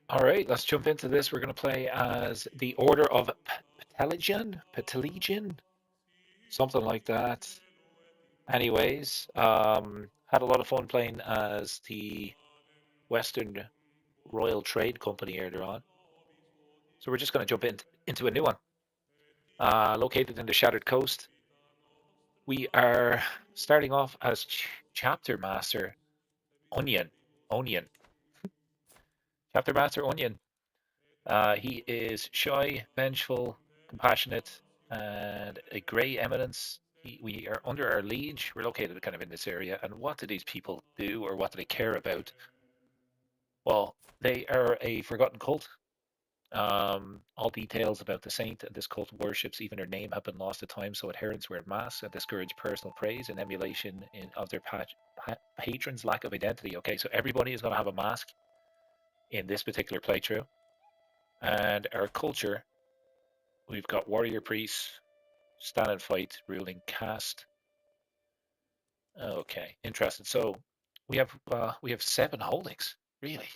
All right, let's jump into this. We're going to play as the Order of Ptelegion, something like that. Anyways, had a lot of fun playing as the Western Royal Trade Company earlier on. So we're just going to jump into a new one. Located in the Shattered Coast, we are starting off as Chapter Master Onion. Onion. Chapter Master Onion. He is shy, vengeful, compassionate, and a grey eminence. We are under our liege. We're located kind of in this area. And what do these people do, or what do they care about? Well, they are a forgotten cult. All details about the saint and this cult worships, even her name, have been lost to time. So adherents wear masks and discourage personal praise and emulation of their patron's lack of identity. Okay, so everybody is going to have a mask in this particular playthrough. And our culture, we've got warrior priests, stand and fight, ruling caste. Okay, interesting. So we have 7 holdings. Really?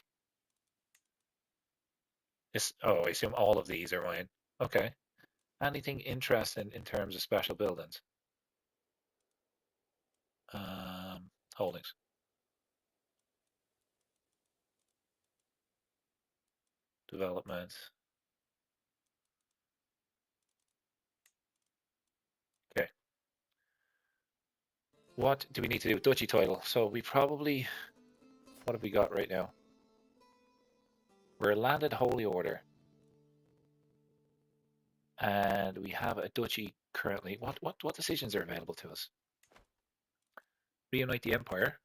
I assume all of these are mine. Okay. Anything interesting in terms of special buildings? Holdings. development. Okay. What do we need to do? Duchy title. So we probably, what have we got right now? We're a landed holy order. And we have a duchy currently. What decisions are available to us? Reunite the empire.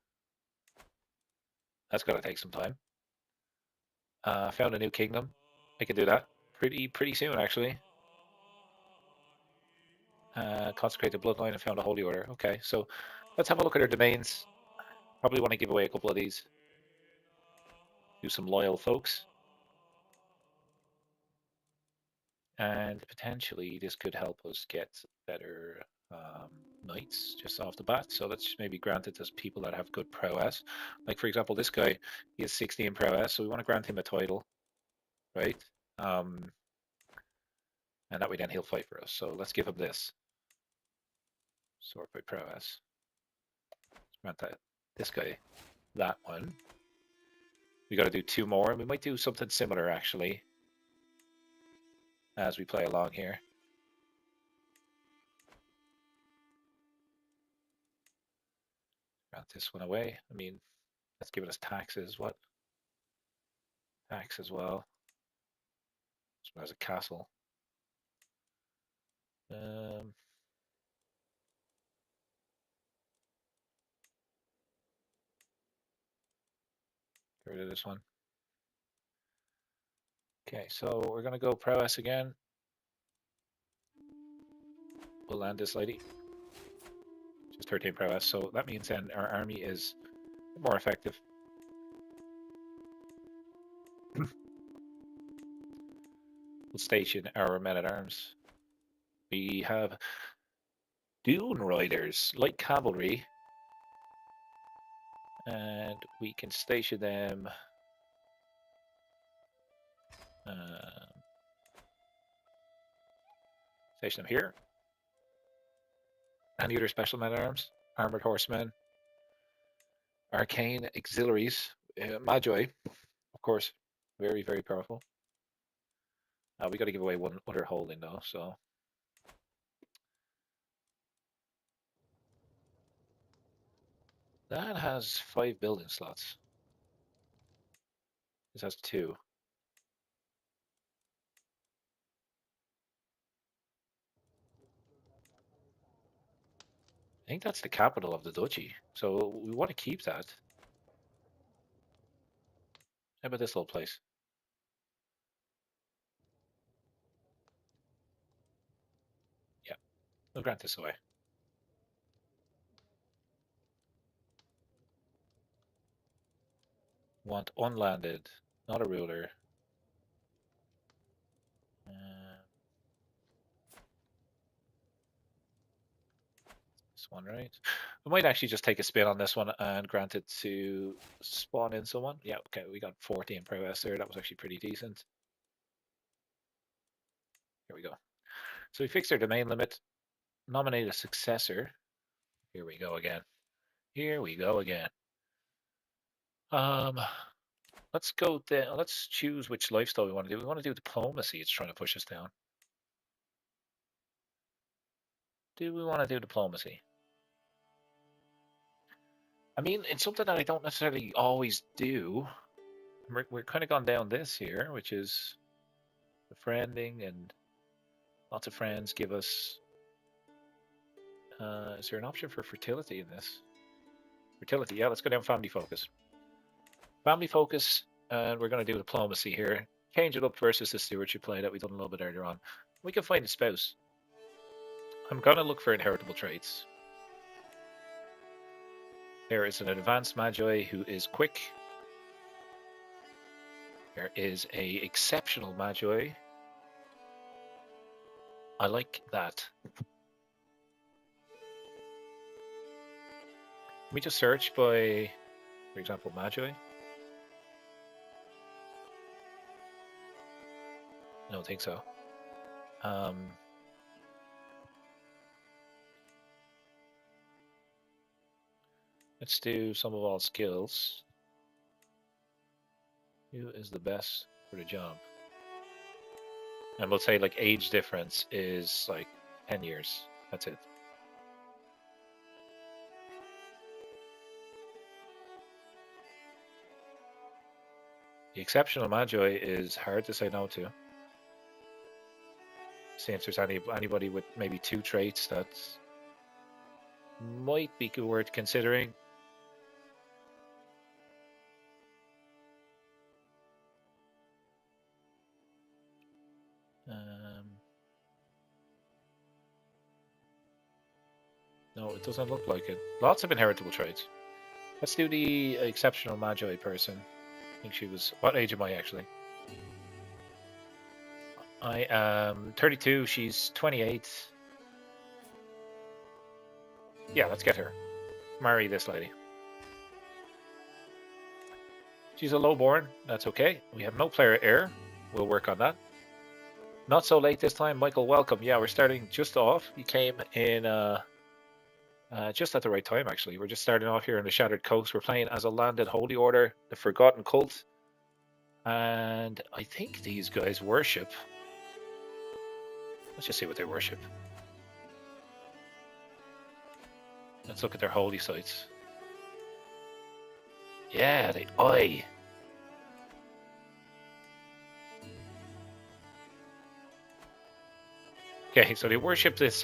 That's got to take some time. Found a new kingdom. I can do that pretty soon, actually. Consecrate the bloodline and found a holy order. Okay, so let's have a look at our domains. Probably want to give away a couple of these. Do some loyal folks. And potentially this could help us get better knights just off the bat. So let's maybe grant it to people that have good prowess. Like, for example, this guy, he has 60 in prowess, so we want to grant him a title, right? And that way then he'll fight for us. So let's give him this. Sort by prowess. Let's grant that this guy that one. We got to do 2 more, and we might do something similar actually as we play along here. Grant this one away. I mean, that's giving us taxes. What? Tax as well. This one has a castle. Get rid of this one. Okay, so we're gonna go prowess again. We'll land this lady. Just 13 prowess, so that means then our army is more effective. We'll station our men-at-arms. We have dune riders, light cavalry, and we can station them. Station them here. Any other special men-at-arms? Armored horsemen, arcane auxiliaries, magi, of course, very powerful. We got to give away one other holding though, so. That has 5 building slots. This has 2. I think that's the capital of the duchy, so we want to keep that. How about this little place? Yeah, we'll grant this away. Want unlanded, not a ruler. This one, right? We might actually just take a spin on this one and grant it to spawn in someone. Yeah, okay, we got 14 prowess there. That was actually pretty decent. Here we go. So we fixed our domain limit. Nominate a successor. Here we go again. Here we go again. Let's go down. Let's choose which lifestyle we want to do. We want to do diplomacy. It's trying to push us down. Do we want to do diplomacy? I mean, it's something that I don't necessarily always do. We're kind of gone down this here, which is befriending, and lots of friends give us. Is there an option for fertility in this? Fertility, yeah. Let's go down family focus. Family focus, and we're going to do diplomacy here. Change it up versus the stewardship play that we done a little bit earlier on. We can find a spouse. I'm going to look for inheritable traits. There is an advanced magi who is quick. There is a exceptional magi. I like that. Can we just search by, for example, magi? I don't think so. Let's do some of all skills. Who is the best for the job? And we'll say like age difference is like 10 years. That's it. The exceptional Magi is hard to say no to. See if there's anybody with maybe 2 traits that might be worth considering. No, it doesn't look like it. Lots of inheritable traits. Let's do the exceptional Magi person. I think she was. What age am I actually? I am 32. She's 28. Yeah, let's get her. Marry this lady. She's a lowborn. That's okay. We have no player heir. We'll work on that. Not so late this time, Michael. Welcome. Yeah, we're starting just off. You came in just at the right time, actually. We're just starting off here on the Shattered Coast. We're playing as a landed Holy Order, the Forgotten Cult. And I think these guys worship. Let's just see what they worship. Let's look at their holy sites. Yeah, they eye. Okay, so they worship this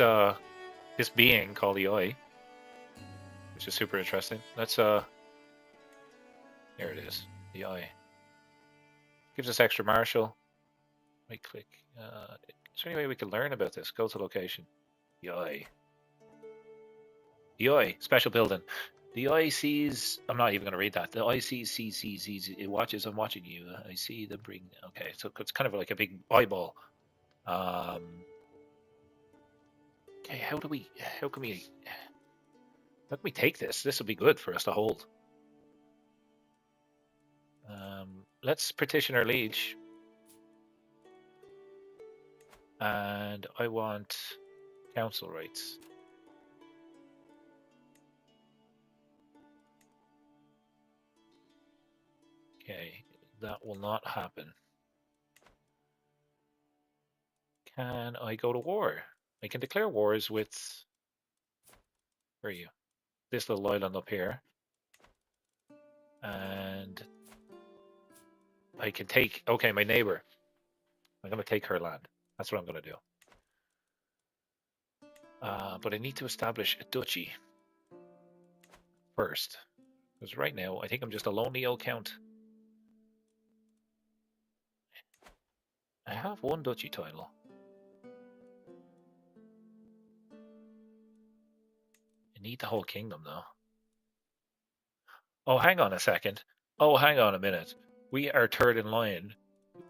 this being called the Eye, which is super interesting. Let's there it is, the Eye. Gives us extra martial. Right click. Is there any way we can learn about this? Go to location. The Eye. The Eye, special building. The Eye sees. I'm not even going to read that. The Eye sees. It watches. I'm watching you. I see them bring. Okay, so it's kind of like a big eyeball. Okay, how can we take this? This will be good for us to hold. Let's petition our liege. And I want council rights. Okay, that will not happen. Can I go to war? I can declare wars with... Where are you? This little island up here. And I can take... Okay, my neighbor. I'm going to take her land. That's what I'm going to do. But I need to establish a duchy first. Because right now, I think I'm just a lonely old count. I have one duchy title. I need the whole kingdom, though. Oh, hang on a second. Oh, hang on a minute. We are third in line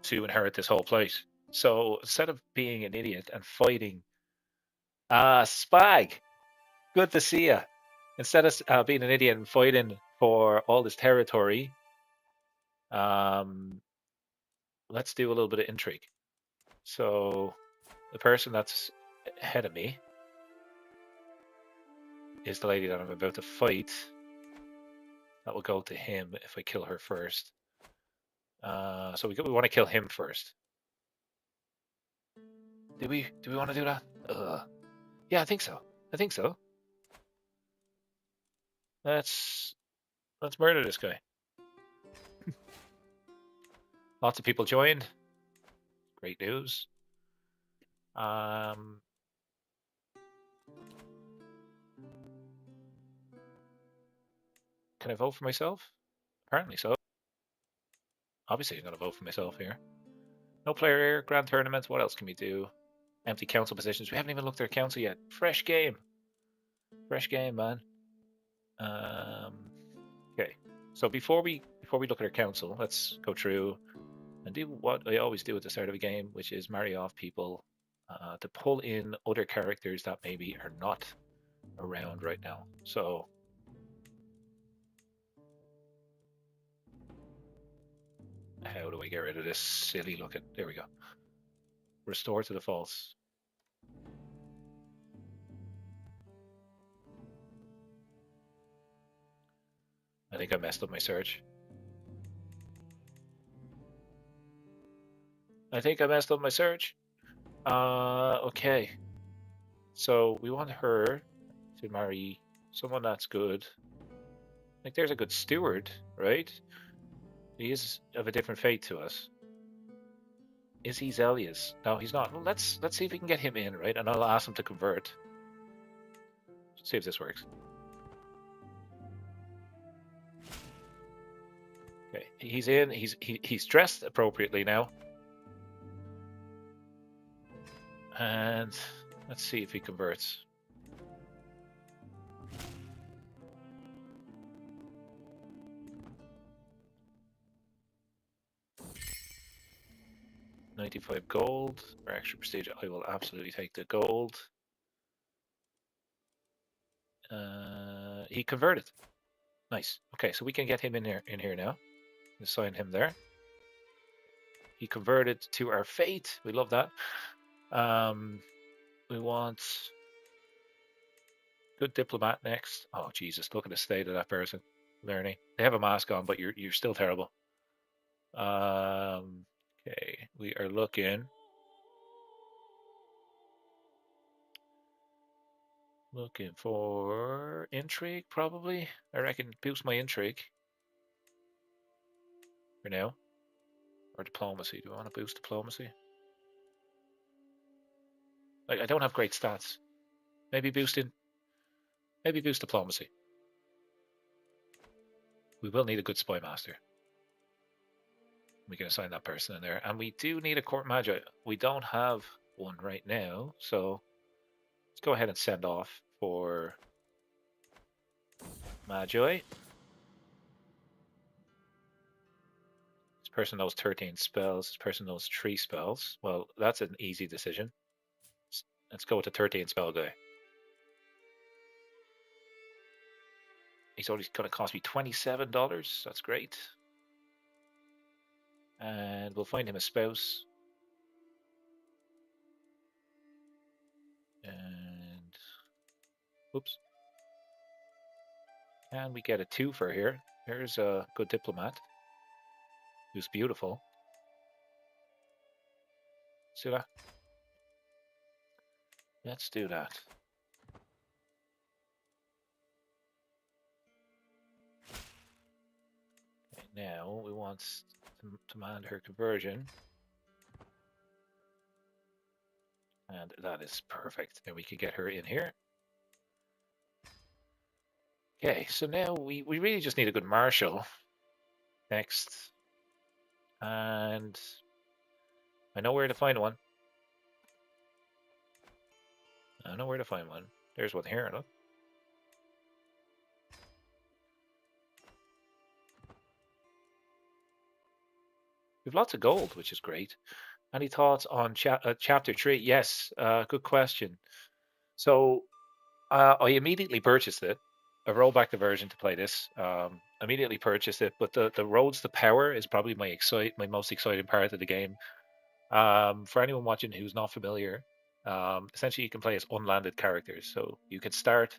to inherit this whole place. So instead of being an idiot and fighting, Spag, good to see you. Instead of being an idiot and fighting for all this territory, um, let's do a little bit of intrigue. So the person that's ahead of me is the lady that I'm about to fight. That will go to him if I kill her first. So we want to kill him first. Do we want to do that? Yeah, I think so. Let's murder this guy. Lots of people joined. Great news. Can I vote for myself? Apparently so. Obviously, I'm going to vote for myself here. No player here. Grand tournaments. What else can we do? Empty council positions. We haven't even looked at our council yet. Fresh game, man. Okay. So before we look at our council, let's go through and do what I always do at the start of a game, which is marry off people to pull in other characters that maybe are not around right now. So how do I get rid of this silly looking? There we go. Restore to the false. I think I messed up my search. Okay. So we want her to marry someone that's good. Like, there's a good steward, right? He is of a different fate to us. Is he Zelius? No, he's not. Well, let's see if we can get him in, right? And I'll ask him to convert. Let's see if this works. Okay, he's in. He's dressed appropriately now. And let's see if he converts. $95 gold for extra prestige. I will absolutely take the gold. He converted. Nice. Okay, so we can get him in here now. Assign him there. He converted to our fate. We love that. We want good diplomat next. Oh Jesus! Look at the state of that person. Learning. They have a mask on, but you're still terrible. Okay, we are looking for intrigue, probably. I reckon boost my intrigue for now. Or diplomacy. Do I want to boost diplomacy? Like, I don't have great stats. Maybe boost diplomacy. We will need a good spy master. We can assign that person in there. And we do need a court magi. We don't have one right now, so let's go ahead and send off for Magi. This person knows 13 spells. This person knows 3 spells. Well, that's an easy decision. Let's go with the 13 spell guy. He's only going to cost me $27. That's great. And we'll find him a spouse. And oops. And we get a 2 for here. Here's a good diplomat who's beautiful. Let's do that. Let's do that. Okay, now we want to demand her conversion. And that is perfect. And we can get her in here. Okay, so now we really just need a good marshal next. And I know where to find one. There's one here, look. We've lots of gold, which is great. Any thoughts on chapter 3? Yes, good question. So I immediately purchased it. I rolled back the version to play this. Immediately purchased it, but the roads to power is probably my most exciting part of the game. For anyone watching who's not familiar, essentially you can play as unlanded characters. So you can start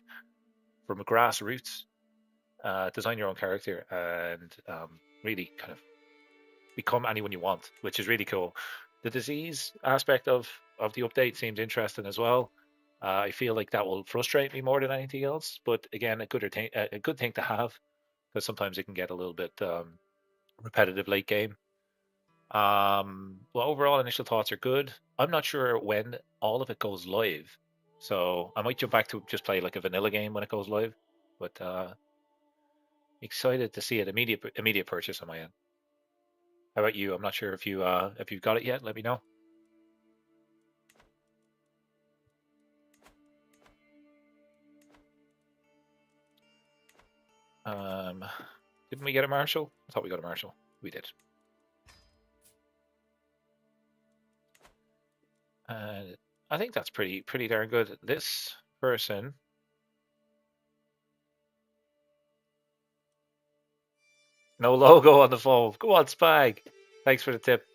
from a grassroots, design your own character, and really kind of become anyone you want, which is really cool. The disease aspect of the update seems interesting as well. I feel like that will frustrate me more than anything else, but again, a good thing to have, because sometimes it can get a little bit repetitive late game. Well, overall, initial thoughts are good. I'm not sure when all of it goes live, so I might jump back to just play like a vanilla game when it goes live. But excited to see it. Immediate purchase on my end. How about you? I'm not sure if you've got it yet. Let me know. Didn't we get a marshal? I thought we got a marshal. We did. I think that's pretty darn good. This person. No logo on the phone. Go on, Spag. Thanks for the tip.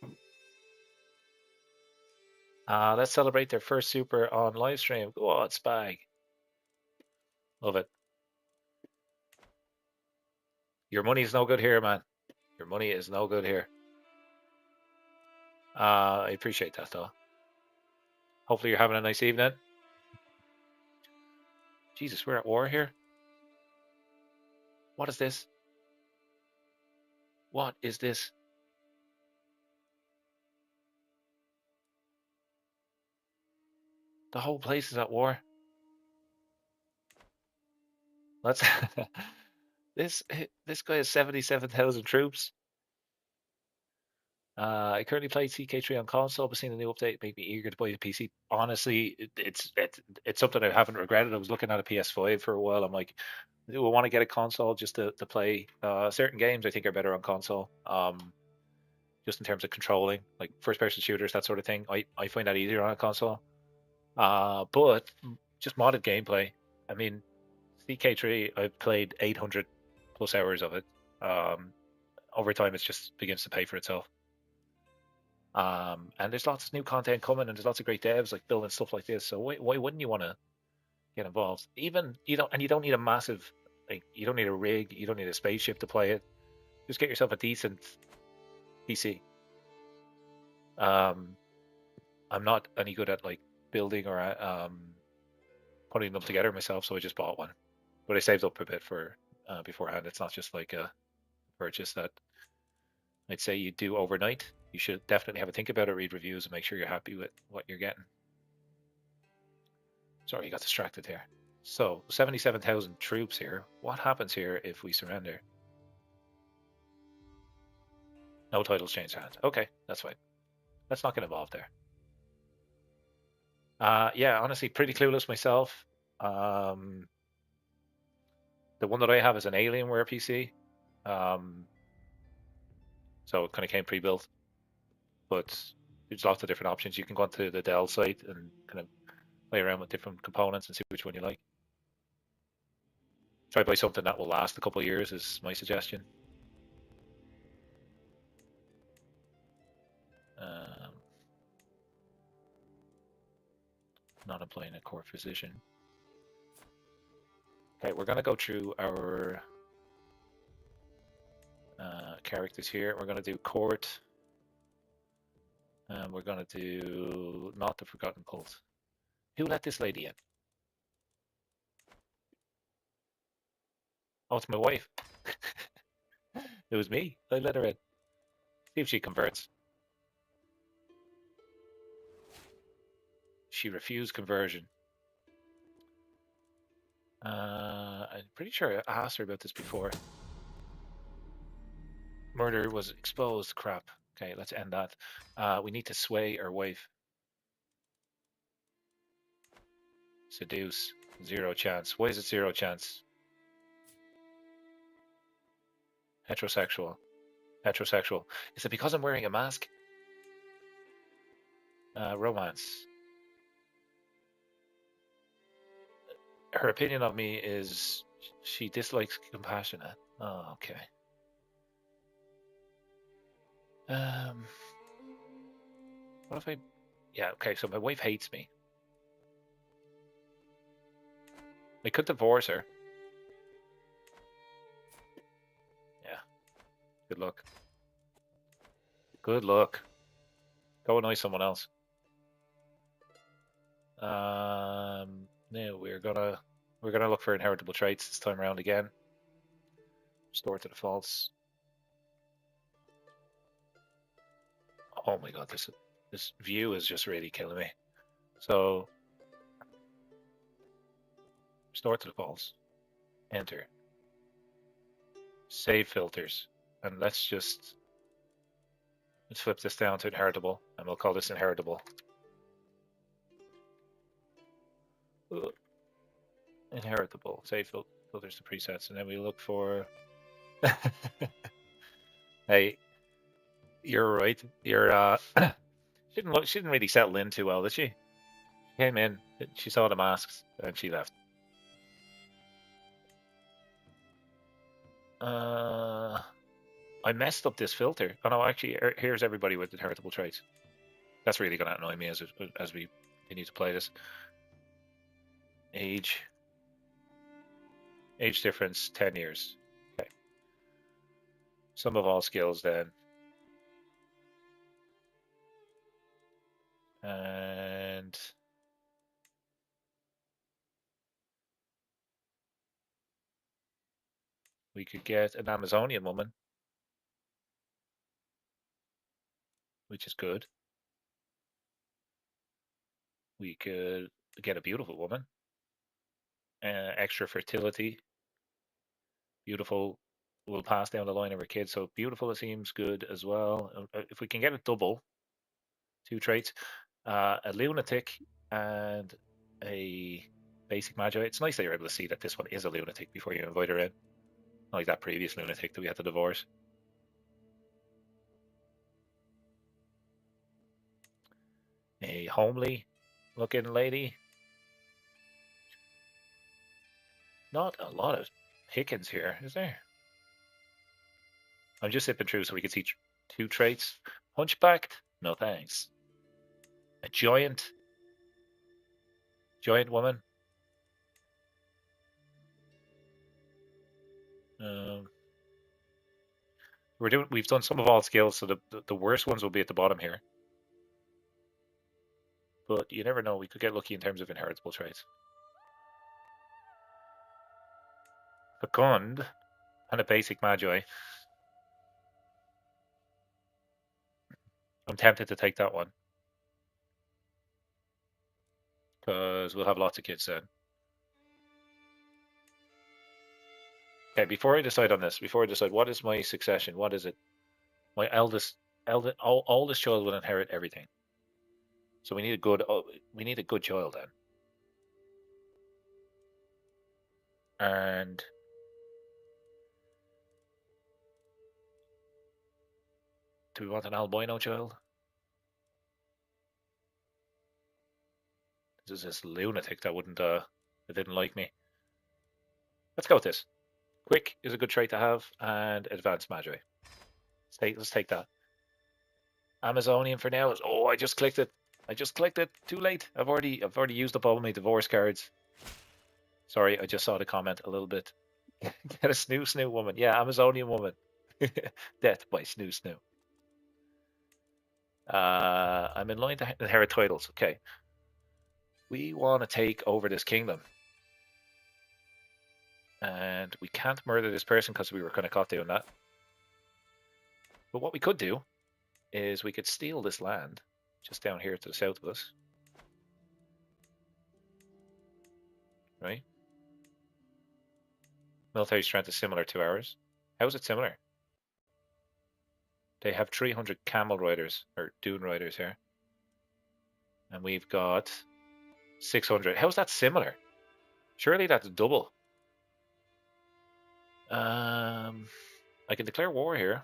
Let's celebrate their first super on live stream. Go on, Spag. Love it. Your money is no good here, man. Your money is no good here. I appreciate that, though. Hopefully you're having a nice evening. Jesus, we're at war here. What is this? What is this? The whole place is at war. Let's. this guy has 77,000 troops. I currently play CK3 on console, but seeing the new update made me eager to buy the PC. Honestly, it's something I haven't regretted. I was looking at a PS5 for a while. I'm like, do I want to get a console just to play certain games? I think are better on console. Just in terms of controlling, like first-person shooters, that sort of thing. I find that easier on a console. But just modded gameplay. I mean, CK3, I've played 800 plus hours of it. Over time, it just begins to pay for itself. And there's lots of new content coming, and there's lots of great devs like building stuff like this. So why wouldn't you want to get involved? Even you don't need a massive, like, you don't need a rig, you don't need a spaceship to play it. Just get yourself a decent PC. I'm not any good at like building or putting them together myself, so I just bought one. But I saved up a bit for beforehand. It's not just like a purchase that I'd say you do overnight. You should definitely have a think about it, read reviews, and make sure you're happy with what you're getting. Sorry, you got distracted here. So, 77,000 troops here. What happens here if we surrender? No titles change hands. Okay, that's fine. Let's not get involved there. Yeah, honestly, pretty clueless myself. The one that I have is an Alienware PC. So it kind of came pre-built. But there's lots of different options. You can go onto the Dell site and kind of play around with different components and see which one you like. Try to buy something that will last a couple of years is my suggestion. Not applying a core physician. Okay, we're going to go through our characters here. We're going to do court. And we're going to do not the Forgotten Cult. Who let this lady in? Oh, it's my wife. It was me. I let her in. See if she converts. She refused conversion. I'm pretty sure I asked her about this before. Murder was exposed. Crap. Okay, let's end that. We need to sway our wife. Seduce. 0 chance. Why is it 0 chance? Heterosexual. Heterosexual. Is it because I'm wearing a mask? Romance. Her opinion of me is she dislikes compassionate. Oh, okay. What if I... Yeah, okay, so my wife hates me. I could divorce her. Yeah. Good luck. Good luck. Go annoy someone else. Now we're gonna look for inheritable traits this time around again. Restore to the false. Oh my god, this view is just really killing me. So restore to the false. Enter. Save filters. And let's flip this down to inheritable, and we'll call this inheritable. Inheritable. Save filters to presets, and then we look for. Hey, you're right. You're she didn't really settle in too well, did she? She came in, she saw the masks, and she left. I messed up this filter. Oh no, actually, here's everybody with inheritable traits. That's really going to annoy me as we continue to play this. Age difference 10 years. Okay. Sum of all skills then. And We could get an Amazonian woman, which is good. We could get a beautiful woman, extra fertility, beautiful. Will pass down the line of our kids, so beautiful seems good as well. If we can get a double, 2 traits, a lunatic and a basic magi. It's nice that you're able to see that this one is a lunatic before you invite her in, like that previous lunatic that we had to divorce. A homely looking lady. Not a lot of pickings here, is there? I'm just zipping through so we can see 2 traits. Hunchbacked? No thanks. A giant woman. Um, we've done some of all skills, so the worst ones will be at the bottom here. But you never know, we could get lucky in terms of inheritable traits. Fecund and a basic magi. I'm tempted to take that one because we'll have lots of kids then. Okay, before I decide on this, before I decide what is my succession, what is it? My oldest child will inherit everything. So we need a good child then. And do we want an albino child? This is this lunatic that didn't like me. Let's go with this. Quick is a good trait to have, and advanced magi. Let's take that. Amazonian for now. Oh, I just clicked it. Too late. I've already used up all my divorce cards. Sorry, I just saw the comment a little bit. Get a snoo woman. Yeah, Amazonian woman. Death by snoo. I'm in line to inherit titles. Okay. We want to take over this kingdom. And we can't murder this person because we were kind of caught doing that. But what we could do is we could steal this land just down here to the south of us. Right? Military strength is similar to ours. How is it similar? They have 300 camel riders, or dune riders here. And we've got 600. How is that similar? Surely that's double. I can declare war here.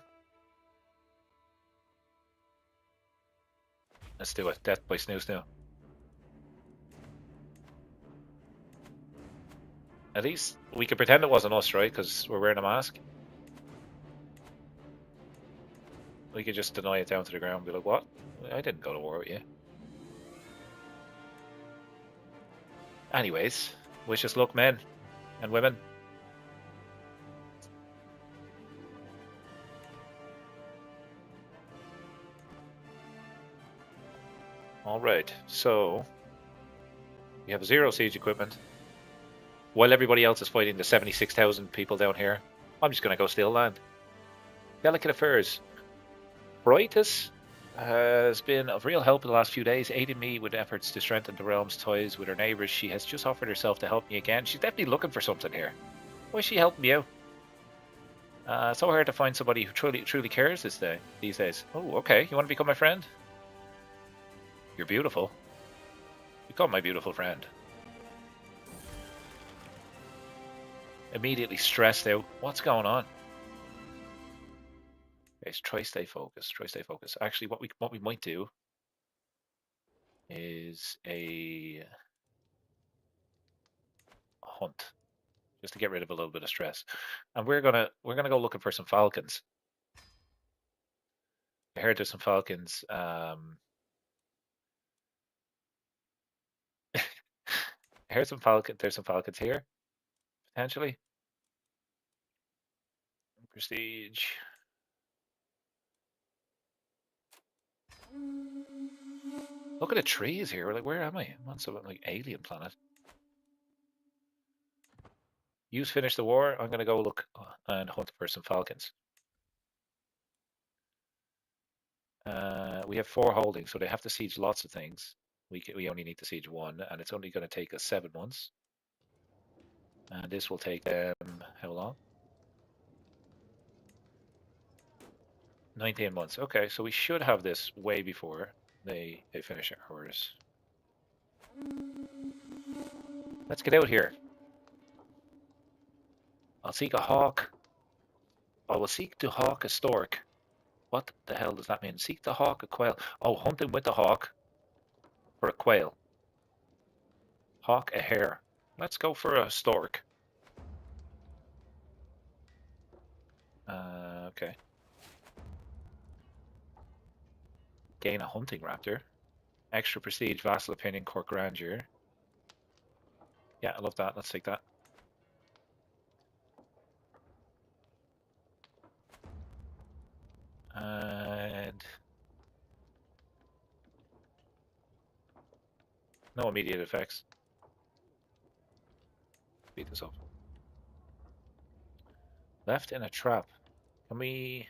Let's do it. Death by snoo. At least we can pretend it wasn't us, right? Because we're wearing a mask. We could just deny it down to the ground and be like, what? I didn't go to war with you. Anyways, wish us luck, men and women. Alright, so we have 0 siege equipment. While everybody else is fighting the 76,000 people down here, I'm just going to go steal land. Delicate affairs. Brightus has been of real help in the last few days, aiding me with efforts to strengthen the realm's ties with her neighbours. She has just offered herself to help me again. She's definitely looking for something here. Why is she helping me out? It's so hard to find somebody who truly cares these days. Oh, okay. You want to become my friend? You're beautiful. Become my beautiful friend. Immediately stressed out. What's going on? Okay, try stay focused. Actually, what we might do is a hunt, just to get rid of a little bit of stress. And we're gonna go looking for some falcons. I heard there's some falcons. I heard some falcon. There's some falcons here potentially. Prestige. Look at the trees here. We're like, where am I? I'm on some like alien planet. Yous finish the war. I'm going to go look and hunt for some falcons. We have 4 holdings, so they have to siege lots of things. We only need to siege 1, and it's only going to take us 7 months. And this will take them how long? 19 months. Okay, so we should have this way before they finish ours. Let's get out here. I'll seek a hawk. I will seek to hawk a stork. What the hell does that mean? Seek to hawk a quail. Oh, hunting with the hawk for a quail. Hawk a hare. Let's go for a stork. Okay. Gain a hunting raptor. Extra prestige, vassal opinion, court grandeur. Yeah, I love that. Let's take that. And no immediate effects. Beat this up. Left in a trap. Can we...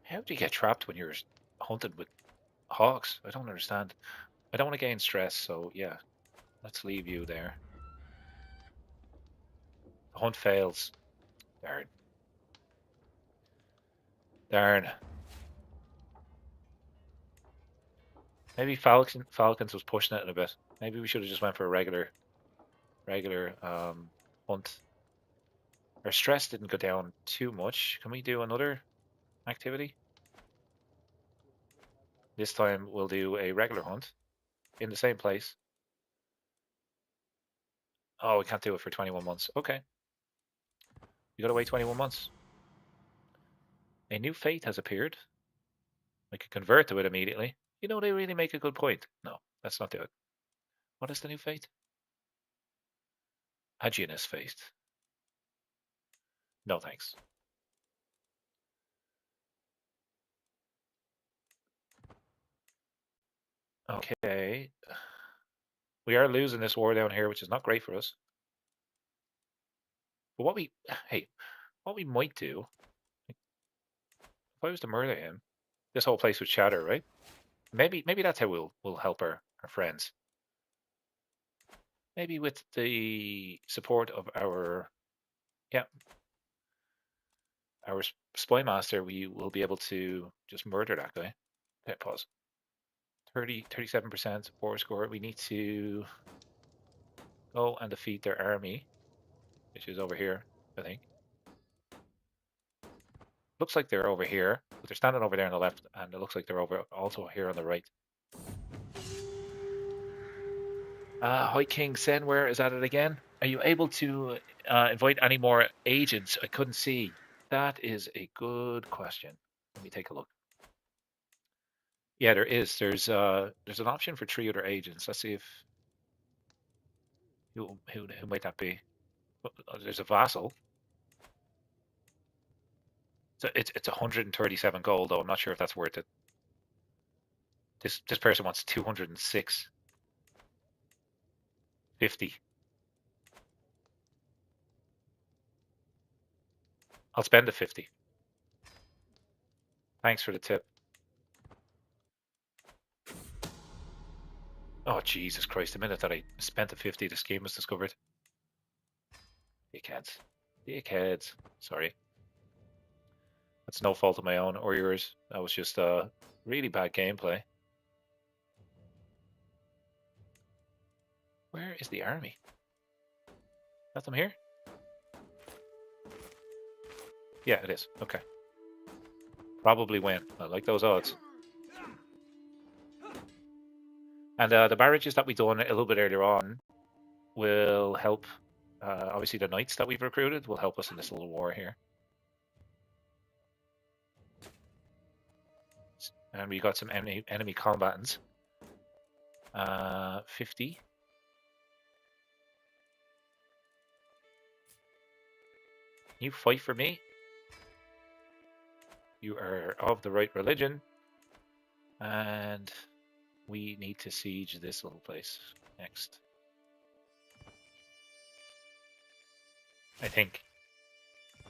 How do you get trapped when you're hunted with hawks? I don't understand. I don't want to gain stress, so yeah. Let's leave you there. The hunt fails. Darn. Darn. Maybe Falcons was pushing it a bit. Maybe we should have just went for a regular hunt. Our stress didn't go down too much. Can we do another activity? This time we'll do a regular hunt in the same place. Oh, we can't do it for 21 months. Okay. You gotta wait 21 months. A new fate has appeared. I could convert to it immediately. You know, they really make a good point. No, let's not do it. What is the new fate? Aginus fate. No thanks. Okay. We are losing this war down here, which is not great for us. But what we might do, if I was to murder him, this whole place would shatter, right? Maybe that's how we'll help our friends. Maybe with the support of our spy master, we will be able to just murder that guy. Okay, pause. 37% war score. We need to go and defeat their army, which is over here, I think. Looks like they're over here, but they're standing over there on the left, and it looks like they're over also here on the right. Hi King Senware is at it again. Are you able to invite any more agents? I couldn't see. That is a good question. Let me take a look. Yeah, there is. There's an option for 3 other agents. Let's see if who might that be. There's a vassal. So it's 137 gold, though. I'm not sure if that's worth it. This person wants 206. 50. I'll spend the 50. Thanks for the tip. Oh, Jesus Christ. The minute that I spent the 50, the scheme was discovered. Dickheads. Dickheads. Sorry. That's no fault of my own or yours. That was just really bad gameplay. Where is the army? Got them here? Yeah, it is. Okay. Probably win. I like those odds. And the barrages that we done a little bit earlier on will help. Obviously, the knights that we've recruited will help us in this little war here. And we got some enemy combatants. 50. You fight for me. You are of the right religion. And we need to siege this little place next. I think.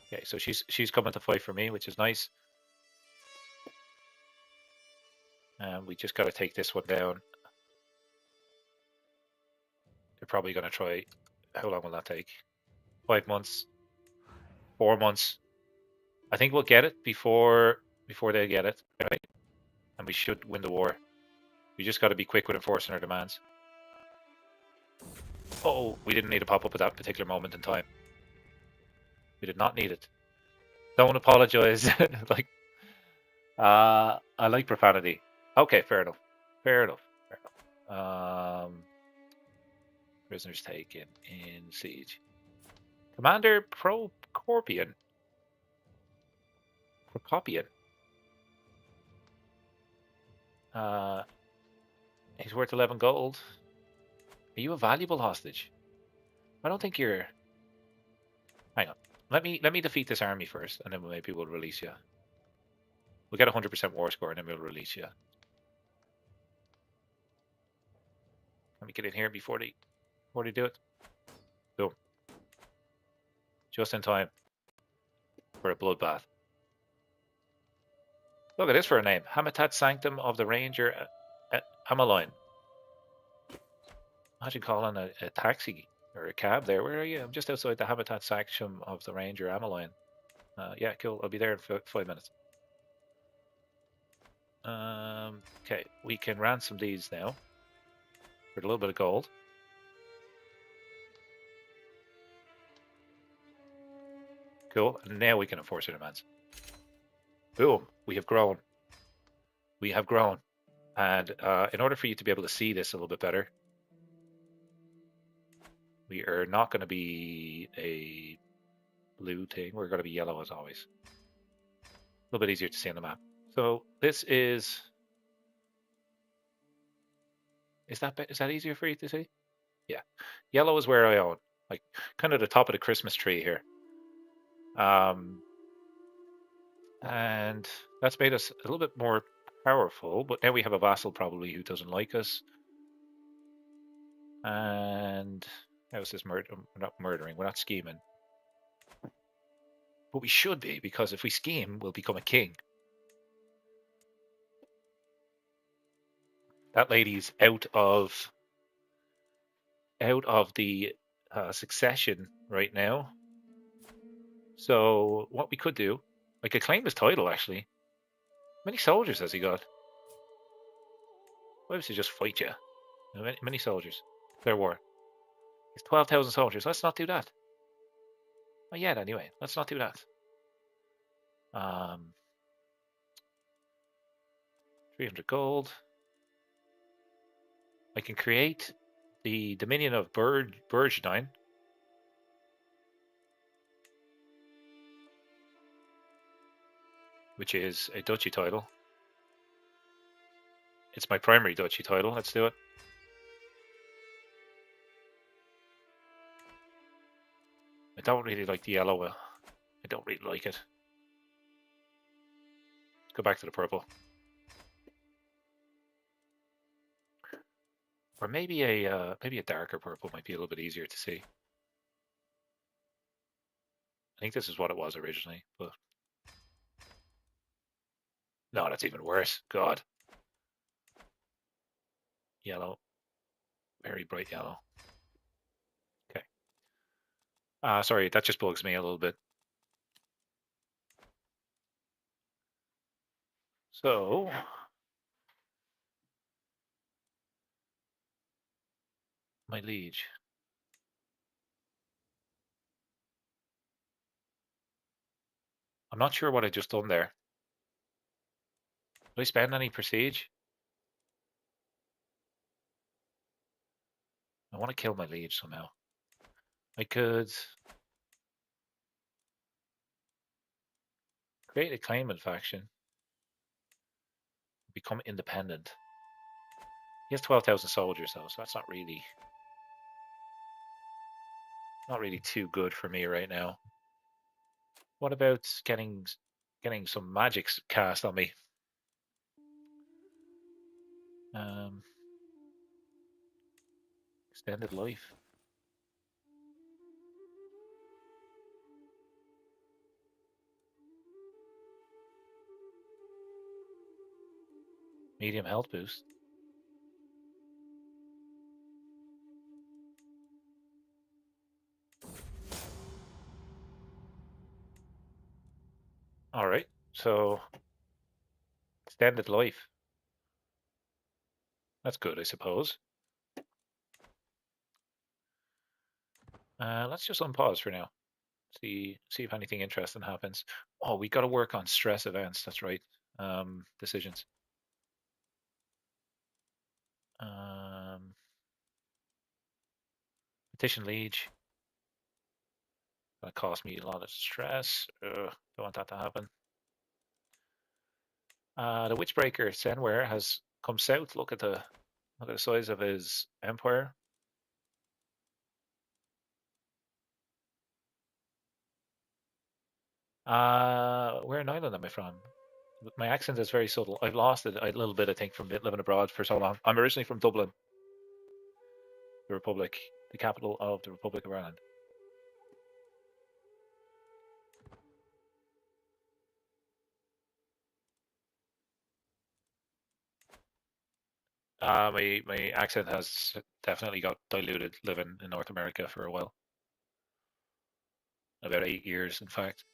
Okay, so she's coming to fight for me, which is nice. And we just got to take this one down. They're probably going to try. How long will that take? 5 months, 4 months. I think we'll get it before they get it, right? And we should win the war. We just got to be quick with enforcing our demands. Oh, we didn't need to pop up at that particular moment in time. We did not need it. Don't apologize. Like, I like profanity. Okay, fair enough. Fair enough. Fair enough. Prisoners taken in siege. Commander Procopian. Uh, he's worth 11 gold. Are you a valuable hostage? I don't think you're. Hang on. Let me defeat this army first, and then maybe we'll release you. We'll get 100% war score, and then we'll release you. Let me get in here before they do it. Boom. Just in time for a bloodbath. Look at this for a name. Habitat Sanctum of the Ranger Amaline. Imagine calling a taxi or a cab there. Where are you? I'm just outside the Habitat Sanctum of the Ranger Amaline. Yeah, cool. I'll be there in 5 minutes. Okay, we can ransom these now for a little bit of gold. Cool. And now we can enforce our demands. Boom. We have grown. We have grown. And in order for you to be able to see this a little bit better, we are not going to be a blue thing. We're going to be yellow as always. A little bit easier to see on the map. So this is that easier for you to see? Yeah. Yellow is where I own. Like kind of the top of the Christmas tree here. And that's made us a little bit more powerful, but now we have a vassal probably who doesn't like us. And how is this murder? We're not murdering, we're not scheming. But we should be, because if we scheme, we'll become a king. That lady's out of the succession right now. So what we could do, I could claim his title actually. How many soldiers has he got? Why does he just fight you? Many soldiers. Their war. It's 12,000 soldiers. Let's not do that. Not yet, anyway. Let's not do that. 300 gold. I can create the Dominion of Burgenine. Which is a duchy title. It's my primary duchy title. Let's do it. I don't really like the yellow. I don't really like it. Let's go back to the purple. Or maybe a darker purple might be a little bit easier to see. I think this is what it was originally, but no, that's even worse. God. Yellow. Very bright yellow. Okay. Sorry, that just bugs me a little bit. So my liege. I'm not sure what I just done there. Did I spend any prestige? I want to kill my liege somehow. I could create a claimant faction. Become independent. He has 12,000 soldiers though, so that's not really too good for me right now. What about getting some magics cast on me? Extended life. Medium health boost. All right. So extended life. That's good, I suppose. Let's just unpause for now. See if anything interesting happens. Oh, we got to work on stress events. That's right. Decisions. Petition liege. Gonna cost me a lot of stress. Don't want that to happen. The Witchbreaker Senware has come south. Look at the size of his empire. Where in Ireland am I from? My accent is very subtle. I've lost it a little bit, I think, from living abroad for so long. I'm originally from Dublin, the Republic, the capital of the Republic of Ireland. My accent has definitely got diluted living in North America for a while. About 8 years, in fact.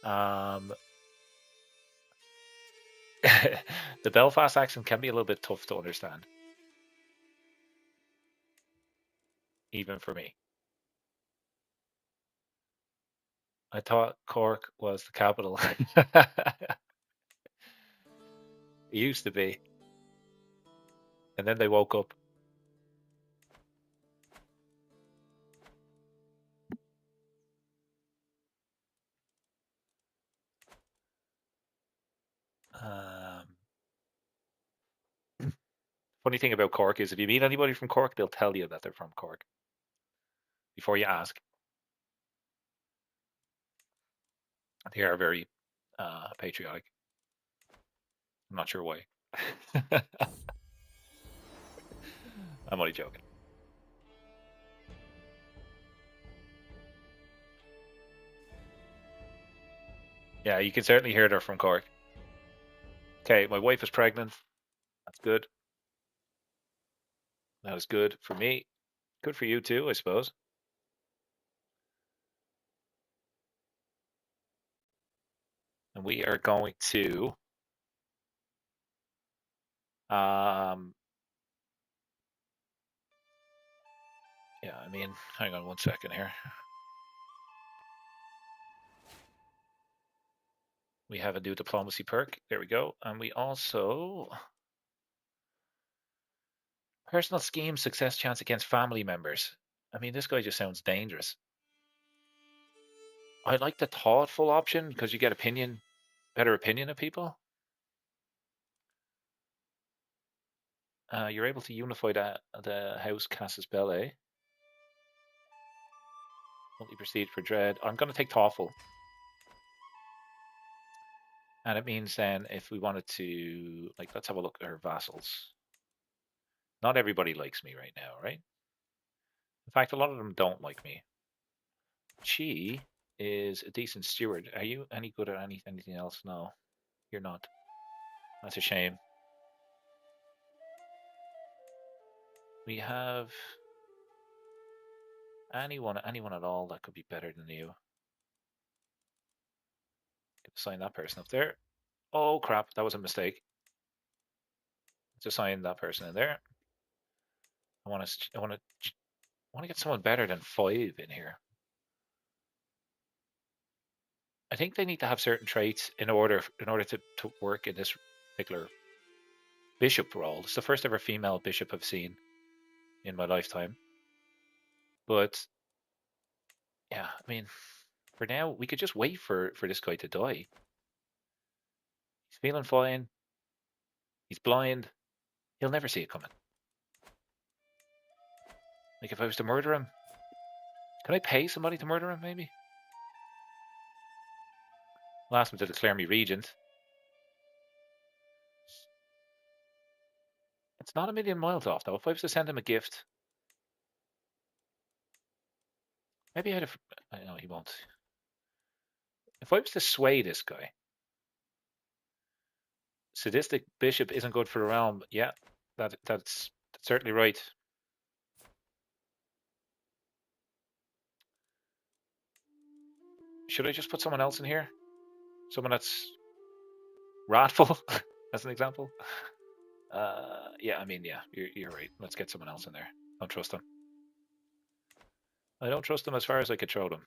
Um, the Belfast accent can be a little bit tough to understand, even for me. I thought Cork was the capital. It used to be, and then they woke up. Um, Funny thing about Cork is if you meet anybody from Cork, they'll tell you that they're from Cork before you ask. They are very patriotic. I'm not sure why. I'm only joking. Yeah, you can certainly hear they're from Cork. Okay, my wife is pregnant. That's good. That is good for me. Good for you too, I suppose. And we are going to um yeah, I mean, hang on 1 second here. We have a new diplomacy perk. There we go. And we also personal scheme success chance against family members. I mean, this guy just sounds dangerous. I like the thoughtful option because you get better opinion of people. You're able to unify the house Casus Belli. Only proceed for dread. I'm going to take thoughtful. And it means then if we wanted to, like, let's have a look at our vassals. Not everybody likes me right now, right? In fact, a lot of them don't like me. She is a decent steward. Are you any good at anything else? No, you're not. That's a shame. We have anyone at all that could be better than you. Assign that person up there. Oh crap, that was a mistake. Let's assign that person in there. I want to get someone better than 5 in here. I think they need to have certain traits in order to work in this particular bishop role. It's the first ever female bishop I've seen in my lifetime. But yeah, I mean, for now we could just wait for this guy to die. He's feeling fine. He's blind. He'll never see it coming. Like if I was to murder him, can I pay somebody to murder him? Maybe. I'll ask him to declare me regent. It's not a million miles off though. If I was to send him a gift, maybe I'd have. I know he won't. If I was to sway this guy, sadistic bishop isn't good for the realm. Yeah, that's certainly right. Should I just put someone else in here? Someone that's wrathful, as an example. Yeah, I mean, yeah, you're right. Let's get someone else in there. Don't trust them. I don't trust them as far as I could throw them.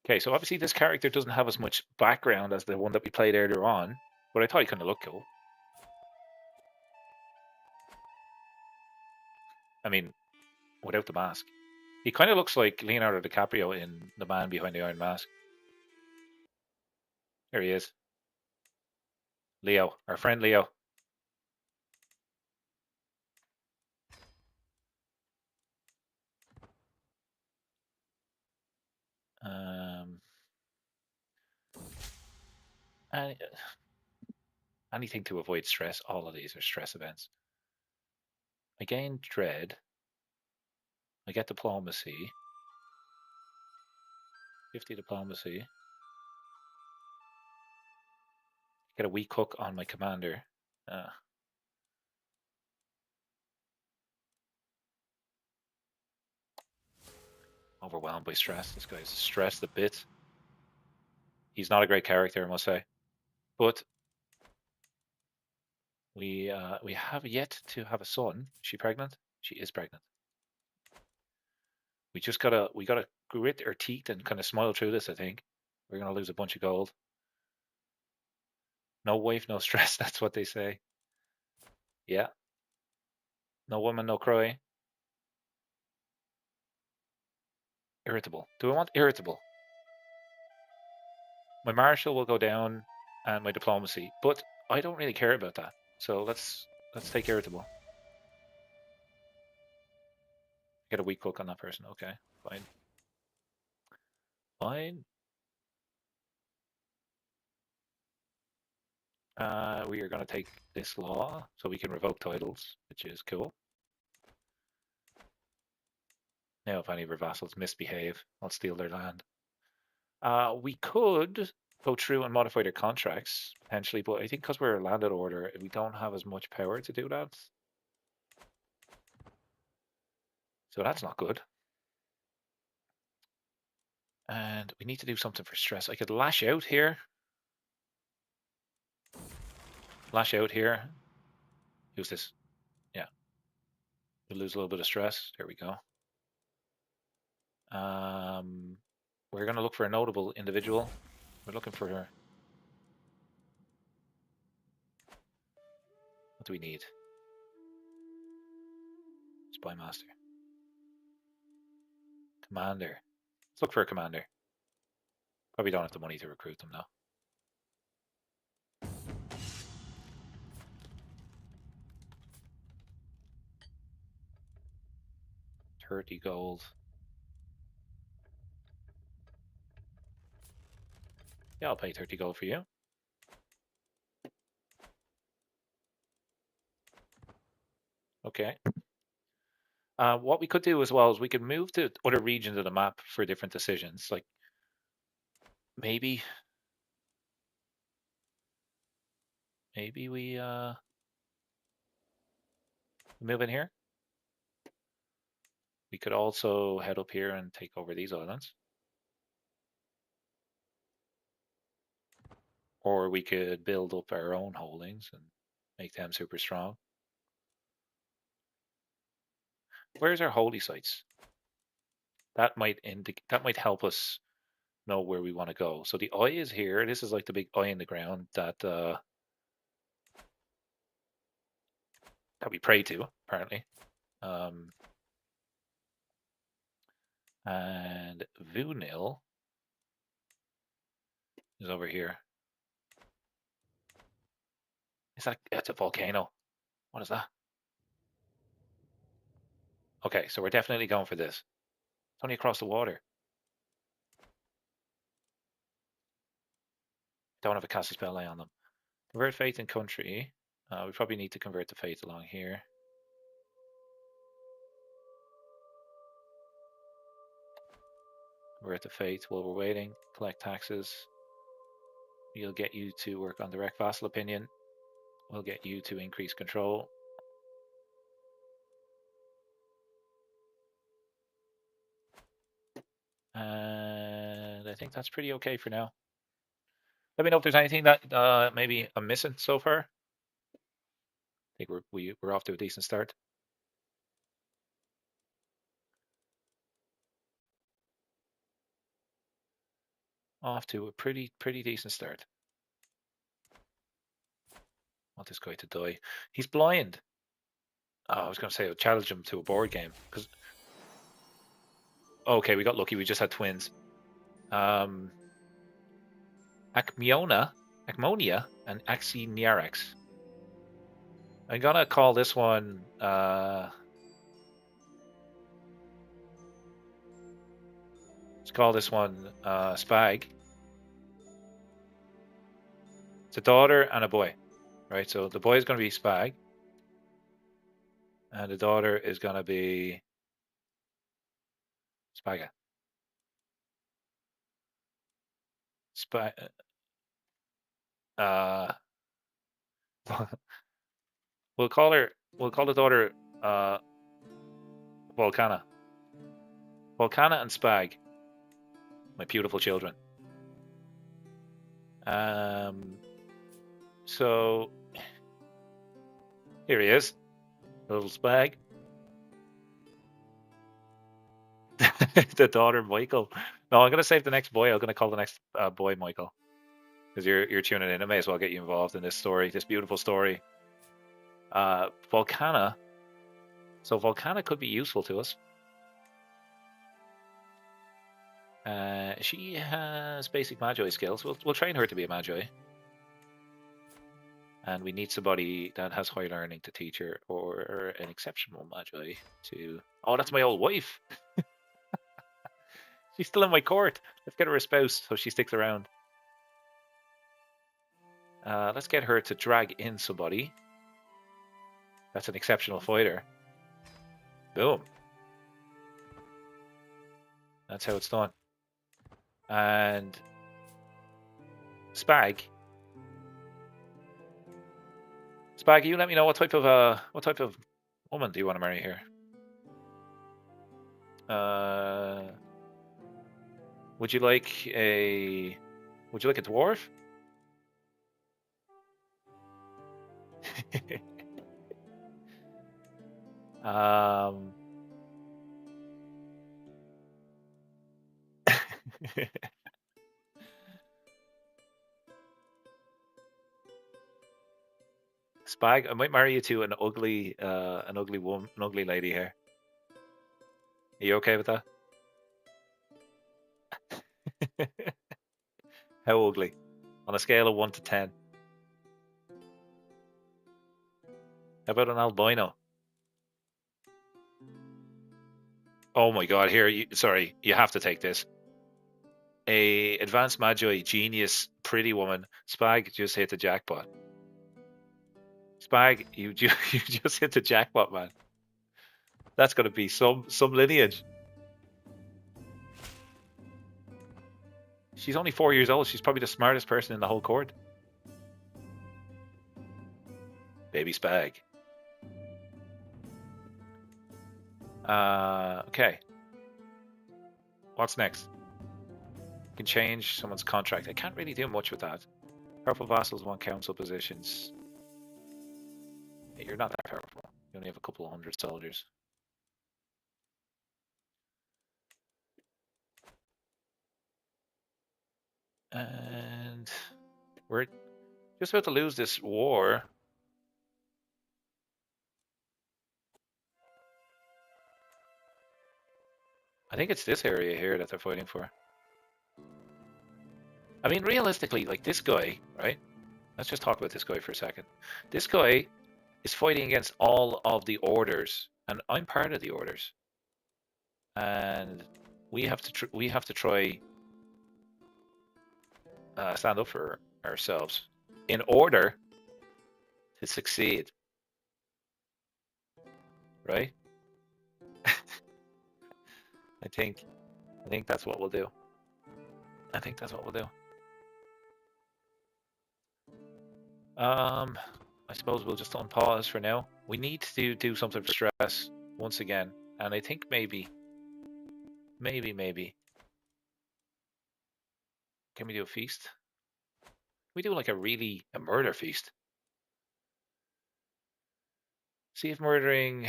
Okay, so obviously this character doesn't have as much background as the one that we played earlier on, but I thought he kind of looked cool. I mean, without the mask. He kind of looks like Leonardo DiCaprio in The Man Behind the Iron Mask. There he is. Leo, our friend Leo. Um, and anything to avoid stress. All of these are stress events. I gain dread. I get diplomacy. 50 diplomacy. Get a weak hook on my commander. Overwhelmed by stress. This guy's stressed a bit. He's not a great character, I must say. But we have yet to have a son. Is she pregnant? She is pregnant. We gotta grit our teeth and kind of smile through this. I think we're gonna lose a bunch of gold. No wife, no stress. That's what they say. Yeah. No woman, no cry. Irritable. Do I want irritable? My martial will go down, and my diplomacy. But I don't really care about that. So let's take irritable. Get a weak hook on that person. Okay, fine. Fine. We are going to take this law so we can revoke titles, which is cool. Now, if any of our vassals misbehave, I'll steal their land. We could go through and modify their contracts, potentially, but I think because we're a landed order, we don't have as much power to do that. So that's not good. And we need to do something for stress. I could lash out here. Lash out here. Who's this? Yeah. We'll lose a little bit of stress. There we go. We're going to look for a notable individual. We're looking for her. What do we need? Spy master. Commander. Let's look for a commander. Probably don't have the money to recruit them now. 30 gold. Yeah, I'll pay 30 gold for you. Okay. What we could do as well is we could move to other regions of the map for different decisions. Like maybe we move in here. We could also head up here and take over these islands. Or we could build up our own holdings and make them super strong. Where's our holy sites? That might help us know where we want to go. So the eye is here. This is like the big eye in the ground that we pray to, apparently. And Vunil is over here. That's a volcano. What is that? Okay, so we're definitely going for this. It's only across the water. Don't have a cast a spell eye on them. Convert faith in country. We probably need to convert the faith along here. We're at the faith while we're waiting. Collect taxes. We'll get you to work on direct vassal opinion. We'll get you to increase control. And I think that's pretty okay for now. Let me know if there's anything that maybe I'm missing so far. I think we're off to a decent start. Off to a pretty decent start. I want this guy to die. He's blind. Oh, I was going to say I'll challenge him to a board game. Okay, we got lucky. We just had twins. Acmonia, and Axiniarax. I'm going to call this one... let's call this one Spag. It's a daughter and a boy. Right, so the boy is going to be Spag. And the daughter is going to be Spaga. We'll call the daughter Volcana. Volcana and Spag. My beautiful children. So here he is. Little Spag. The daughter Michael. No, I'm gonna save the next boy. I'm gonna call the next boy Michael. Because you're tuning in. I may as well get you involved in this story, this beautiful story. Volcana. So Volcana could be useful to us. She has basic Magi skills. We'll train her to be a Magi. And we need somebody that has high learning to teach her, or an exceptional Magi to... Oh, that's my old wife. She's still in my court. Let's get her a spouse so she sticks around. Let's get her to drag in somebody. That's an exceptional fighter. Boom. That's how it's done. And Spag, you let me know what type of woman do you want to marry here? Would you like a dwarf? Spag, I might marry you to an ugly woman, an ugly lady here. Are you okay with that? How ugly? On a scale of 1 to 10. How about an albino? Oh my god, here, you have to take this. A advanced Magi, genius, pretty woman. Spag just hit the jackpot. Spag, you just hit the jackpot, man. That's gonna be some lineage. She's only 4 years old. She's probably the smartest person in the whole court. Baby Spag. Okay. What's next? You can change someone's contract. I can't really do much with that. Powerful vassals want council positions. You're not that powerful. You only have a couple of hundred soldiers. And we're just about to lose this war. I think it's this area here that they're fighting for. I mean, realistically, like this guy, right? Let's just talk about this guy for a second. This guy is fighting against all of the orders, and I'm part of the orders. And we have to try stand up for ourselves in order to succeed, right? I think I think that's what we'll do. I think that's what we'll do. I suppose we'll just unpause for now. We need to do something for stress once again, and I think maybe. Can we do a feast? We do like a murder feast. See if murdering,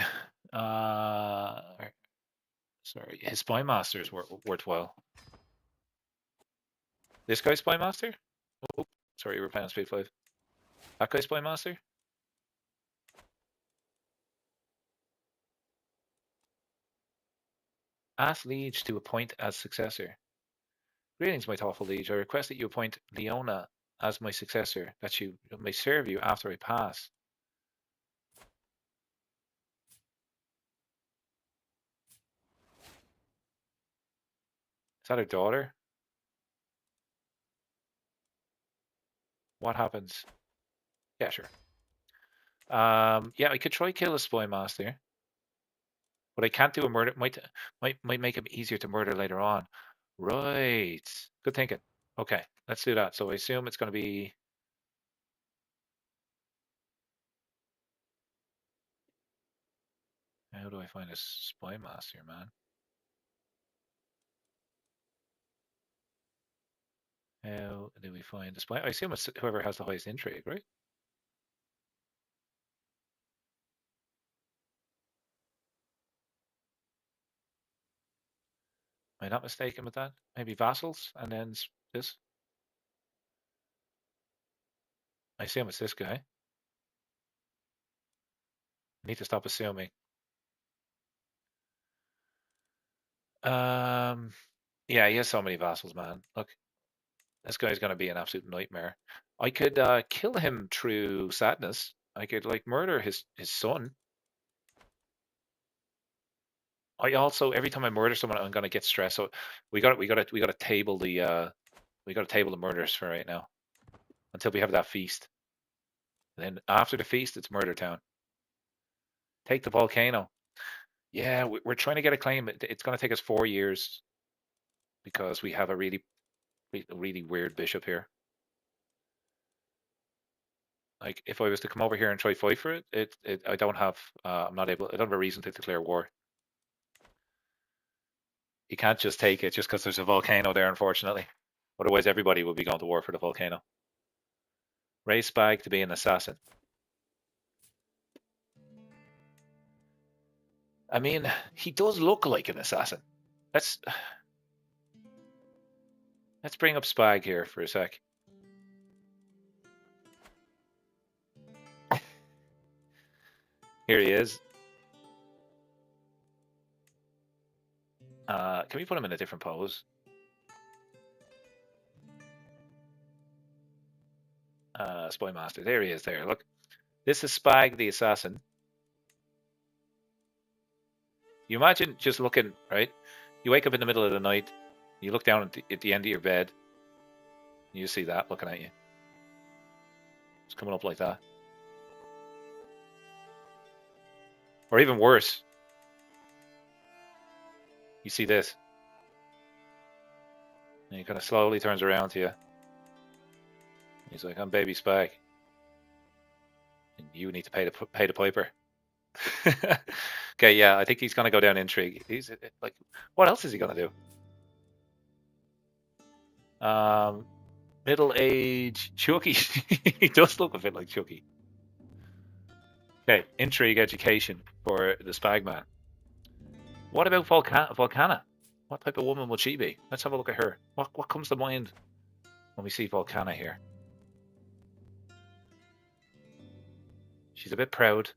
sorry, his spy master is worthwhile. This guy's spy master? Oh, sorry, we're playing on speed 5. That guy's spy master? Ask liege to appoint as successor. Greetings, my thoughtful liege. I request that you appoint Leona as my successor, that she may serve you after I pass. Is that her daughter? What happens? Yeah, sure. Yeah, I could try kill a spy master, but I can't do a murder. Might make him easier to murder later on. Right. Good thinking. Okay, let's do that. So I assume it's going to be. How do I find a spy master, man? How do we find a spy? I assume it's whoever has the highest intrigue, right? Am I not mistaken with that? Maybe vassals and then this? I assume it's this guy. I need to stop assuming. Yeah, he has so many vassals, man. Look, this guy's going to be an absolute nightmare. I could kill him through sadness. I could like murder his son. I also every time I murder someone, I'm going to get stressed. So we got to table the murders for right now until we have that feast. And then after the feast, it's murder town. Take the volcano. Yeah, we're trying to get a claim. It's going to take us 4 years because we have a really weird bishop here. Like if I was to come over here and try fight for it, I don't have I'm not able. I don't have a reason to declare war. You can't just take it just because there's a volcano there, unfortunately. Otherwise, everybody would be going to war for the volcano. Raise Spag to be an assassin. I mean, he does look like an assassin. Let's bring up Spag here for a sec. Here he is. Can we put him in a different pose? Spy Master. There he is there. Look. This is Spag the assassin. You imagine just looking, right? You wake up in the middle of the night, you look down at the end of your bed, and you see that looking at you. It's coming up like that. Or even worse, you see this. And he kind of slowly turns around to you. He's like, I'm baby Spag. And you need to pay the piper. Okay, yeah, I think he's going to go down intrigue. He's like, what else is he going to do? Middle-aged Chucky. He does look a bit like Chucky. Okay, intrigue education for the Spag man. What about Volcana? What type of woman would she be? Let's have a look at her. What comes to mind when we see Volcana here? She's a bit proud.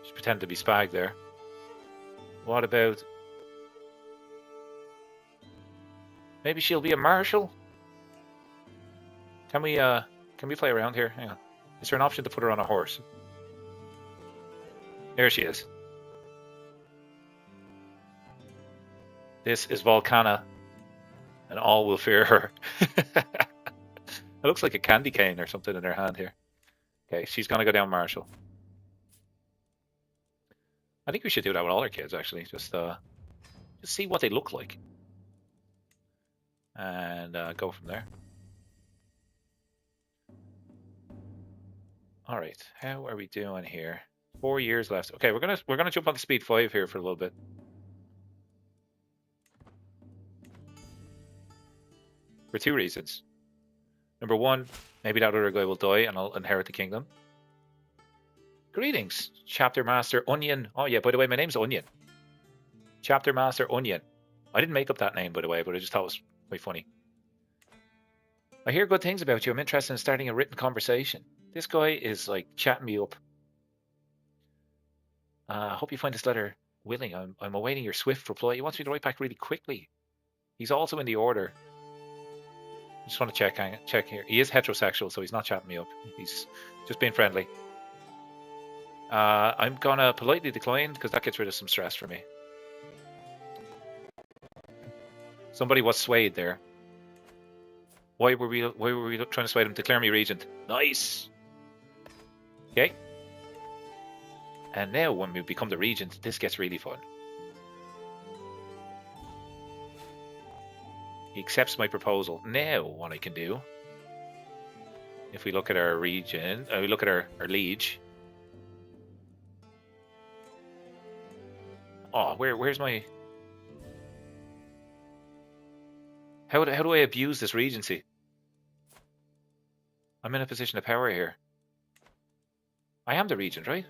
She's pretending to be Spag there. What about... Maybe she'll be a marshal? Can we play around here? Hang on. Is there an option to put her on a horse? There she is. This is Volcana, and all will fear her. It looks like a candy cane or something in her hand here. Okay, she's gonna go down marshal. I think we should do that with all our kids, actually. Just Just see what they look like. And go from there. All right, how are we doing here? 4 years left. Okay, we're gonna jump on to speed 5 here for a little bit. For 2 reasons. Number 1, maybe that other guy will die and I'll inherit the kingdom. Greetings, Chapter Master Onion. Oh yeah, by the way, my name's Onion. Chapter Master Onion. I didn't make up that name, by the way, but I just thought it was quite funny. I hear good things about you. I'm interested in starting a written conversation. This guy is like chatting me up. I hope you find this letter willing. I'm awaiting your swift reply. He wants me to write back really quickly. He's also in the order. I just want to check here. He is heterosexual, so he's not chatting me up. He's just being friendly. I'm gonna politely decline because that gets rid of some stress for me. Somebody was swayed there. Why were we trying to sway them? Declare me regent. Nice. Okay. And now when we become the regent, this gets really fun. He accepts my proposal. Now what I can do, if we look at our regent, we look at our liege. Oh, where's my... How do I abuse this regency? I'm in a position of power here. I am the regent, right?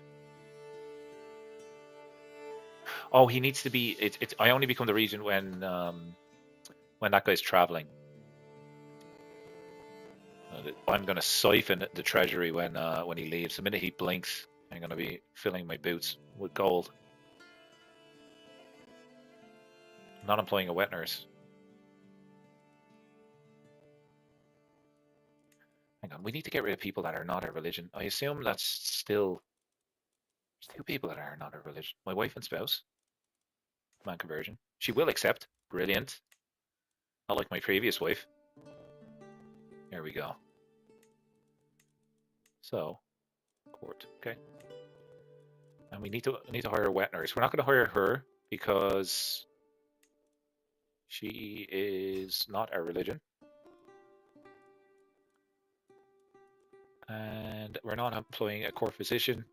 Oh, he needs to be... I only become the regent when that guy's traveling. I'm going to siphon the treasury when he leaves. The minute he blinks, I'm going to be filling my boots with gold. I'm not employing a wet nurse. Hang on, we need to get rid of people that are not our religion. I assume that's still... There's 2 people that are not our religion. My wife and spouse. Man conversion. She will accept. Brilliant. Not like my previous wife. There we go. So, court. Okay. And we need to hire a wet nurse. We're not going to hire her because she is not our religion. And we're not employing a court physician.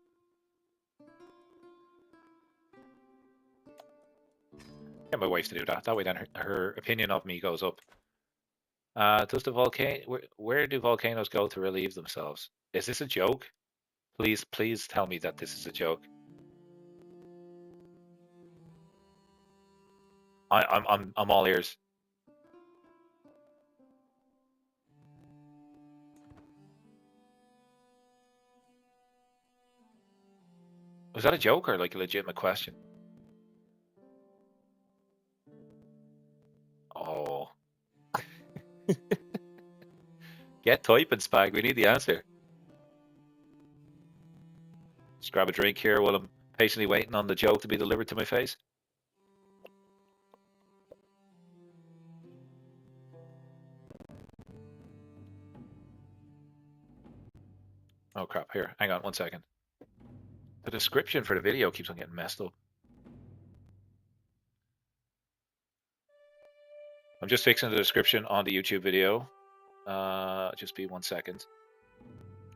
Get my wife to do that. That way then her opinion of me goes up. Does the volcano... Where do volcanoes go to relieve themselves? Is this a joke? Please tell me that this is a joke. I'm all ears. Was that a joke or like a legitimate question? Oh. Get typing, Spag. We need the answer. Just grab a drink here while I'm patiently waiting on the joke to be delivered to my face. Oh crap, here, hang on 1 second. The description for the video keeps on getting messed up. I'm just fixing the description on the YouTube video. Just be 1 second.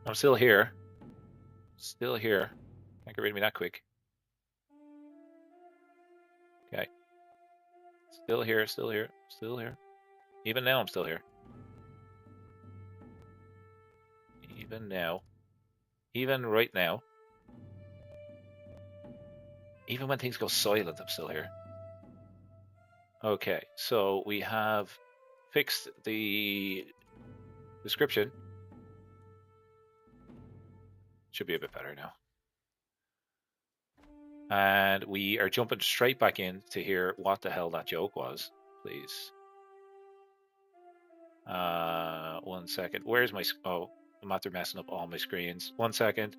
I'm still here. Still here. Can't get rid of me that quick. Okay. Still here, still here, still here. Even now I'm still here. Even now. Even right now. Even when things go silent, I'm still here. Okay, so we have fixed the description. Should be a bit better now. And we are jumping straight back in to hear what the hell that joke was, please. 1 second. Where's my... Oh, I'm after messing up all my screens. 1 second.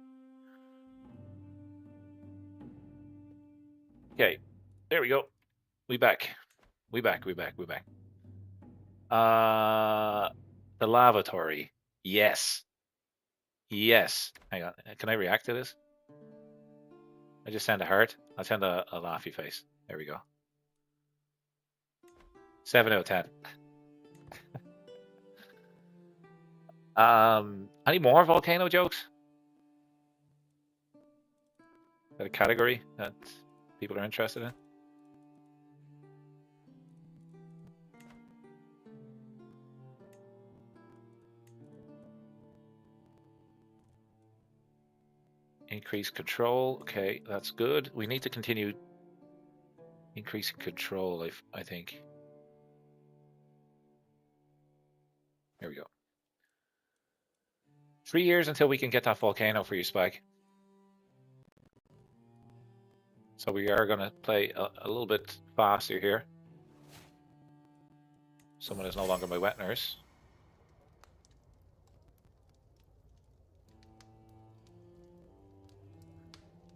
Okay, there we go. We back. We back. The lavatory. Yes. Yes. Hang on. Can I react to this? I just send a heart. I'll send a laughy face. There we go. 7 out of 10. Any more volcano jokes? Is that a category that people are interested in? Increase control. Okay, that's good. We need to continue increasing control, I think. Here we go. 3 years until we can get that volcano for you, Spike. So we are going to play a little bit faster here. Someone is no longer my wet nurse.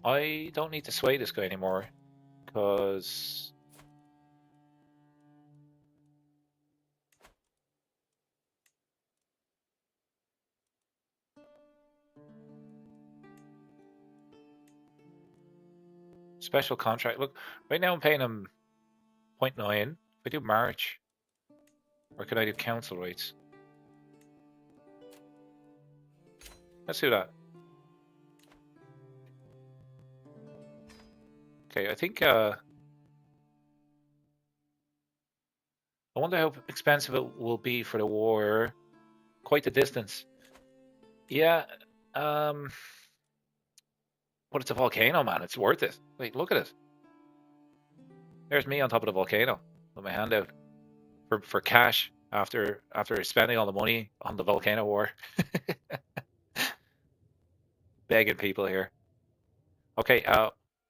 I don't need to sway this guy anymore, because special contract. Look, right now I'm paying him 0.9. If I do March, or can I do council rates? Let's do that. Okay, I think I wonder how expensive it will be for the war. Quite the distance. Yeah, but it's a volcano, man. It's worth it. Wait, look at it. There's me on top of the volcano with my hand out for cash after spending all the money on the volcano war. Begging people here. Okay,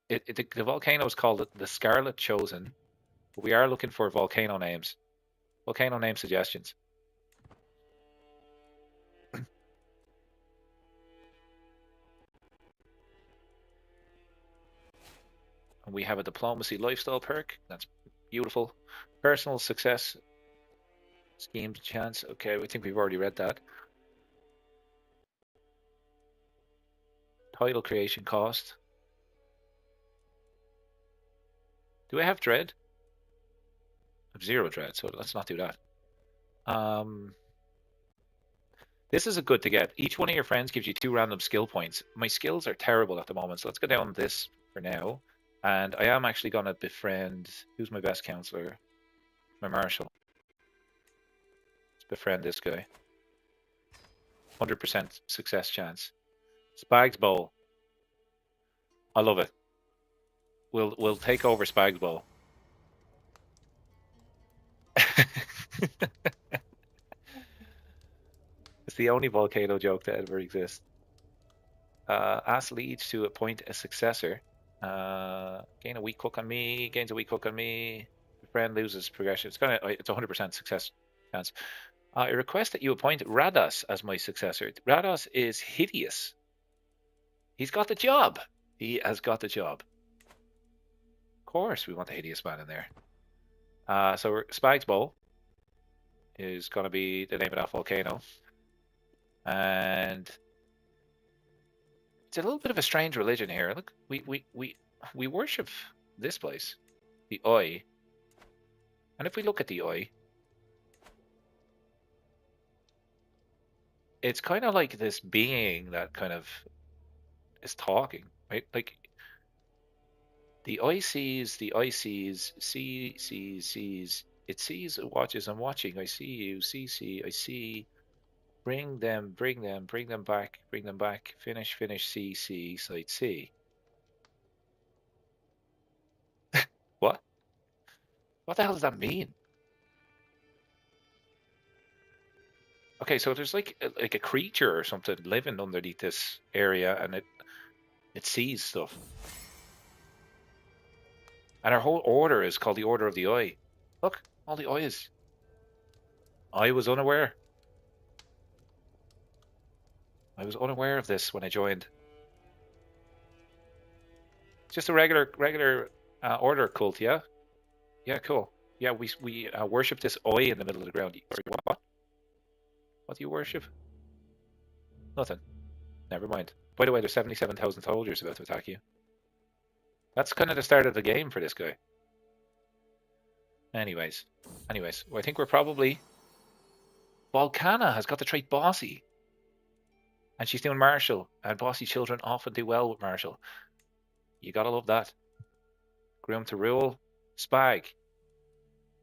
the volcano is called the Scarlet Chosen. We are looking for volcano names. Volcano name suggestions. And we have a diplomacy lifestyle perk. That's beautiful. Personal success schemes chance. Okay, we think we've already read that. Title creation cost. Do I have dread? I have 0 dread, so let's not do that. This is a good to get. Each one of your friends gives you 2 random skill points. My skills are terrible at the moment, so let's go down this for now. And I am actually going to befriend... Who's my best counselor? My marshal. Let's befriend this guy. 100% success chance. Spag's Bowl. I love it. We'll take over Spag's Bowl. It's the only volcano joke that ever exists. Ask Leech to appoint a successor. Gain a weak hook on me. Gains a weak hook on me. The friend loses progression. It's 100% success chance. I request that you appoint Rados as my successor. Rados is hideous. He's got the job. He has got the job. Of course, we want the hideous man in there. So Spag's Bowl is going to be the name of that volcano. And it's a little bit of a strange religion here. Look, we worship this place, the Oi. And if we look at the Oi, it's kind of like this being that kind of is talking, right? Like the Oi sees, sees. It sees, it watches, I'm watching, I see you, see, I see. Bring them back, finish, see, site C. What? What the hell does that mean? Okay, so there's like a creature or something living underneath this area, and it sees stuff. And our whole order is called the Order of the Eye. Look, all the eyes. I was unaware. I was unaware of this when I joined. Just a regular order cult, yeah? Yeah, cool. Yeah, we worship this eye in the middle of the ground. What? What do you worship? Nothing. Never mind. By the way, there's 77,000 soldiers about to attack you. That's kind of the start of the game for this guy. Anyways, well, I think we're probably... Volcana has got the trait Bossy. And she's doing Martial. And Bossy children often do well with Martial. You gotta love that. Groom to Rule. Spag.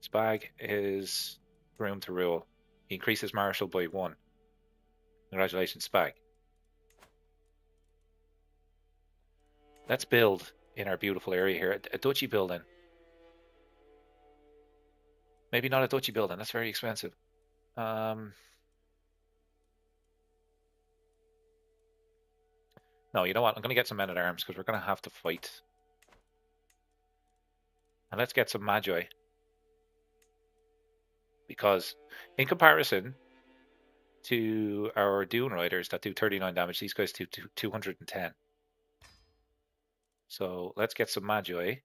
Spag is Groom to Rule. He increases Martial by 1. Congratulations, Spag. Let's build in our beautiful area here. A duchy building. Maybe not a duchy building. That's very expensive. No, you know what? I'm going to get some men at arms because we're going to have to fight. And let's get some Magi. Because in comparison to our Dune Riders that do 39 damage, these guys do 210. So let's get some Magi.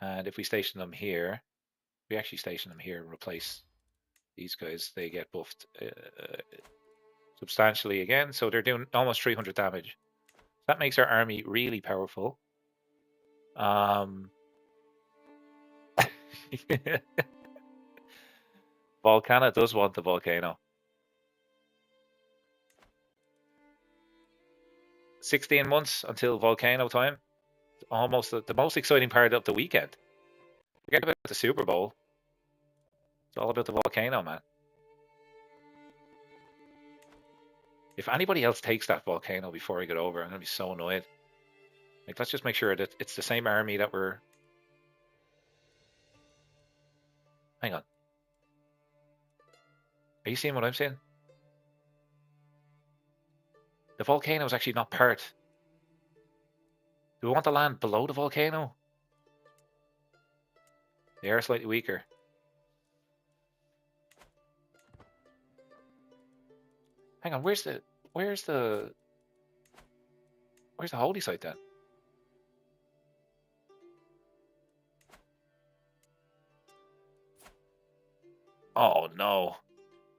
And if we station them here, we actually station them here and replace these guys. They get buffed substantially again. So they're doing almost 300 damage. That makes our army really powerful. Volcana does want the volcano. 16 months until volcano time. Almost the most exciting part of the weekend. Forget about the Super Bowl. It's all about the volcano, man. If anybody else takes that volcano before I get over, I'm going to be so annoyed. Like, let's just make sure that it's the same army that we're... Hang on. Are you seeing what I'm seeing? The volcano is actually not part. Do we want the land below the volcano? They are slightly weaker. Hang on, where's the holy site then? Oh no.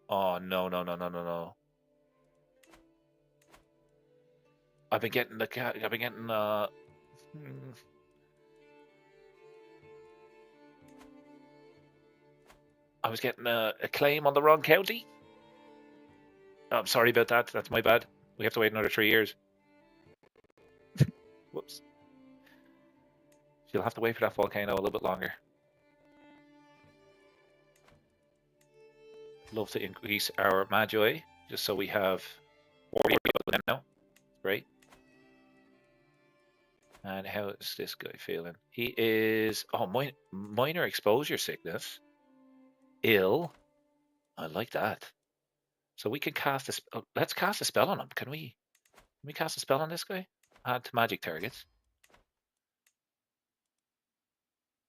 Oh no. I've been getting I was getting a claim on the wrong county. Oh, I'm sorry about that. That's my bad. We have to wait another 3 years. Whoops. She'll have to wait for that volcano a little bit longer. Love to increase our Magi, just so we have 40 now. Great. And how is this guy feeling? He is... Oh, minor exposure sickness. Ill. I like that. So we can cast a... let's cast a spell on him. Can we cast a spell on this guy? Add to magic targets.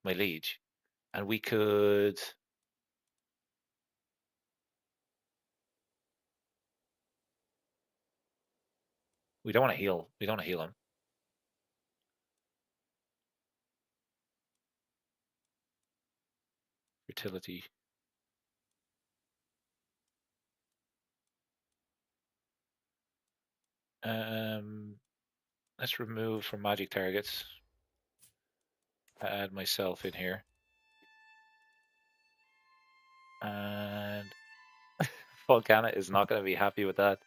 My liege. And we could... We don't want to heal. We don't want to heal him. Fertility. Let's remove from magic targets. Add myself in here. And Volcana is not going to be happy with that.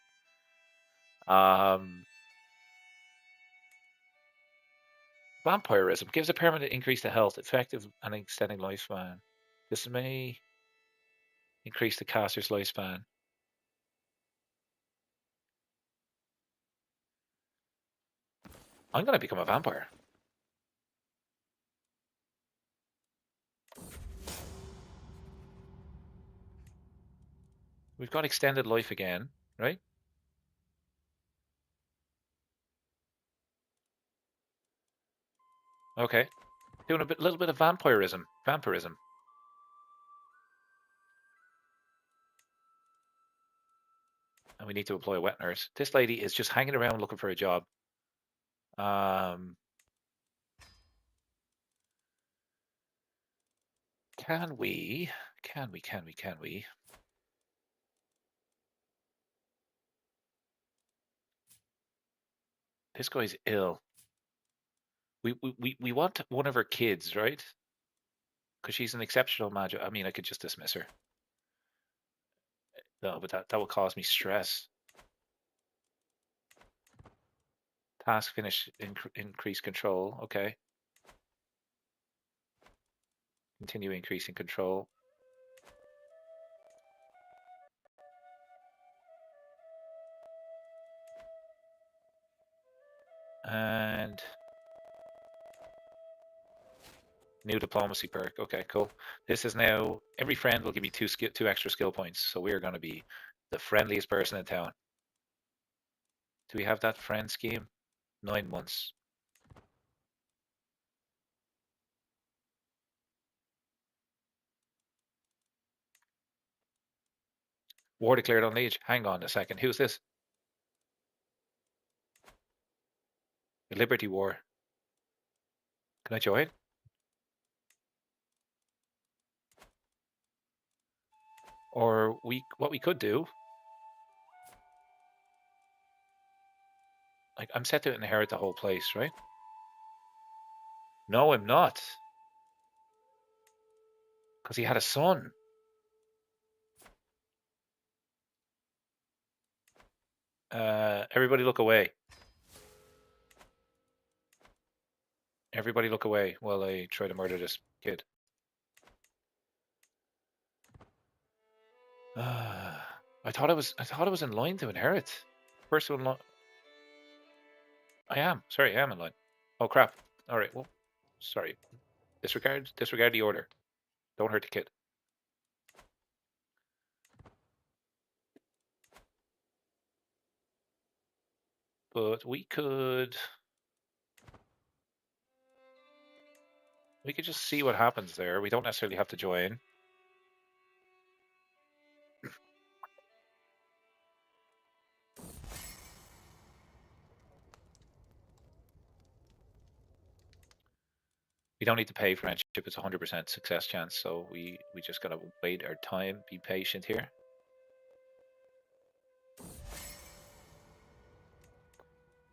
Vampirism gives a permanent increase to health, effective and extending lifespan. This may increase the caster's lifespan. I'm going to become a vampire. We've got extended life again, right? Okay. Doing a little bit of vampirism. And we need to employ a wet nurse. This lady is just hanging around looking for a job. Can we? This guy's ill. We want one of her kids, right? Because she's an exceptional magic. I mean, I could just dismiss her. No, but that would cause me stress. Task finish, increase control. Okay. Continue increasing control. And new diplomacy perk. Okay, cool. This is now every friend will give me two extra skill points. So we are going to be the friendliest person in town. Do we have that friend scheme? 9 months. War declared on Liege. Hang on a second. Who's this? The Liberty War. Can I join? Or what we could do, like I'm set to inherit the whole place, right? No, I'm not. Because he had a son. Everybody look away. Everybody look away while I try to murder this kid. I thought I was in line to inherit. First one, I am. Sorry, I am in line. Oh crap. All right. Well, sorry. Disregard the order. Don't hurt the kid. But we could just see what happens there. We don't necessarily have to join. We don't need to pay friendship. It's 100% success chance. So we just gotta wait our time. Be patient here.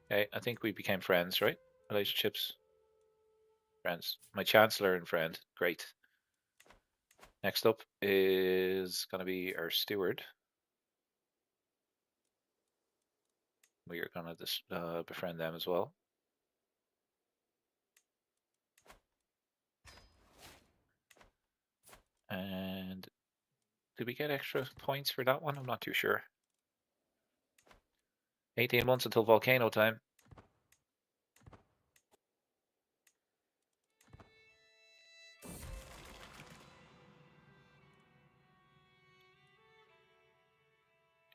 Okay, I think we became friends, right? Relationships. Friends. My chancellor and friend. Great. Next up is gonna be our steward. We are gonna befriend them as well. And did we get extra points for that one? I'm not too sure. 18 months until volcano time.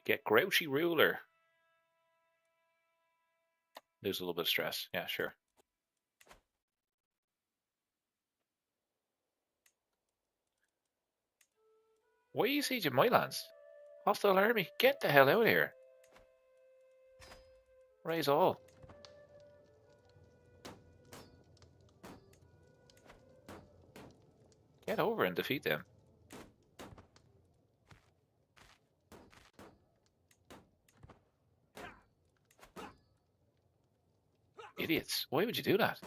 Get grouchy ruler. Lose a little bit of stress. Yeah, sure. Why are you sieging my lands? Hostile army, get the hell out of here. Raise all. Get over and defeat them. Idiots. Why would you do that?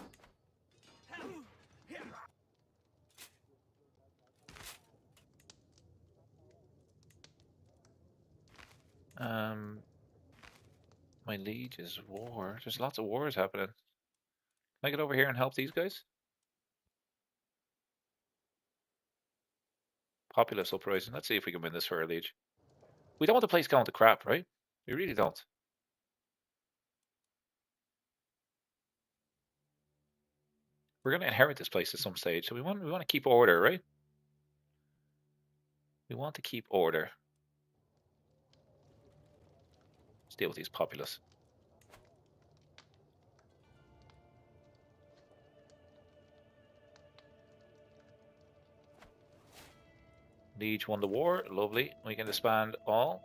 My liege is war. There's lots of wars happening. Can I get over here and help these guys? Populous uprising. Let's see if we can win this for our liege. We don't want the place going to crap, right? We really don't. We're going to inherit this place at some stage, so we want to keep order, right? We want to keep order. Let's deal with these populace. Liege won the war. Lovely. We can disband all.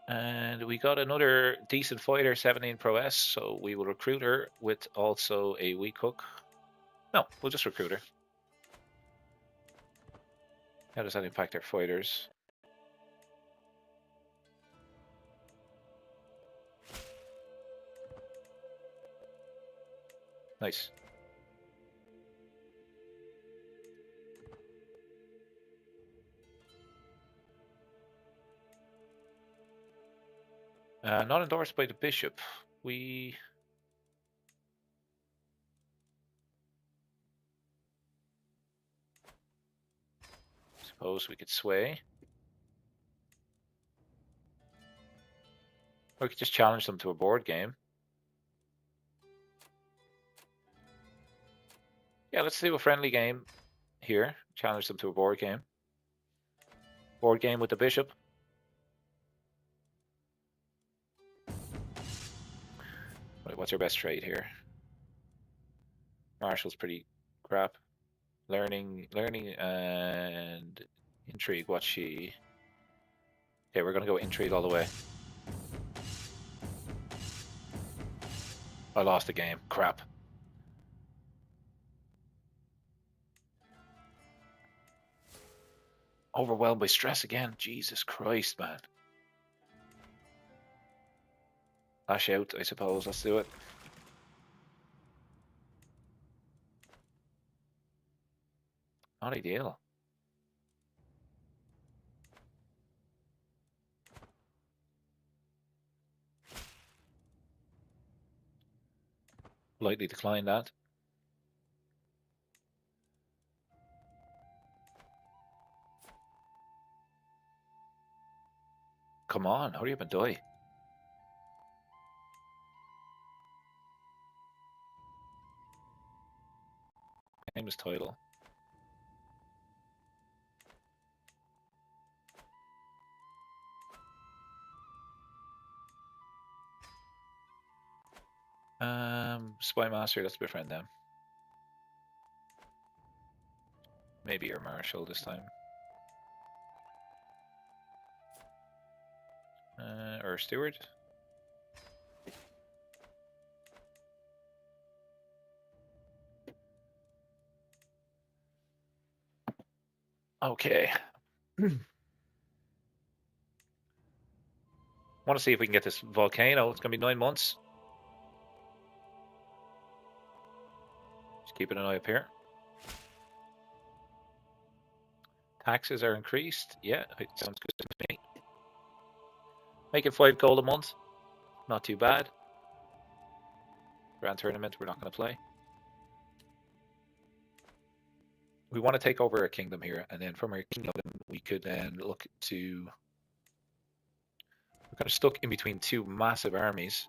And we got another decent fighter, 17 prowess, so we will recruit her with also a weak hook. No, we'll just recruit her. How does that impact our fighters? Nice. Not endorsed by the bishop. We suppose we could sway. Or we could just challenge them to a board game. Yeah, let's do a friendly game here. Challenge them to a board game. Board game with the bishop. What's your best trade here? Marshall's pretty crap. Learning, and intrigue. What's she? Okay, we're gonna go intrigue all the way. I lost the game. Crap. Overwhelmed by stress again. Jesus Christ, man. Lash out, I suppose. Let's do it. Not ideal. Politely decline that. Come on, hurry up and die. Famous title. Spy Master, let's befriend them. Maybe your Marshal this time. Or Steward. Okay. Want to see if we can get this volcano. It's going to be 9 months. Just keeping an eye up here. Taxes are increased. Yeah, it sounds good to me. Make it 5 gold a month. Not too bad. Grand tournament, we're not going to play. We want to take over a kingdom here, and then from our kingdom, we could then look to. We're kind of stuck in between two massive armies,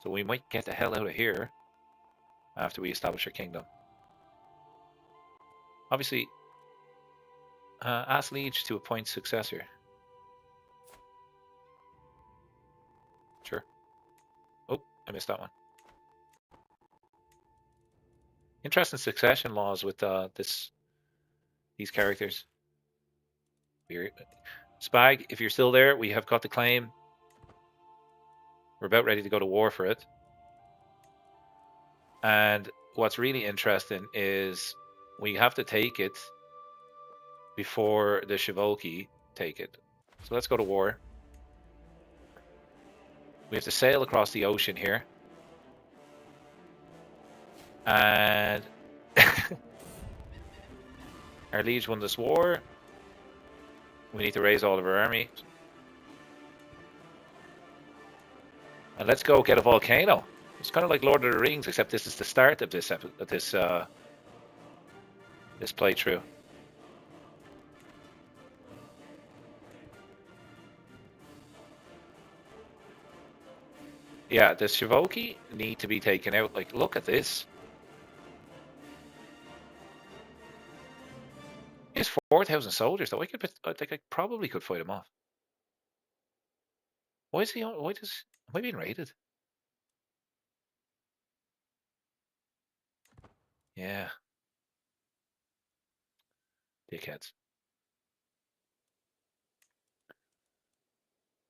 so we might get the hell out of here after we establish our kingdom. Obviously, ask Liege to appoint successor. Sure. Oh, I missed that one. Interesting succession laws with these characters. Spag, if you're still there, we have got the claim. We're about ready to go to war for it. And what's really interesting is we have to take it before the Shivoki take it. So let's go to war. We have to sail across the ocean here. And our liege won this war. We need to raise all of our army. And let's go get a volcano. It's kind of like Lord of the Rings, except this is the start of this this playthrough. Yeah, the Shivoki need to be taken out. Like, look at this. It's 4,000 soldiers, though. I probably could fight him off. Why is he? Am I being raided? Yeah. Dickheads.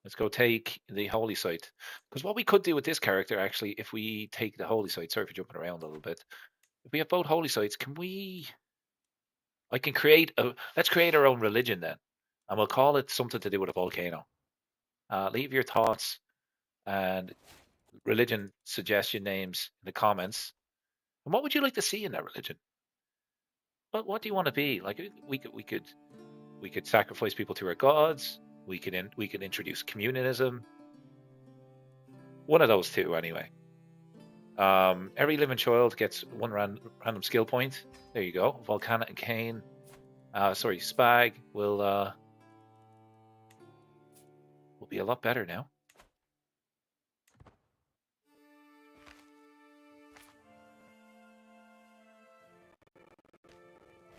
Let's go take the holy site. Because what we could do with this character, actually, if we take the holy site, sorry for jumping around a little bit. If we have both holy sites, can we? I can create a. Let's create our own religion then, and we'll call it something to do with a volcano. Leave your thoughts and religion suggestion names in the comments. And what would you like to see in that religion? What do you want to be? Like we could sacrifice people to our gods. We could introduce communalism. One of those two, anyway. Every living child gets one random skill point. There you go. Volcanic and Cane. Sorry, Spag will be a lot better now.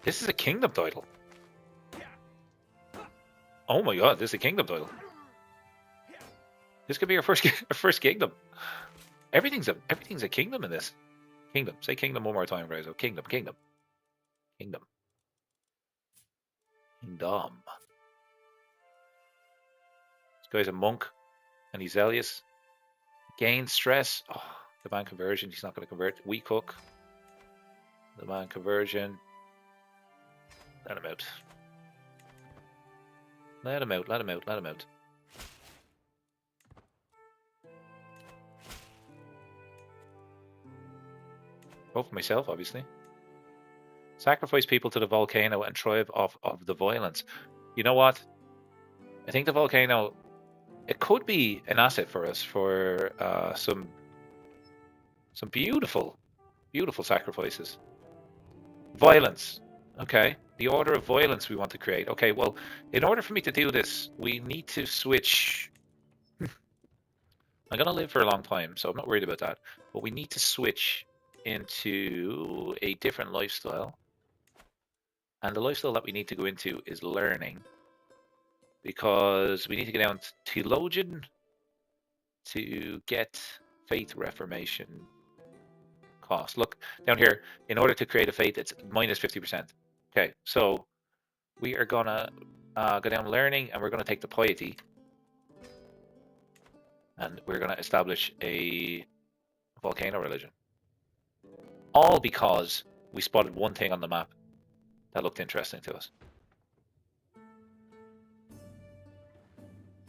This is a kingdom title. Oh my god, this is a kingdom title. This could be our first kingdom. Everything's a kingdom in this. Kingdom. Say kingdom one more time, Grazo. Kingdom. Kingdom. Kingdom. Kingdom. This guy's a monk, and he's zealous. Gain stress. Oh, demand conversion. He's not going to convert. We cook. Demand conversion. Let him out. Let him out. Let him out. Let him out. Vote for myself, obviously. Sacrifice people to the volcano and thrive off of the violence. You know what? I think the volcano, it could be an asset for us for some beautiful, beautiful sacrifices. Violence. Okay. The order of violence we want to create. Okay, well, in order for me to do this, we need to switch. I'm going to live for a long time, so I'm not worried about that. But we need to switch into a different lifestyle. And the lifestyle that we need to go into is learning. Because we need to get down to Ptelegion to get faith reformation cost. Look, down here, in order to create a faith, it's minus 50%. Okay, so we are going to go down learning, and we're going to take the piety. And we're going to establish a volcano religion. All because we spotted one thing on the map that looked interesting to us.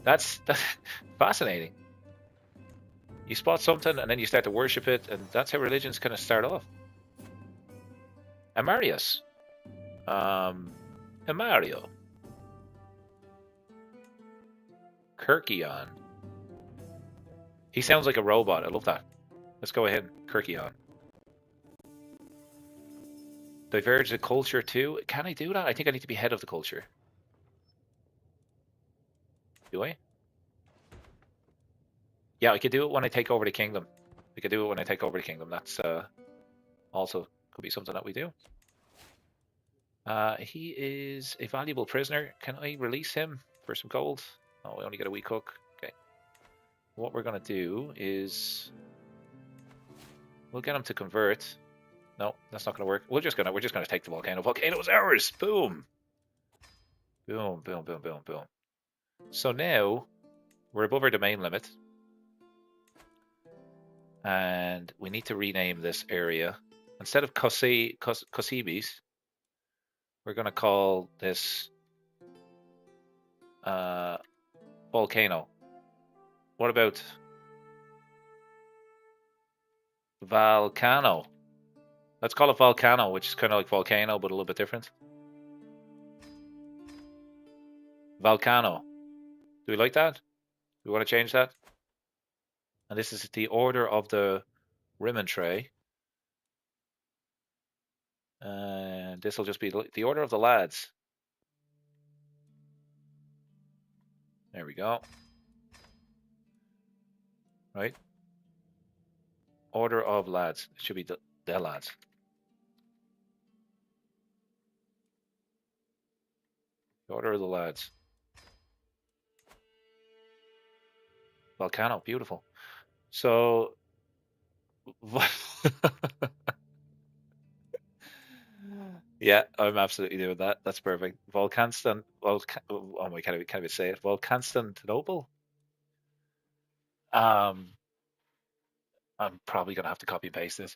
That's fascinating. You spot something and then you start to worship it, and that's how religions kind of start off. Amarius. Amario. Kirkion. He sounds like a robot. I love that. Let's go ahead. Kirkion. Diverge the culture too. Can I do that? I think I need to be head of the culture. Do I? Yeah, I could do it when I take over the kingdom. I could do it when I take over the kingdom. That's also could be something that we do. He is a valuable prisoner. Can I release him for some gold? Oh, we only get a wee cook. Okay. What we're gonna do is we'll get him to convert. No, that's not gonna work. We're just gonna take the volcano. Volcano's ours. Boom. Boom. Boom. Boom. Boom. Boom. So now we're above our domain limit, and we need to rename this area. Instead of Kosibis, we're gonna call this volcano. What about Volcano? Let's call it Volcano, which is kind of like volcano, but a little bit different. Volcano. Do we like that? Do we want to change that? And this is the order of the ribbon tray. And this will just be the order of the lads. There we go. Right? Order of lads. It should be the lads. The order of the lads. Volcano, beautiful. So, yeah, I'm absolutely doing that. That's perfect. Volcanstan. Oh my, can't even say it. Volconstantinople. Um, I'm probably gonna have to copy and paste this.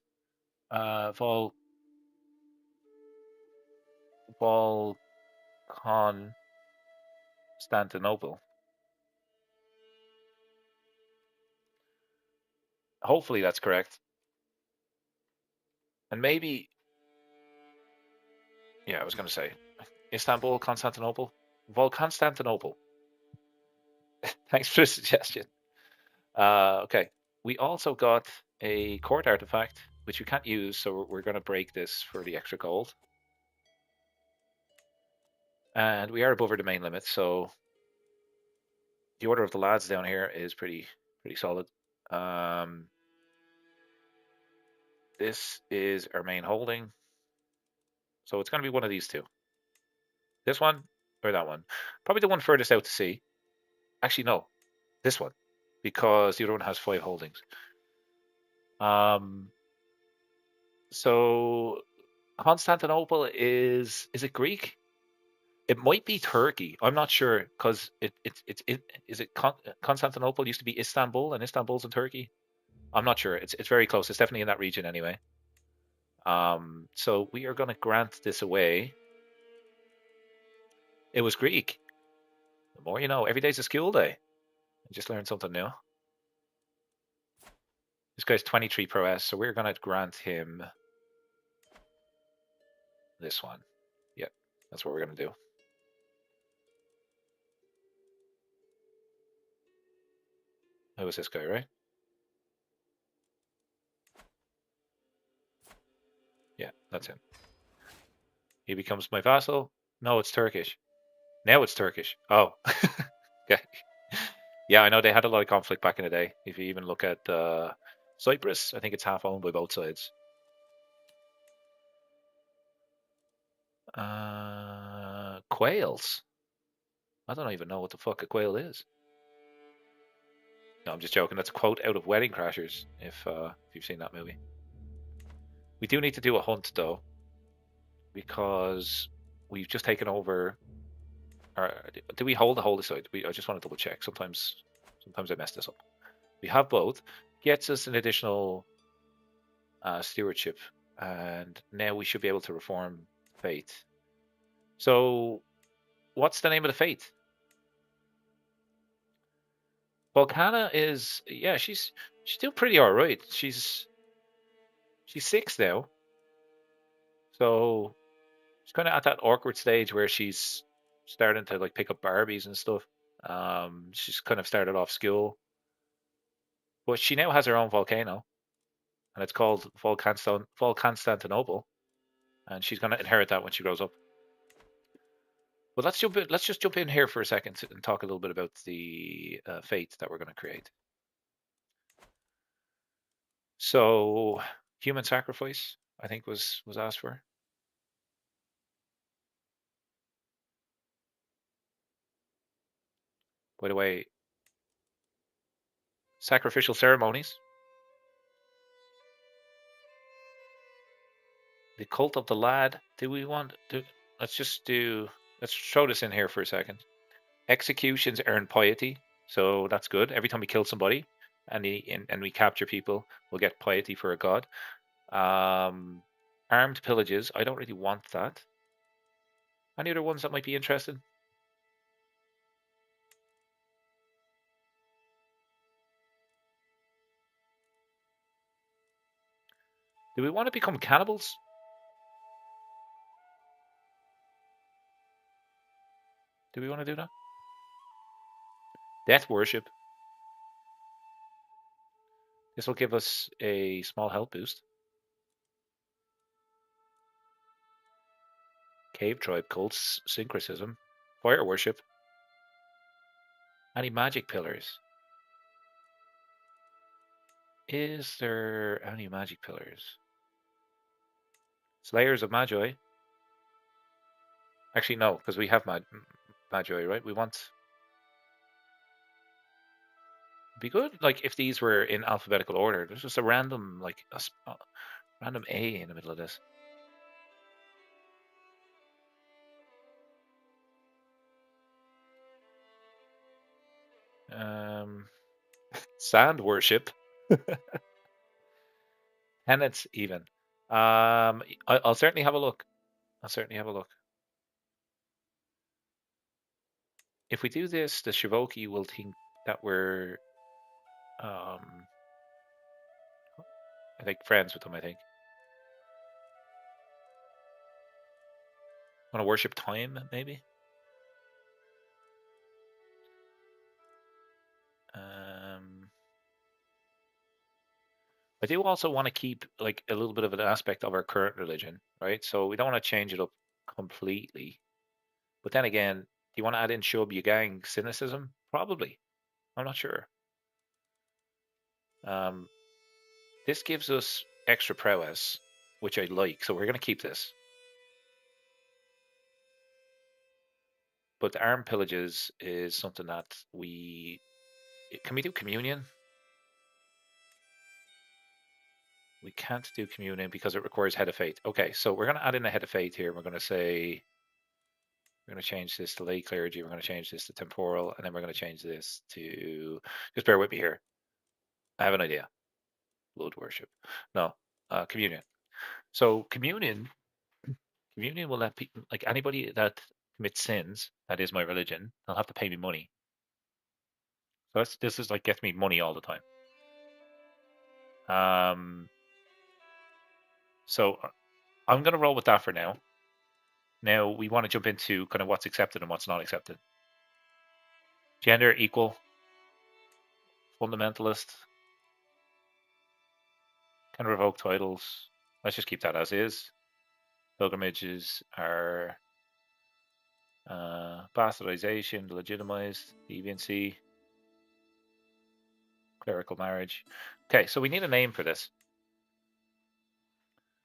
Volconstantinople. Hopefully that's correct. And maybe, yeah, I was going to say Istanbul, Constantinople, Constantinople. Thanks for the suggestion. Okay, we also got a court artifact which we can't use, so we're going to break this for the extra gold. And we are above our domain limit, so the order of the lads down here is pretty solid. This is our main holding, so it's going to be one of these two. This one or that one. Probably the one furthest out to sea. Actually, no, this one, because the other one has 5 holdings. So Constantinople is it Greek? It might be Turkey. I'm not sure because Constantinople used to be Istanbul and Istanbul's in Turkey. I'm not sure. It's very close. It's definitely in that region anyway. So we are going to grant this away. It was Greek. The more you know. Every day's a school day. I just learned something new. This guy's 23 prowess, so we're going to grant him this one. Yep, that's what we're going to do. Who was this guy, right? Yeah, that's him. He becomes my vassal. No, it's Turkish. Now it's Turkish. Oh. Okay. Yeah, I know they had a lot of conflict back in the day. If you even look at Cyprus, I think it's half owned by both sides. Quails. I don't even know what the fuck a quail is. No, I'm just joking. That's a quote out of Wedding Crashers, if you've seen that movie. We do need to do a hunt, though, because we've just taken over. Or, do we hold the holy site? I just want to double check. Sometimes I mess this up. We have both. Gets us an additional stewardship, and now we should be able to reform faith. So, what's the name of the faith? Volcana is, yeah, she's doing pretty all right. She's 6 now, so she's kind of at that awkward stage where she's starting to like pick up Barbies and stuff. She's kind of started off school, but she now has her own volcano, and it's called Volcanstantinople, and she's going to inherit that when she grows up. But let's just jump in here for a second and talk a little bit about the fate that we're going to create. So, human sacrifice, I think, was asked for. By the way, sacrificial ceremonies. The cult of the lad. Do we want to? Let's throw this in here for a second. Executions earn piety, so that's good. Every time we kill somebody and we capture people, we'll get piety for a god. Armed pillages. I don't really want that. Any other ones that might be interesting? Do we want to become cannibals? Do we want to do that? Death worship. This will give us a small health boost. Cave tribe cults, syncretism, fire worship. Any magic pillars? Is there any magic pillars? Slayers of Magi. Actually, no, because we have Magi, right? We want. Be good, like if these were in alphabetical order. There's just a random, like a random A in the middle of this. Sand worship. Tenets even. I'll certainly have a look. I'll certainly have a look. If we do this, the Shivoki will think that we're, I think, friends with them. I think. Want to worship time, maybe? I do also want to keep like a little bit of an aspect of our current religion, right? So we don't want to change it up completely. But then again, do you want to add in Shub Yang cynicism? Probably. I'm not sure. Um, this gives us extra prowess, which I like. So we're going to keep this. But the armed pillages is something that we can we do communion? We can't do communion because it requires head of faith. Okay, so we're going to add in a head of faith here. We're going to say we're going to change this to lay clergy. We're going to change this to temporal, and then we're going to change this to. Just bear with me here. I have an idea. Blood worship. No, communion. So communion will let people like anybody that commits sins. That is my religion. They'll have to pay me money. So this is like gets me money all the time. So I'm going to roll with that for now. Now we want to jump into kind of what's accepted and what's not accepted. Gender equal, fundamentalist, can revoke titles. Let's just keep that as is. Pilgrimages are bastardization, legitimized, deviancy, clerical marriage. Okay, so we need a name for this.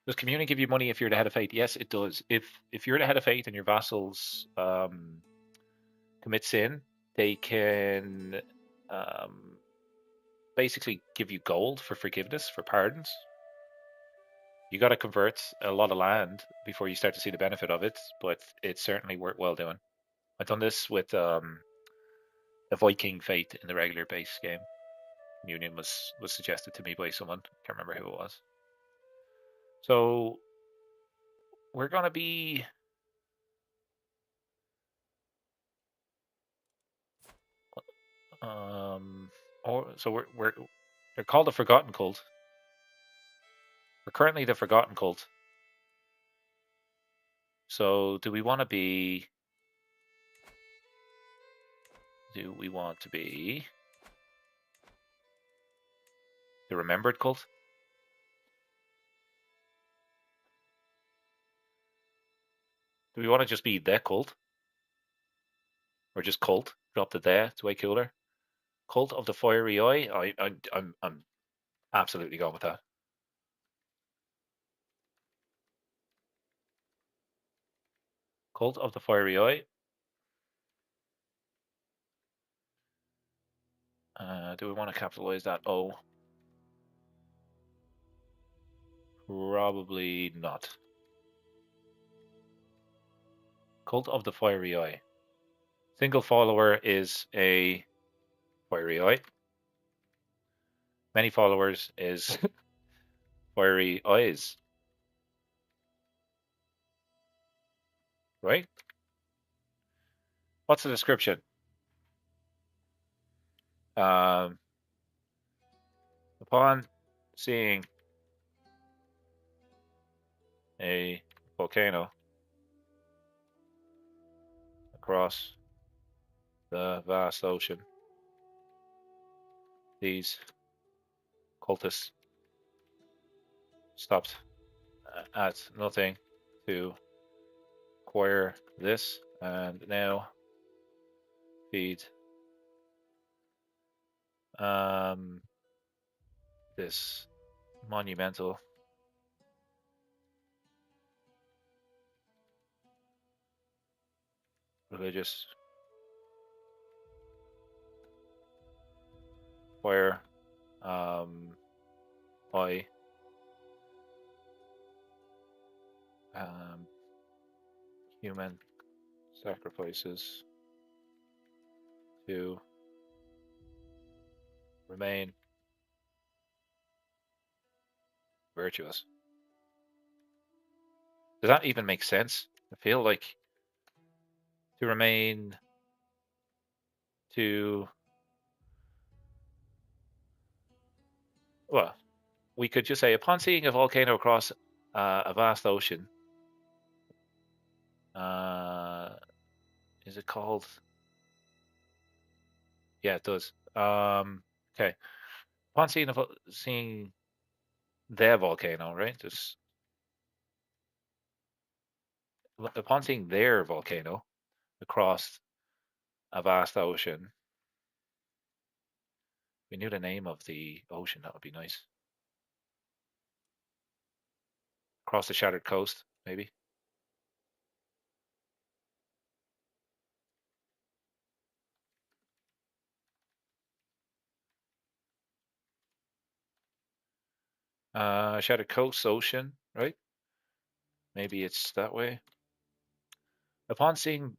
Does communion give you money if you're the head of faith? Yes, it does. If you're the head of faith and your vassals commit sin, they can basically give you gold for forgiveness, for pardons. You got to convert a lot of land before you start to see the benefit of it, but it's certainly worthwhile doing. I've done this with a Viking faith in the regular base game. Communion was suggested to me by someone. Can't remember who it was. So we're gonna be or so we're they're called the Forgotten Cult. We're currently the Forgotten Cult. So do we want to be? Do we want to be the Remembered Cult? Do we want to just be the cult? Or just cult? Drop the there, it's way cooler. Cult of the Fiery Eye. I'm absolutely going with that. Cult of the Fiery Eye. Do we want to capitalize that O? Probably not. Cult of the Fiery Eye. Single follower is a Fiery Eye. Many followers is Fiery Eyes. Right? What's the description? Upon seeing a volcano across the vast ocean, these cultists stopped at nothing to acquire this and now feed this monumental religious fire by human sacrifices to remain virtuous. Does that even make sense? I feel like to remain to well, we could just say upon seeing a volcano across a vast ocean, Is it called? Yeah, it does. Okay. Upon seeing their volcano, right? Just upon seeing their volcano across a vast ocean, we knew the name of the ocean. That would be nice. Across the shattered coast, maybe. Shattered coast ocean, right? Maybe it's that way. Upon seeing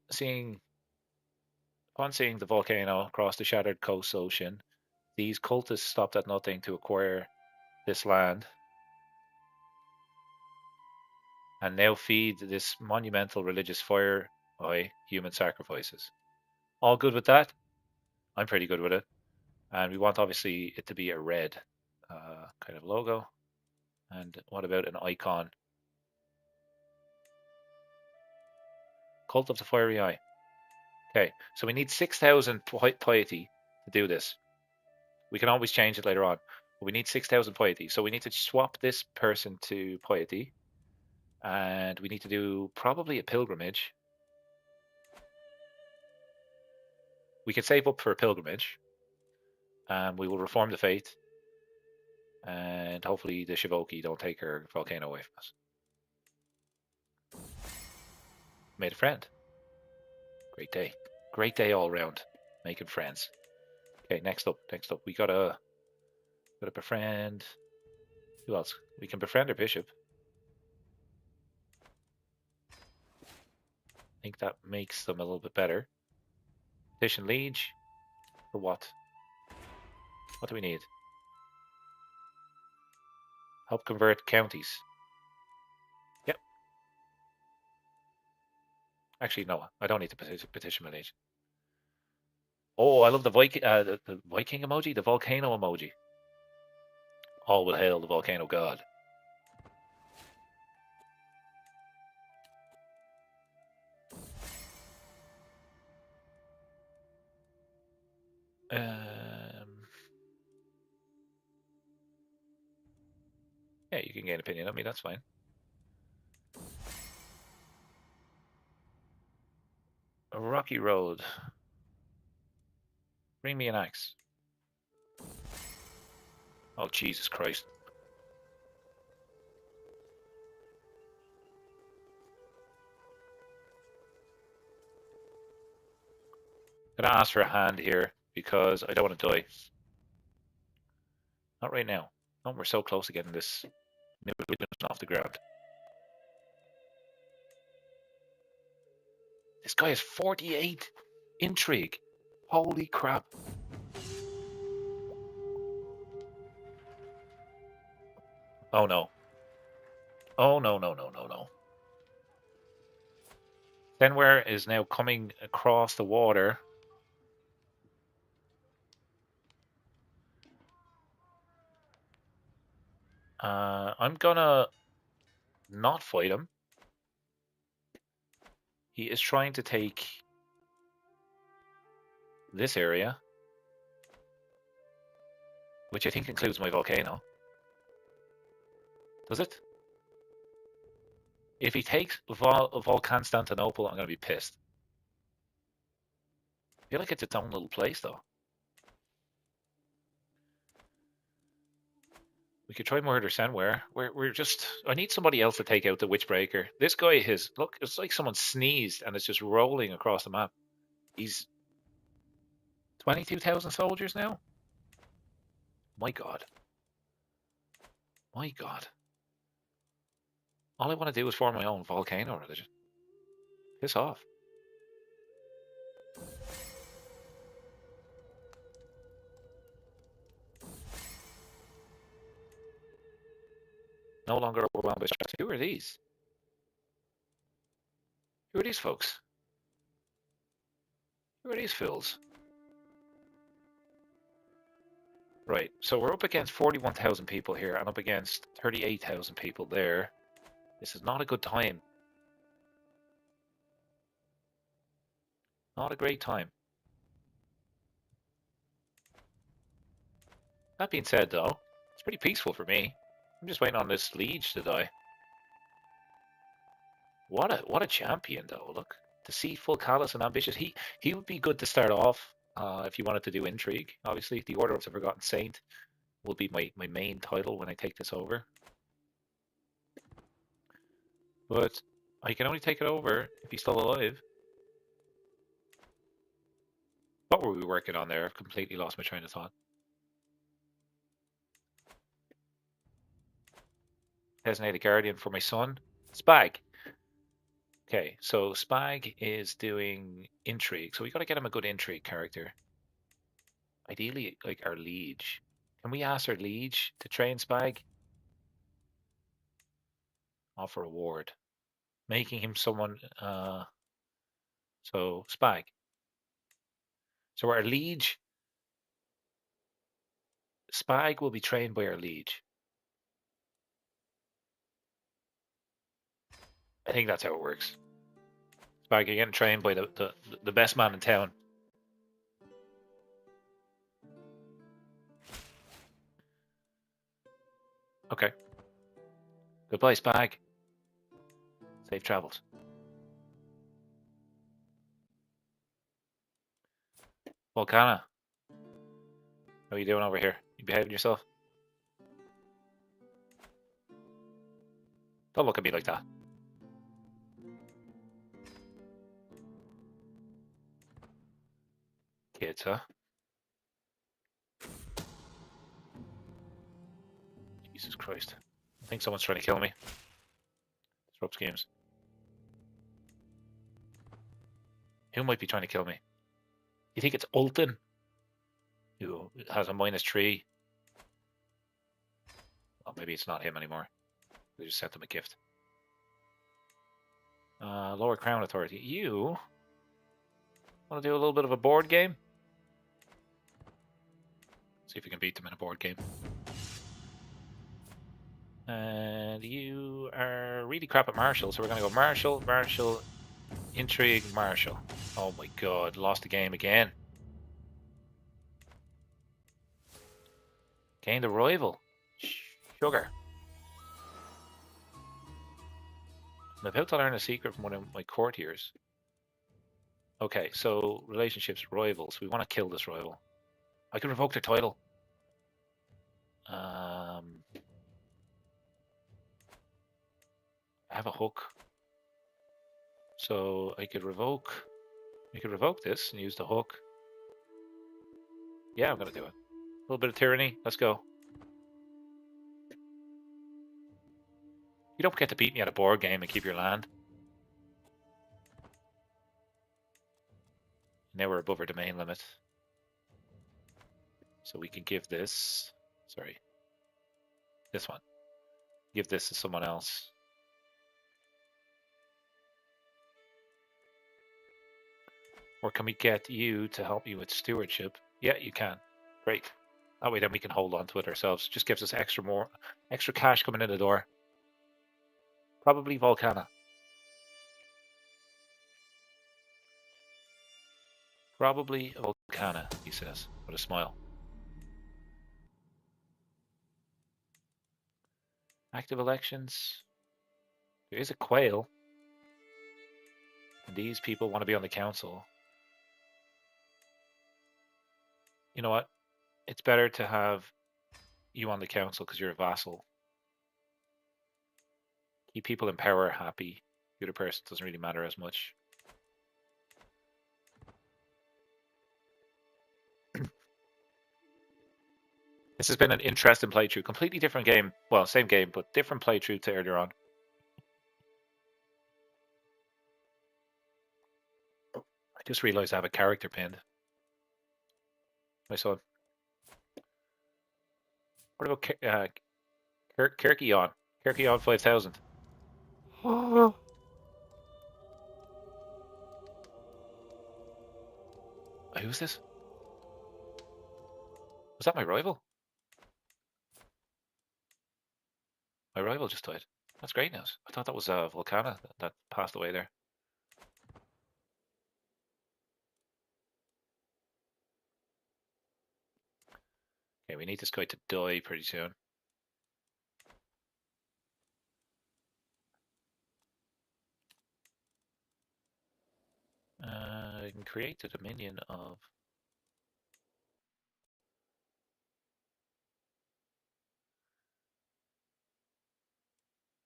the volcano across the shattered coast ocean, these cultists stopped at nothing to acquire this land and now feed this monumental religious fire by human sacrifices. All good with that? I'm pretty good with it. And we want obviously it to be a red kind of logo. And what about an icon? Cult of the Fiery Eye. Okay, so we need 6,000 piety to do this. We can always change it later on. But we need 6,000 piety. So we need to swap this person to piety. And we need to do probably a pilgrimage. We can save up for a pilgrimage. And we will reform the faith. And hopefully the Shivoki don't take her volcano away from us. Made a friend. Great day. Great day all around. Making friends. Okay, next up. We gotta befriend. Who else? We can befriend our bishop. I think that makes them a little bit better. Petition liege. For what? What do we need? Help convert counties. Yep. Actually, no. I don't need to petition my liege. Oh, I love the Viking emoji, the volcano emoji. All will hail the volcano god. Yeah, you can get an opinion on me. That's fine. A rocky road. Bring me an axe. Oh, Jesus Christ. I'm gonna ask for a hand here because I don't want to die. Not right now. Oh, we're so close to getting this off the ground. This guy has 48 intrigue. Holy crap. Oh no. Oh no, no, no, no, no. Fenware is now coming across the water. I'm gonna not fight him. He is trying to take this area, which I think includes my volcano. Does it? If he takes Constantinople, I'm going to be pissed. I feel like it's its own little place, though. We could try Murder Senware. We're just... I need somebody else to take out the Witchbreaker. This guy is... Look, it's like someone sneezed and it's just rolling across the map. He's 22,000 soldiers now? My God. My God. All I want to do is form my own volcano religion. Piss off. No longer overwhelmed by stress. Who are these? Who are these folks? Who are these fools? Right, so we're up against 41,000 people here and up against 38,000 people there. This is not a good time. Not a great time. That being said, though, it's pretty peaceful for me. I'm just waiting on this liege to die. What a champion, though. Look, deceitful, callous, and ambitious. He would be good to start off if you wanted to do intrigue. Obviously, the Order of the Forgotten Saint will be my main title when I take this over. But I can only take it over if he's still alive. What were we working on there? I've completely lost my train of thought. Designate a guardian for my son. Spag. Okay, so Spag is doing intrigue. So we got to get him a good intrigue character. Ideally, like our liege. Can we ask our liege to train Spag? Offer reward. Making him someone. So Spag. So our liege. Spag will be trained by our liege. I think that's how it works. Spag, you're getting trained by the best man in town. Okay. Goodbye, Spag. Safe travels. Volcana. How are you doing over here? You behaving yourself? Don't look at me like that. Kids, huh? Jesus Christ. I think someone's trying to kill me. Disrupts games. Who might be trying to kill me? You think it's Ulton? Who has a -3? Well, maybe it's not him anymore. They just sent him a gift. Lower Crown Authority. You want to do a little bit of a board game? See if we can beat them in a board game. And you are really crap at Marshall, so we're going to go Marshall, Marshall, Intrigue, Marshall. Oh my god, lost the game again. Gained a rival. Sugar. I'm about to learn a secret from one of my courtiers. Okay, so relationships, rivals. We want to kill this rival. I can revoke their title. I have a hook. So I could revoke. We could revoke this and use the hook. Yeah, I'm gonna do it. A little bit of tyranny. Let's go. You don't get to beat me at a board game and keep your land. Now we're above our domain limit. So we can give this. Sorry. This one. Give this to someone else. Or can we get you to help me with stewardship? Yeah, you can. Great. That way then we can hold on to it ourselves. Just gives us extra cash coming in the door. Probably Volcana. Probably Volcana, he says, with a smile. Active elections. There is a quail. And these people want to be on the council. You know what? It's better to have you on the council because you're a vassal. Keep people in power happy. The other person doesn't really matter as much. This has been an interesting playthrough. Completely different game. Well, same game, but different playthrough to earlier on. I just realized I have a character pinned. My son. What about Kirkion? Kirkion 5000. Who's this? Was that my rival? My rival just died. That's great news. I thought that was Volcana that passed away there. Okay, we need this guy to die pretty soon. I can create the dominion of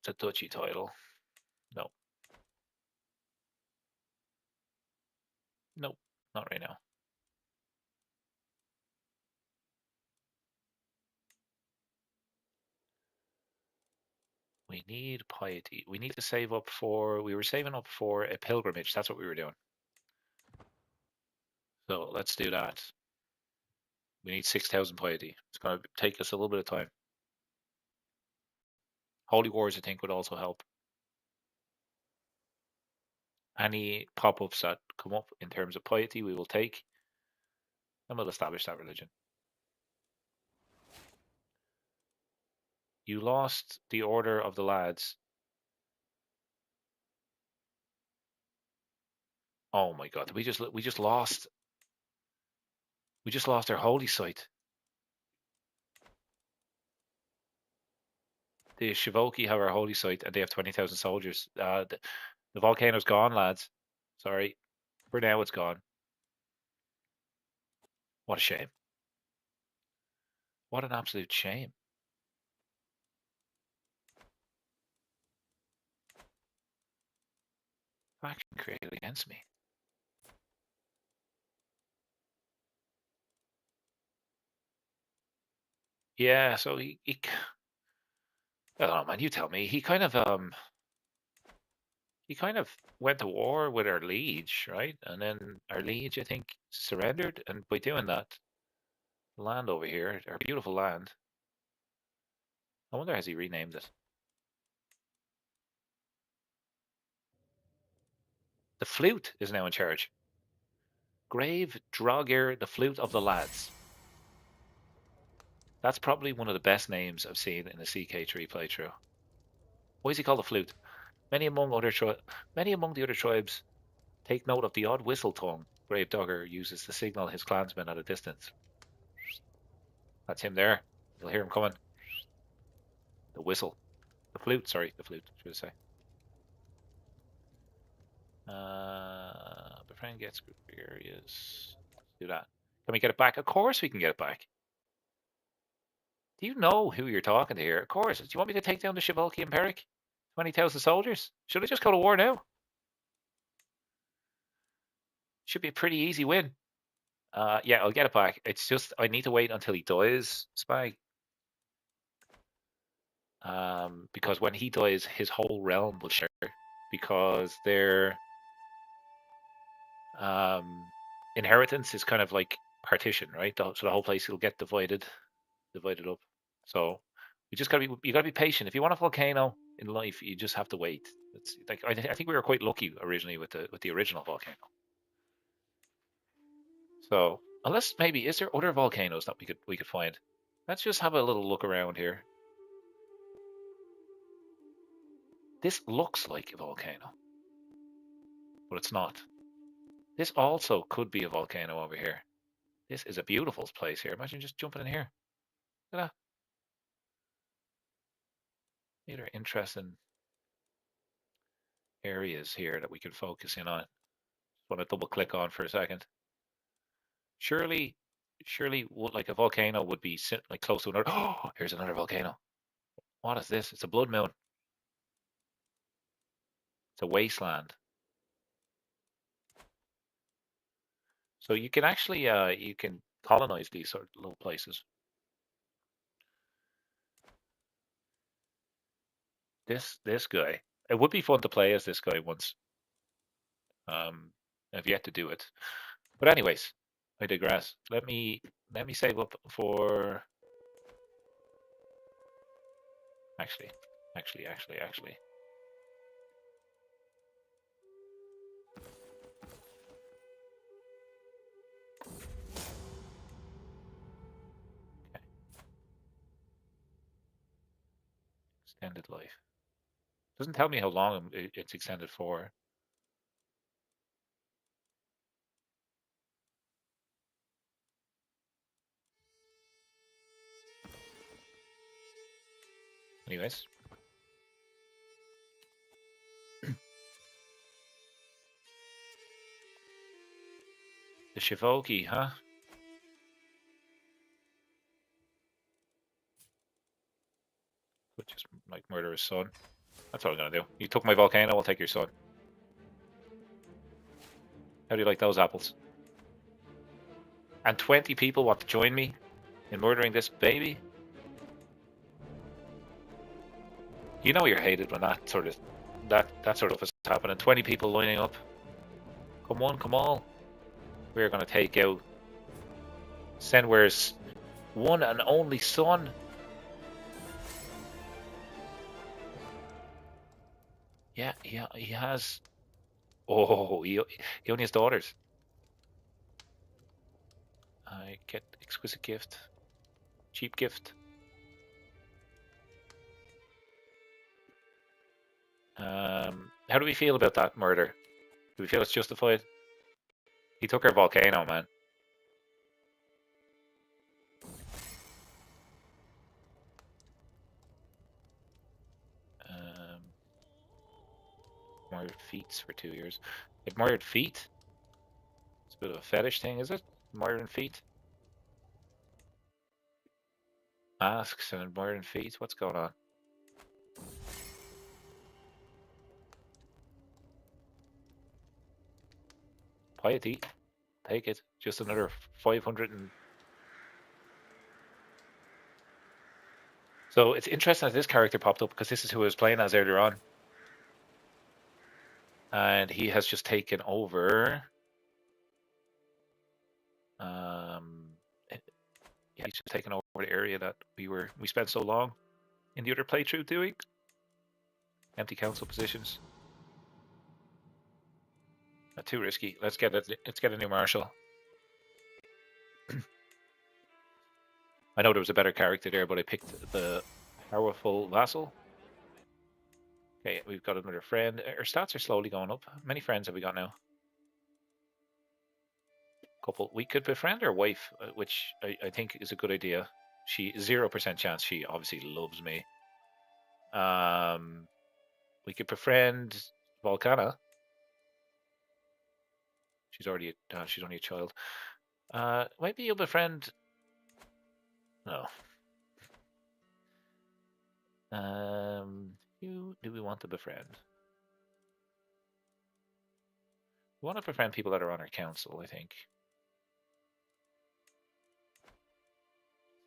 the duchy title. No. Nope, not right now. We need piety. We need to save up for, we were saving up for a pilgrimage. That's what we were doing. So let's do that. We need 6,000 piety. It's going to take us a little bit of time. Holy Wars, I think, would also help. Any pop-ups that come up in terms of piety, we will take, and we'll establish that religion. You lost the order of the lads. Oh my God! We just lost our holy site. The Shivoki have our holy site, and they have 20,000 soldiers. The volcano's gone, lads. Sorry, for now it's gone. What a shame. What an absolute shame. Faction created against me. Yeah, so he I don't know, man. You tell me. He kind of went to war with our liege, right? And then our liege, I think, surrendered. And by doing that, land over here, our beautiful land. I wonder has he renamed it? The flute is now in charge. Grave Drogir, the flute of the lads. That's probably one of the best names I've seen in a CK3 playthrough. Why is he called the flute? Many among the other tribes take note of the odd whistle tone Grave Dogger uses to signal his clansmen at a distance. That's him there. You'll hear him coming. The whistle. The flute, sorry, the flute, should I say. Befriend gets group areas. Let's do that. Can we get it back? Of course we can get it back. Do you know who you're talking to here? Of course. Do you want me to take down the Shivalki and Peric? 20,000 soldiers? Should I just go to war now? Should be a pretty easy win. Yeah, I'll get it back. It's just I need to wait until he dies, Spag. Because when he dies, his whole realm will share. Because their inheritance is kind of like partition, right? So the whole place will get divided up. So you gotta be patient. If you want a volcano in life, you just have to wait. It's like I think we were quite lucky originally with the original volcano. So unless maybe is there other volcanoes that we could find? Let's just have a little look around here. This looks like a volcano, but it's not. This also could be a volcano over here. This is a beautiful place here. Imagine just jumping in here. Look at that. These are interesting areas here that we can focus in on. Just want to double click on for a second. Surely, like a volcano would be like close to another. Oh, here's another volcano. What is this? It's a blood moon. It's a wasteland. So you can actually you can colonize these sort of little places. This guy. It would be fun to play as this guy once. I've yet to do it. But anyways, I digress. Let me save up for actually. Okay. Extended life. Doesn't tell me how long it's extended for. Anyways. The Shivoki, huh? Which is like murder his son. That's what I'm gonna do. You took my volcano, I'll take your son. How do you like those apples? And 20 people want to join me in murdering this baby? You know you're hated when that sort of stuff is happening. 20 people lining up. Come on, come on. We're gonna take out Senware's one and only son. Yeah, he has. Oh, he only has daughters. I get exquisite gift, cheap gift. How do we feel about that murder? Do we feel it's justified? He took our volcano, man. Admired feet for 2 years. Admired feet? It's a bit of a fetish thing, is it? Admiring feet? Masks and admiring feet? What's going on? Piety. Take it. Just another 500 and... So it's interesting that this character popped up because this is who I was playing as earlier on. And he has just taken over... yeah, he's just taken over the area that we spent so long in the other playthrough doing. Empty council positions. Not too risky. Let's get a new marshal. I know there was a better character there, but I picked the powerful vassal. Okay, we've got another friend. Our stats are slowly going up. How many friends have we got now? Couple. We could befriend our wife, which I think is a good idea. She 0% chance. She obviously loves me. We could befriend Volcana. She's already she's only a child. Maybe you'll befriend. No. Who do we want to befriend? We want to befriend people that are on our council, I think.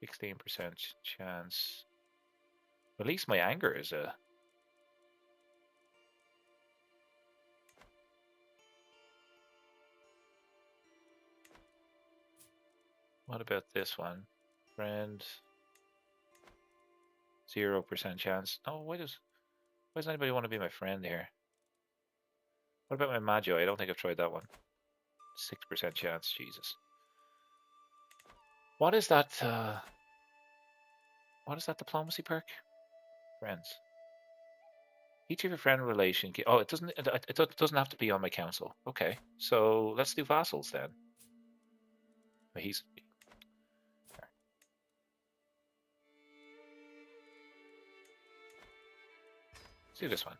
16% chance. At least my anger is a... What about this one? Friend. 0% chance. Oh, why does anybody want to be my friend here? What about my Maggio? I don't think I've tried that one. 6% chance. Jesus. What is that? What is that diplomacy perk? Friends. Each of your friend relation. Oh, it doesn't have to be on my council. Okay, so let's do vassals then. He's... Let's do this one.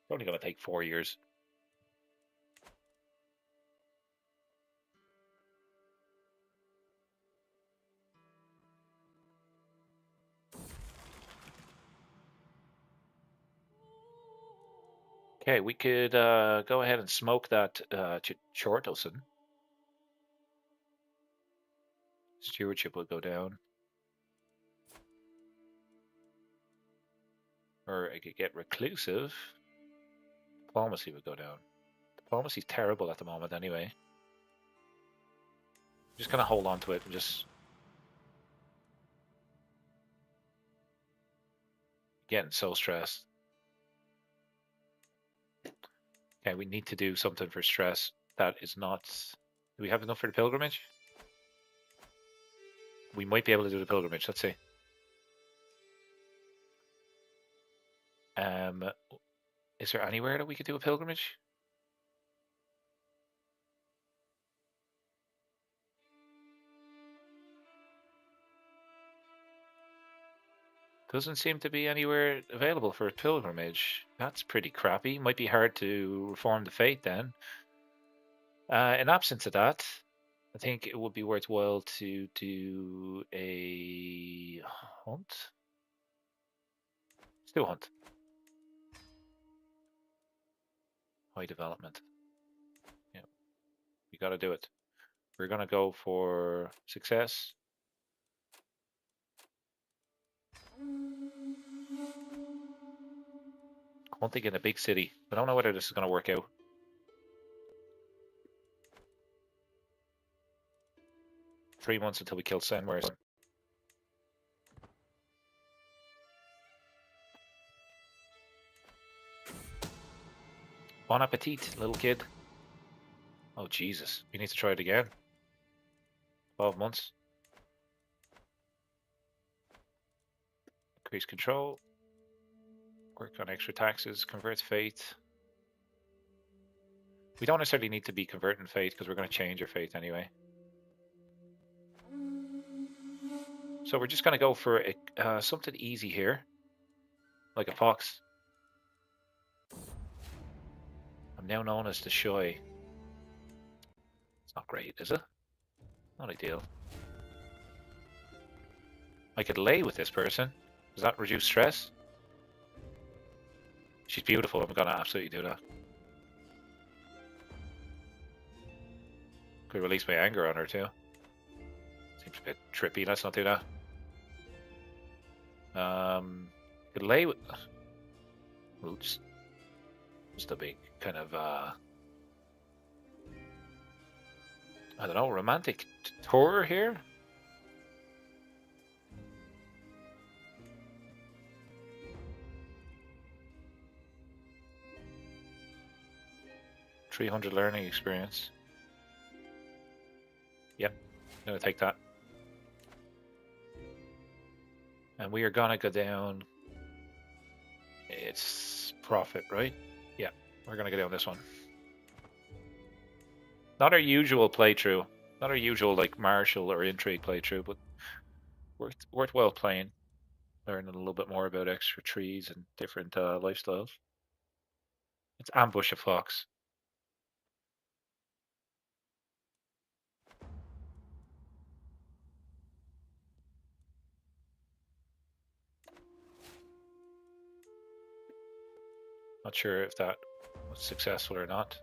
It's only going to take 4 years. Okay, we could go ahead and smoke that Chortoson. Stewardship will go down. Or I could get reclusive. Diplomacy would go down. Diplomacy's terrible at the moment anyway. Just gonna hold on to it and just... Getting so stressed. Okay, we need to do something for stress. That is not... Do we have enough for the pilgrimage? We might be able to do the pilgrimage. Let's see. Is there anywhere that we could do a pilgrimage? Doesn't seem to be anywhere available for a pilgrimage. That's pretty crappy. Might be hard to reform the faith then. In absence of that, I think it would be worthwhile to do a hunt. Let's do a hunt. High development. Yeah, we got to do it. We're gonna go for success. Hunting in a big city. I don't know whether this is gonna work out. 3 months until we kill Senwars. Bon appetit, little kid. Oh, Jesus. We need to try it again. 12 months. Increase control. Work on extra taxes. Convert faith. We don't necessarily need to be converting faith because we're going to change our faith anyway. So we're just going to go for something easy here. Like a fox. I'm now known as the Shy. It's not great, is it? Not ideal. I could lay with this person. Does that reduce stress? She's beautiful. I'm gonna absolutely do that. Could release my anger on her too. Seems a bit trippy. Let's not do that. Could lay with. We'll just a big kind of I don't know, romantic tour here. $300 learning experience. Yep, I'm gonna take that. And we are gonna go down. It's profit, right? Yeah, we're gonna go down this one. Not our usual playthrough, not our usual like martial or intrigue playthrough, but worthwhile playing. Learning a little bit more about extra trees and different lifestyles. Let's ambush a fox. Not sure if that was successful or not.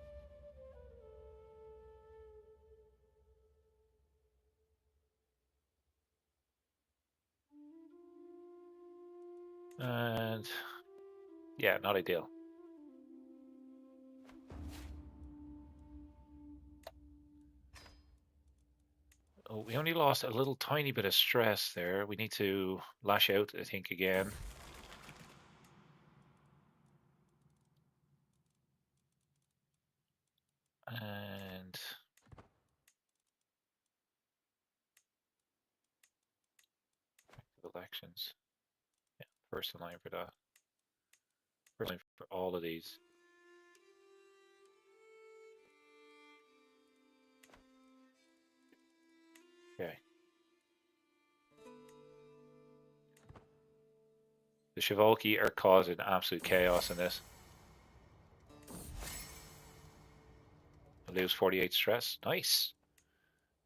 And yeah, not ideal. Oh, we only lost a little tiny bit of stress there. We need to lash out, I think, again. And elections. Yeah, first in line for that. First in line for all of these. Okay. The Shivalki are causing absolute chaos in this. I lose 48 stress. Nice.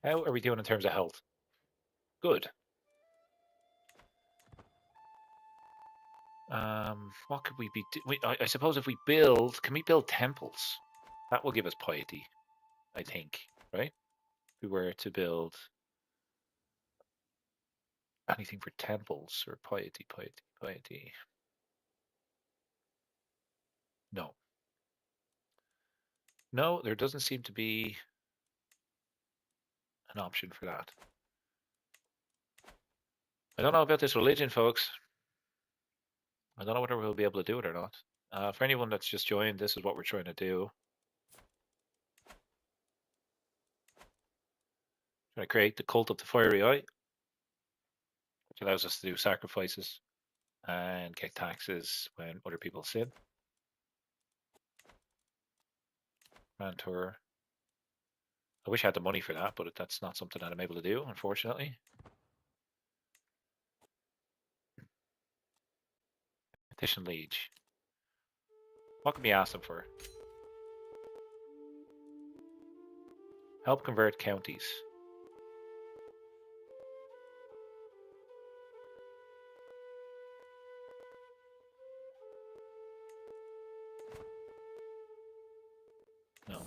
How are we doing in terms of health? Good. What could we be? I suppose if we build, can we build temples? That will give us piety, I think, right? If we were to build anything for temples or piety, piety. No. No, there doesn't seem to be an option for that. I don't know about this religion, folks. I don't know whether we'll be able to do it or not. For anyone that's just joined, this is what we're trying to do. Trying to create the cult of the fiery eye, which allows us to do sacrifices and get taxes when other people sin. Grand tour. I wish I had the money for that, but that's not something that I'm able to do, unfortunately. Politician liege. What can we ask them for? Help convert counties. No.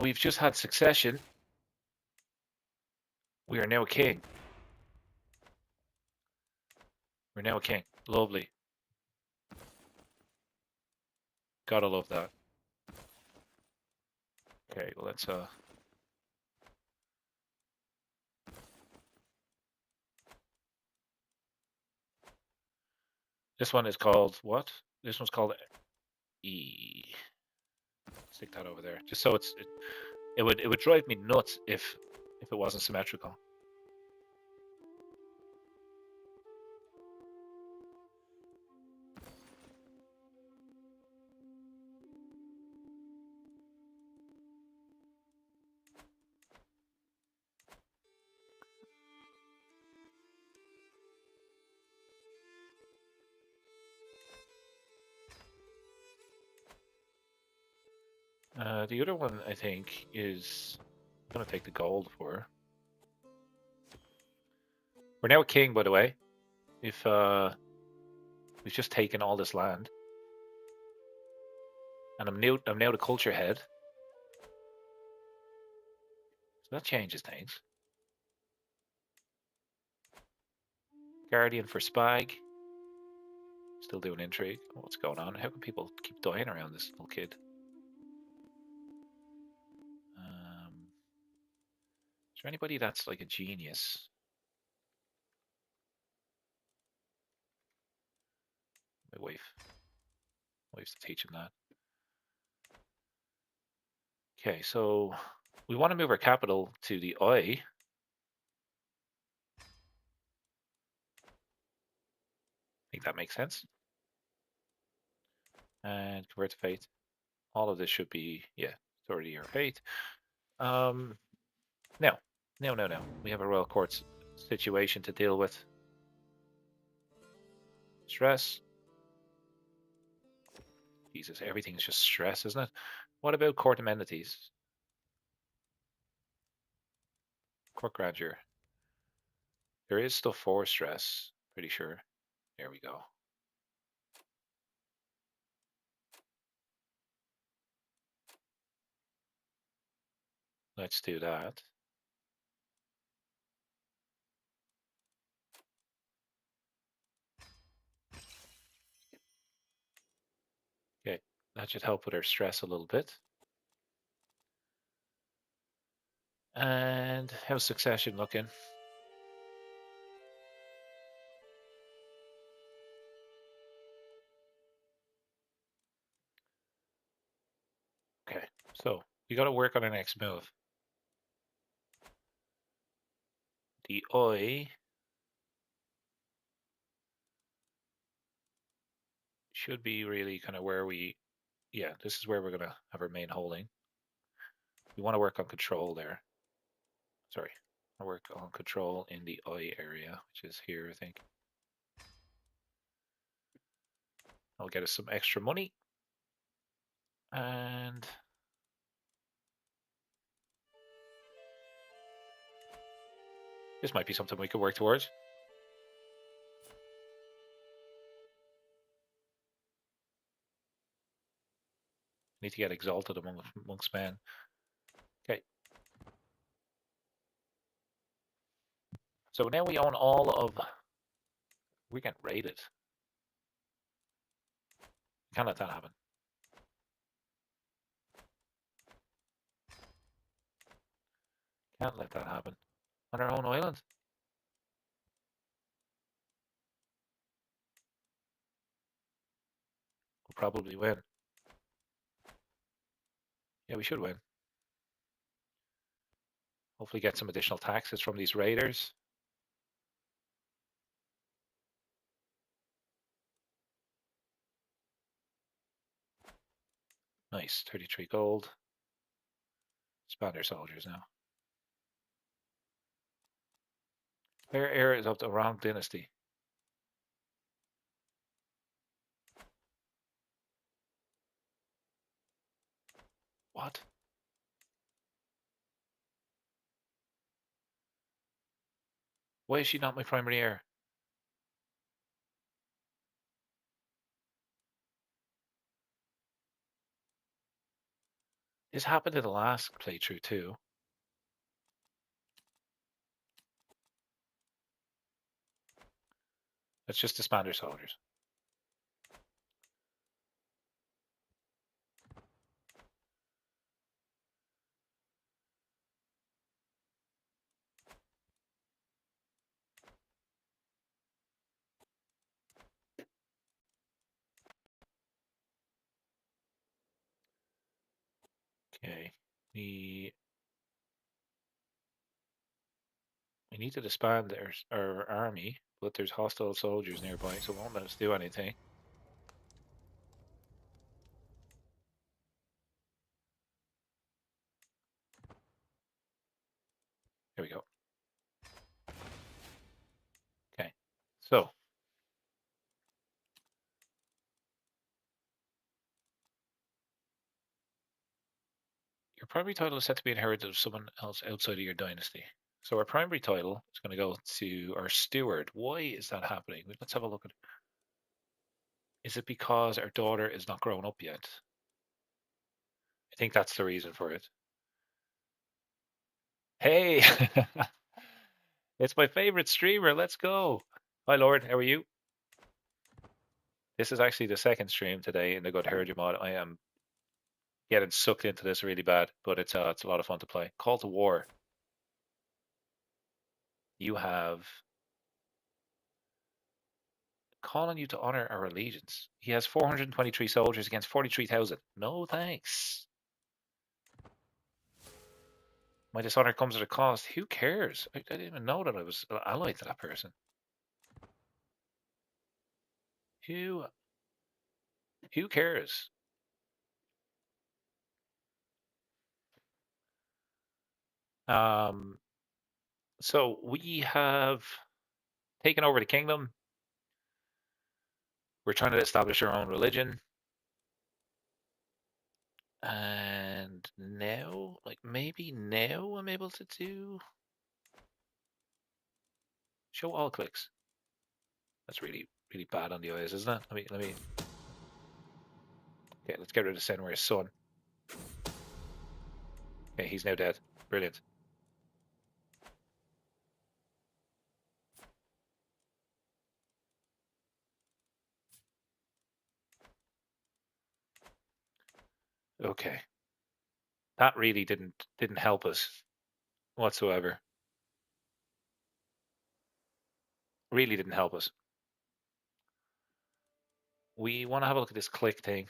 We've just had succession. We are now a king. We're now a king. Lovely. Gotta love that. Okay, well let's this one is called what? This one's called E. Stick that over there. Just so it would drive me nuts if it wasn't symmetrical. The other one I think is I'm gonna take the gold for. We're now a king, by the way. If we've just taken all this land, and I'm now the culture head. So that changes things. Guardian for Spag. Still doing intrigue. What's going on? How can people keep dying around this little kid? Is there anybody that's like a genius? My wife. Wife's teaching that. Okay, so we want to move our capital to the I. I think that makes sense. And convert to faith. All of this should be, yeah, authority or faith. No. We have a royal court situation to deal with. Stress. Jesus, everything's just stress, isn't it? What about court amenities? Court grandeur. There is stuff for stress, pretty sure. There we go. Let's do that. Okay, that should help with our stress a little bit. And how's succession looking? Okay, so we got to work on our next move. The I should be really kind of where we, yeah, this is where we're going to have our main holding. We want to work on control there. Sorry, I work on control in the I area, which is here, I think. I'll get us some extra money. And this might be something we could work towards. Need to get exalted amongst men. Okay. So now we own all of. We get raided. Can't let that happen. Can't let that happen. On our own island. We'll probably win. Yeah, we should win. Hopefully get some additional taxes from these raiders. Nice, 33 gold. Spanish soldiers now. Their heir is of the wrong dynasty. What? Why is she not my primary heir? This happened in the last playthrough too. It's just the Spanish soldiers. Okay. We need to disband our army, but there's hostile soldiers nearby, so it won't let us do anything. Here we go. Okay. So your primary title is set to be inherited of someone else outside of your dynasty. So our primary title is going to go to our steward. Why is that happening? Let's have a look at it. Is it because our daughter is not grown up yet? I think that's the reason for it. Hey, it's my favorite streamer. Let's go. Hi, Lord. How are you? This is actually the second stream today in the Godherja mod. I am getting sucked into this really bad, but it's a lot of fun to play. Call to War. You have calling you to honor our allegiance. He has 423 soldiers against 43,000. No thanks. My dishonor comes at a cost. Who cares? I didn't even know that I was allied to that person. Who cares? So we have taken over the kingdom. We're trying to establish our own religion. And now, like maybe now I'm able to do show all clicks. That's really bad on the eyes, isn't it? Let me. Okay, let's get rid of Senware's son. Okay, he's now dead. Brilliant. Okay, that really didn't help us whatsoever. Really didn't help us. We want to have a look at this click thing.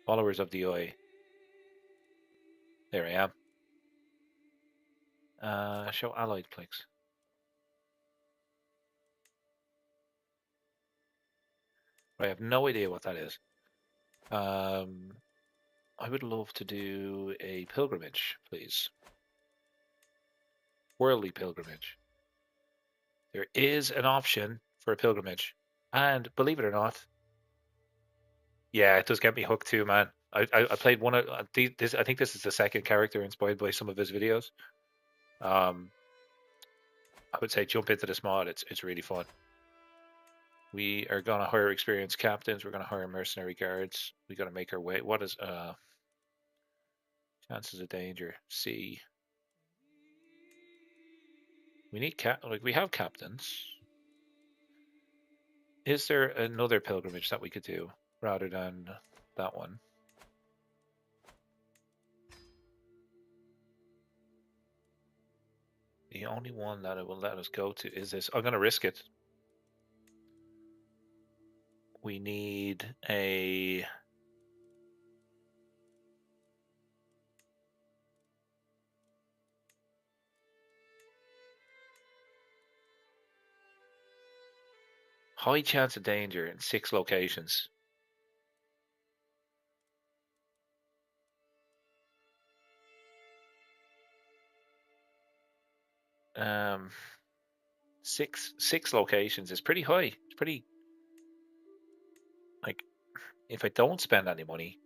Followers of the eye. There I am. Show allied clicks. I have no idea what that is. I would love to do a pilgrimage, please. Worldly pilgrimage. There is an option for a pilgrimage. And believe it or not, yeah, it does get me hooked too, man. I played one of this. I think this is the second character inspired by some of his videos. I would say jump into this mod. It's really fun. We are gonna hire experienced captains. We're gonna hire mercenary guards. We gotta make our way. What is chances of danger? C. We need we have captains. Is there another pilgrimage that we could do rather than that one? The only one that it will let us go to is this. I'm gonna risk it. We need a High chance of danger in 6 locations. Um, six locations is pretty high. It's pretty, like, if I don't spend any money.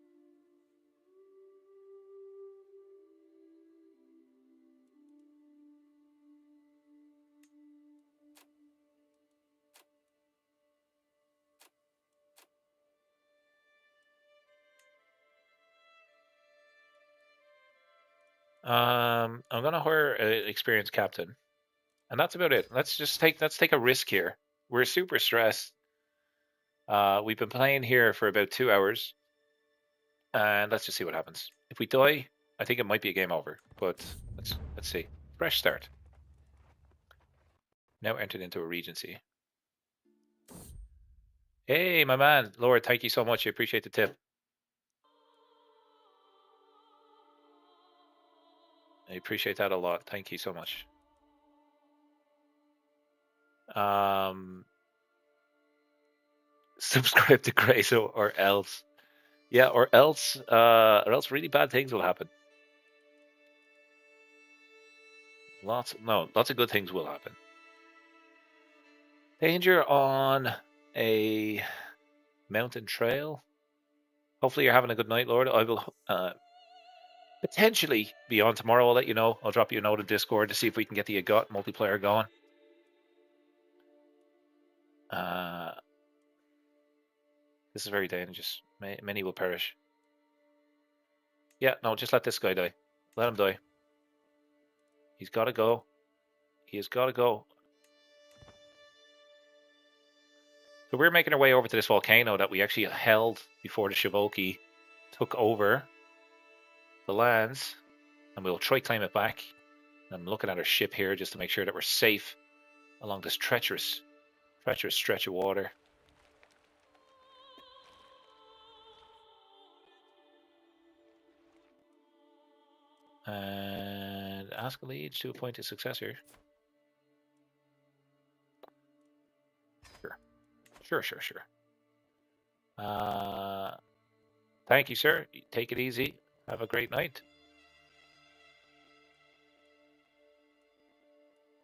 I'm gonna hire an experienced captain, and that's about it. Let's take a risk here. We're super stressed. We've been playing here for about 2 hours, and let's just see what happens. If we die, I think it might be a game over. But let's see. Fresh start. Now entered into a regency. Hey, my man, Lord, thank you so much. I appreciate the tip. I appreciate that a lot. Thank you so much. Subscribe to Grace or else. Yeah, or else really bad things will happen. Lots of good things will happen. Danger on a mountain trail. Hopefully you're having a good night, Lord. I will potentially be on tomorrow. I'll let you know. I'll drop you a note in Discord to see if we can get the GOT multiplayer going. This is very dangerous. Many will perish. Yeah, no, just let this guy die. Let him die. He's got to go. He has got to go. So we're making our way over to this volcano that we actually held before the Shivoki took over the lands, and we'll try claim it back. I'm looking at our ship here just to make sure that we're safe along this treacherous stretch of water. And ask a liege to appoint a successor. Sure. Thank you, sir. Take it easy. Have a great night.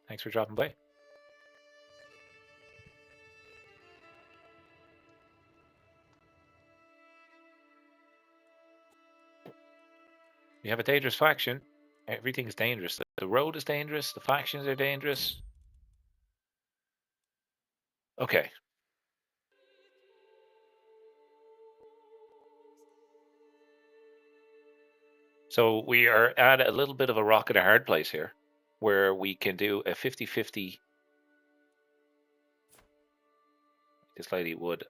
Thanks for dropping by. We have a dangerous faction. Everything is dangerous. The road is dangerous. The factions are dangerous. Okay. So we are at a little bit of a rock and a hard place here, where we can do a 50-50. This lady would.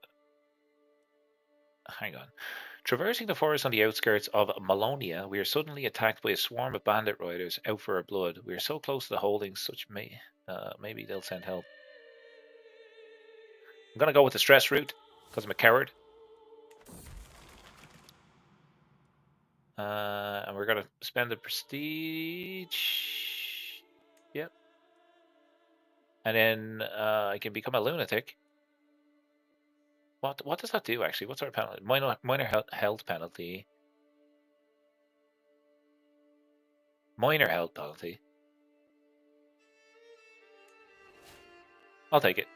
Hang on. Traversing the forest on the outskirts of Malonia, we are suddenly attacked by a swarm of bandit riders out for our blood. We are so close to the holdings, maybe they'll send help. I'm going to go with the stress route, because I'm a coward. And we're going to spend the prestige. Yep. And then I can become a lunatic. What does that do, actually? What's our penalty? Minor health penalty. Minor health penalty. I'll take it.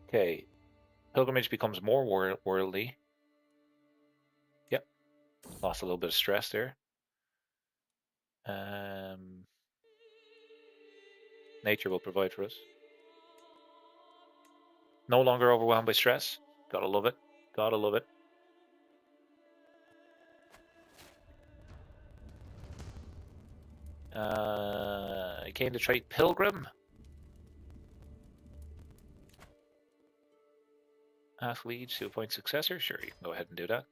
Okay. Pilgrimage becomes more worldly. Yep. Lost a little bit of stress there. Nature will provide for us. No longer overwhelmed by stress. Gotta love it. Gotta love it. I came to trade Pilgrim. Ask liege to appoint successor. Sure, you can go ahead and do that.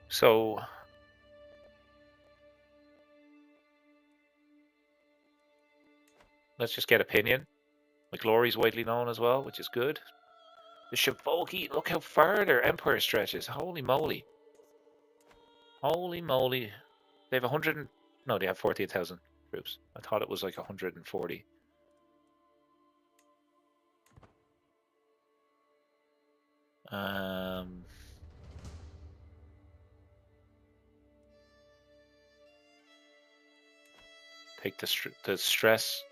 So let's just get opinion. McGlory's widely known as well, which is good. The Shivoki, look how far their empire stretches. Holy moly. Holy moly. They have 100. No, they have 48,000 troops. I thought it was like 140. Take the stress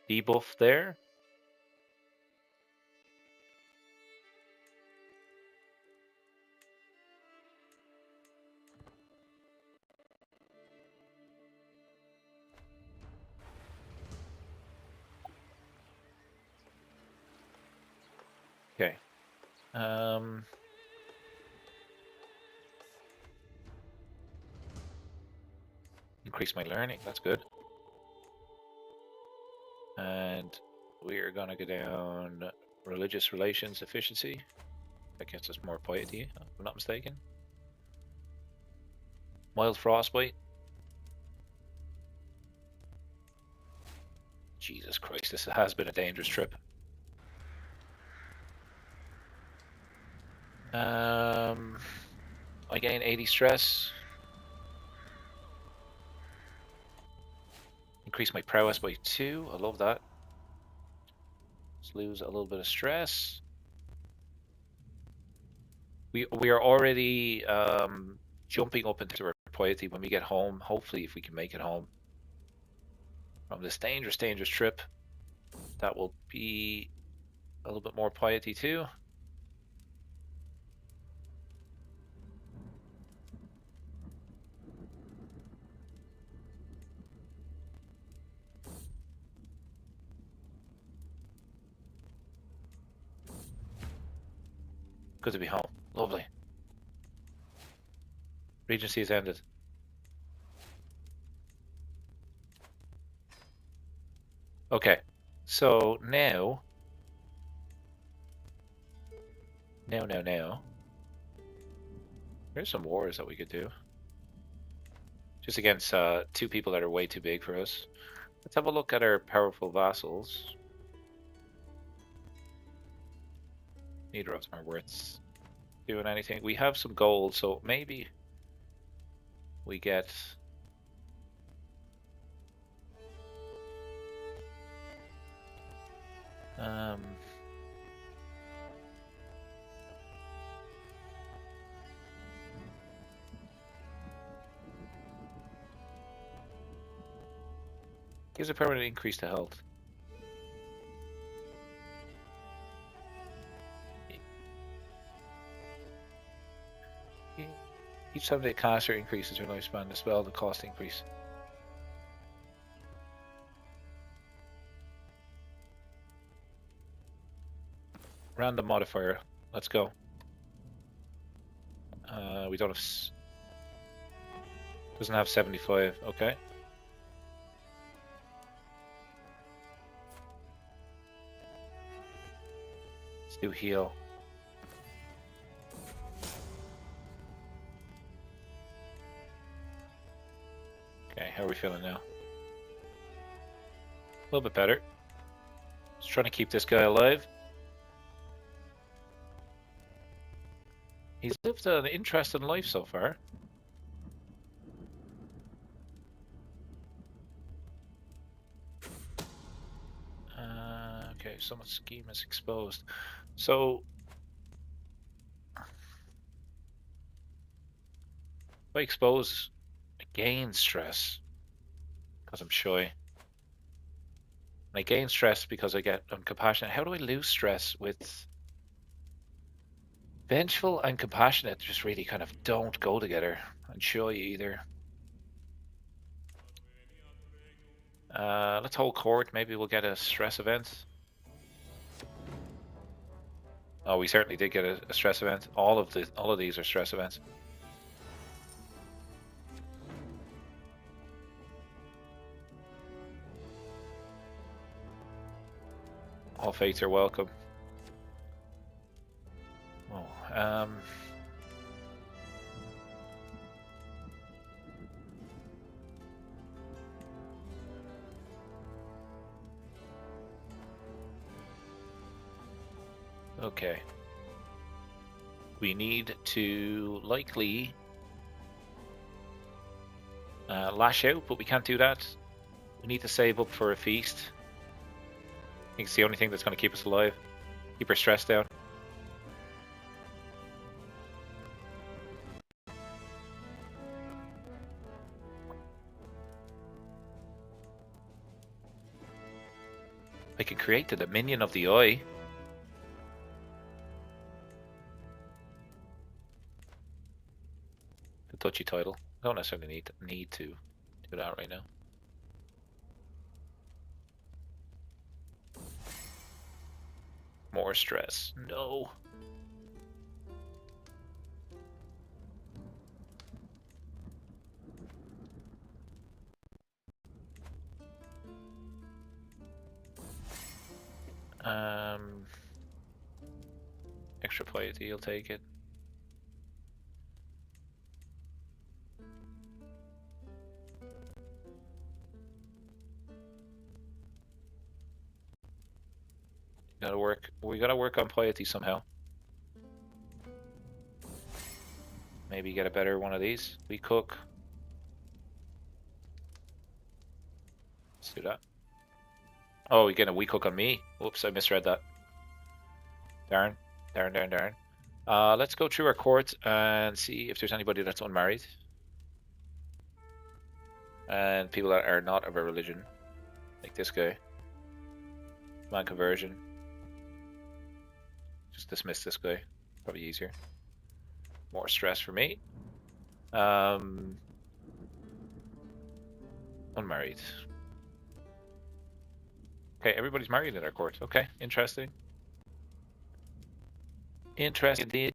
debuff there. Okay. Increase my learning. That's good. And we're gonna go down religious relations efficiency. That gets us more piety, if I'm not mistaken. Mild frostbite. Jesus Christ, this has been a dangerous trip. I gain 80 stress. Increase my prowess by 2. I love that. Let's lose a little bit of stress. We are already jumping up into our piety when we get home. Hopefully, if we can make it home from this dangerous trip, that will be a little bit more piety too. Good to be home. Lovely. Regency has ended. Okay, so now. There's some wars that we could do. Just against 2 people that are way too big for us. Let's have a look at our powerful vassals. Neither of them are worth doing anything. We have some gold, so maybe we get... gives a permanent increase to health. Each time the caster increases their lifespan, the spell, the cost increase. Random modifier. Let's go. We don't have... Doesn't have 75. Okay. Let's do heal. Okay, how are we feeling now? A little bit better. Just trying to keep this guy alive. He's lived an interesting life so far. Okay, someone's scheme is exposed. So, if I expose, I gain stress because I'm shy. I gain stress because I'm compassionate. How do I lose stress with... Vengeful and compassionate just really kind of don't go together. And shy either. Let's hold court. Maybe we'll get a stress event. Oh, we certainly did get a stress event. All of these are stress events. All fates are welcome. Oh, okay. We need to likely lash out, but we can't do that. We need to save up for a feast. I think it's the only thing that's going to keep us alive. Keep our stress down. I can create the Dominion of the Eye. The Duchy title. I don't necessarily need to do that right now. More stress. No. Extra piety, you'll take it. Gotta work. We gotta work on piety somehow. Maybe get a better one of these. We cook. Let's do that. Oh, you're getting a weak hook on me. Whoops, I misread that. Darn. Darn. Let's go through our court and see if there's anybody that's unmarried. And people that are not of a religion. Like this guy. Man conversion. Just dismiss this guy. Probably easier. More stress for me. Unmarried. Okay, everybody's married in our court. Okay, interesting. Interesting indeed.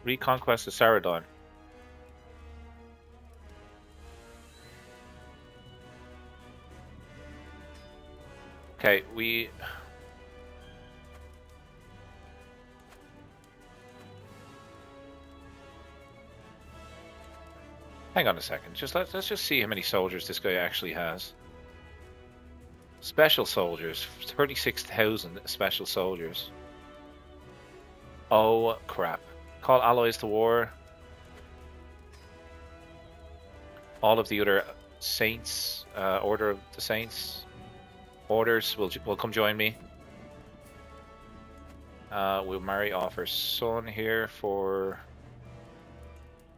Reconquest of Saradon. Okay, we... Hang on a second. Let's just see how many soldiers this guy actually has. Special soldiers. 36,000 special soldiers. Oh, crap. Call allies to war. All of the other saints, Order of the Saints, orders will come join me. We'll marry off our son here for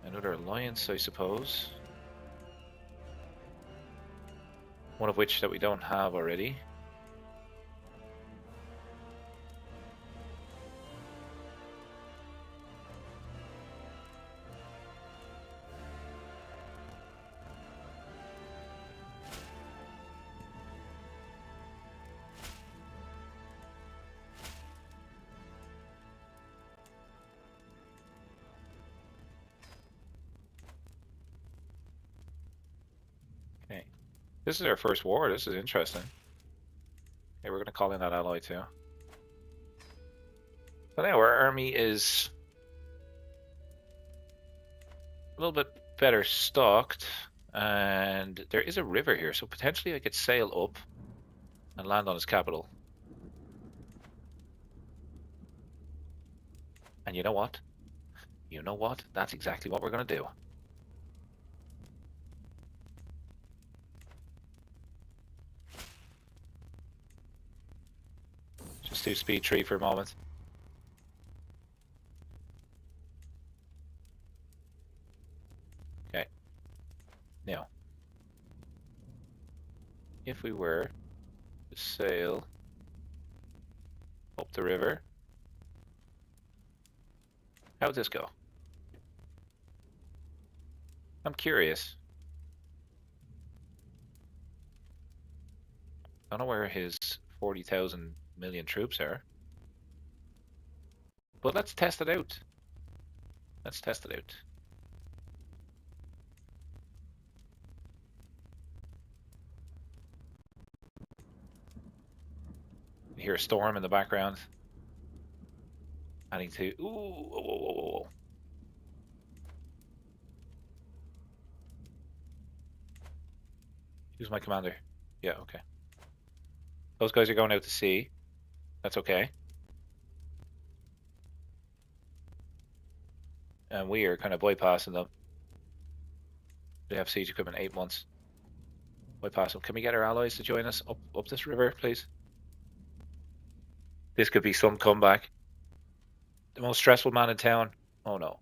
another alliance, I suppose. One of which that we don't have already. Okay. This is our first war. This is interesting. Okay, we're going to call in that ally too. But now our army is a little bit better stocked, and there is a river here, so potentially I could sail up and land on his capital. And you know what? You know what? That's exactly what we're going to do. Just do speed 3 for a moment. Okay. Now, if we were to sail up the river, how would this go? I'm curious. I don't know where his 40,000 million troops are. But let's test it out. Let's test it out. You hear a storm in the background. Adding to... Ooh, whoa. Who's my commander? Yeah, okay. Those guys are going out to sea. That's okay. And we are kind of bypassing them. They have siege equipment 8 months. Bypass them. Can we get our allies to join us up this river, please? This could be some comeback. The most stressful man in town. Oh no.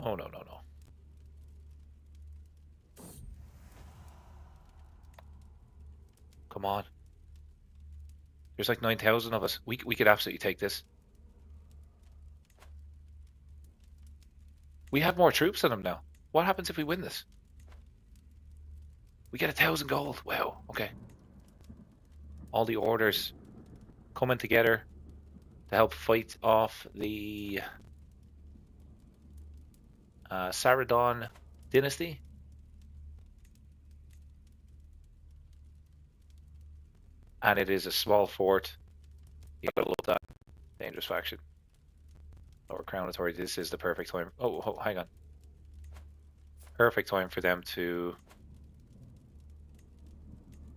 Oh no, no, no. Come on. There's like 9,000 of us. We could absolutely take this. We have more troops than them now. What happens if we win this? We get 1,000 gold. Wow. Okay. All the orders coming together to help fight off the Saradon dynasty. And it is a small fort. You gotta love that. Dangerous faction. Lower Crown Authority. This is the perfect time. Oh, hang on. Perfect time for them to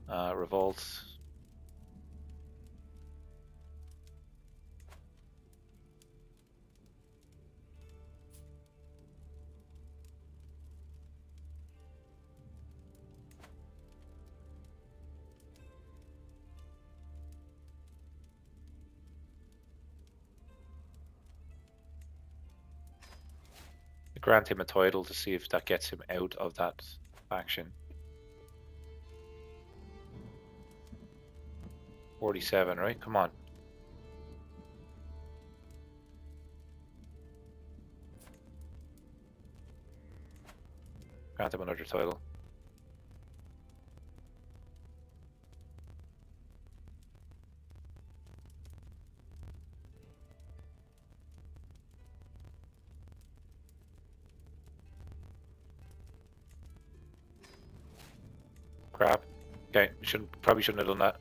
revolt. Grant him a title to see if that gets him out of that faction. 47, right? Come on. Grant him another title. Crap. Okay, probably shouldn't have done that.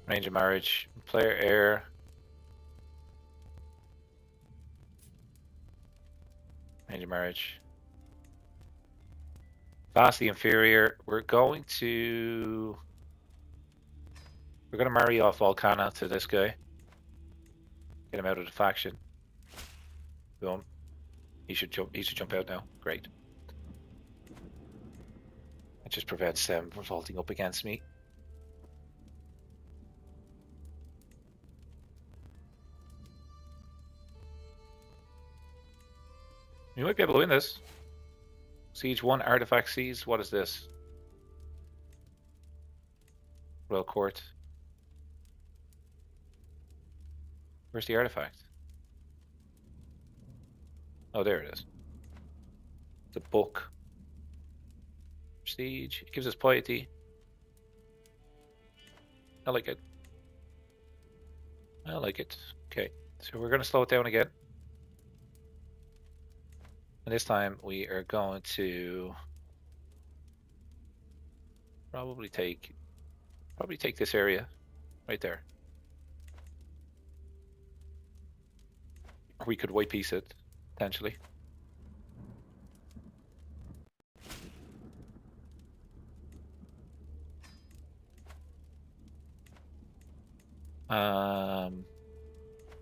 Range of marriage. Player heir. Range of marriage. Vastly inferior. We're going to marry off Volcana to this guy. Get him out of the faction. Boom. He should jump out now. Great. It just prevents them from vaulting up against me. We might be able to win this. Siege 1, artifact seized. What is this? Royal Court. Where's the artifact? Oh, there it is. The book. Prestige. It gives us piety. I like it. I like it. Okay, so we're going to slow it down again. And this time we are going to probably take this area right there. Or we could white piece it, potentially.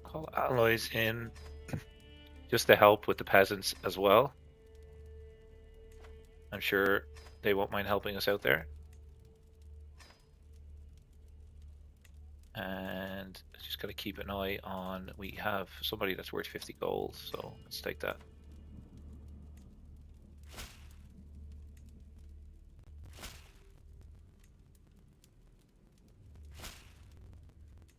Call allies in just to help with the peasants as well. I'm sure they won't mind helping us out there. And just gotta keep an eye on, we have somebody that's worth 50 gold, so let's take that.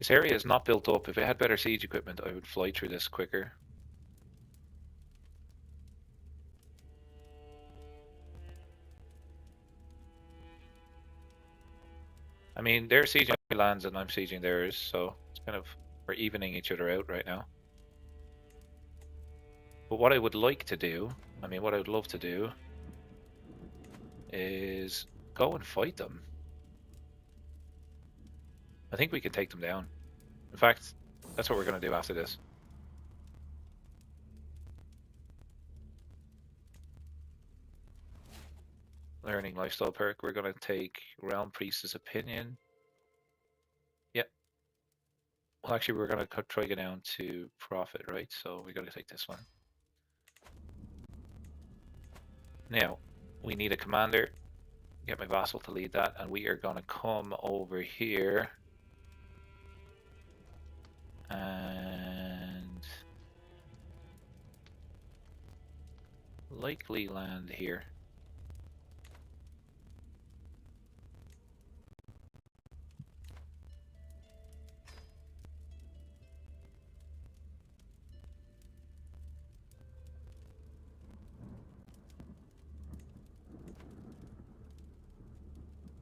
This area is not built up. If it had better siege equipment, I would fly through this quicker. I mean, they're sieging my lands and I'm sieging theirs, so it's kind of, we're evening each other out right now. But what I would like to do, I mean, what I would love to do is go and fight them. I think we can take them down. In fact, that's what we're going to do after this. learning lifestyle perk. We're going to take Realm Priestess Opinion. Yep. Well, actually, we're going to try to get down to Profit, right? So we got to take this one. Now, we need a commander. Get my vassal to lead that, and we are going to come over here and likely land here.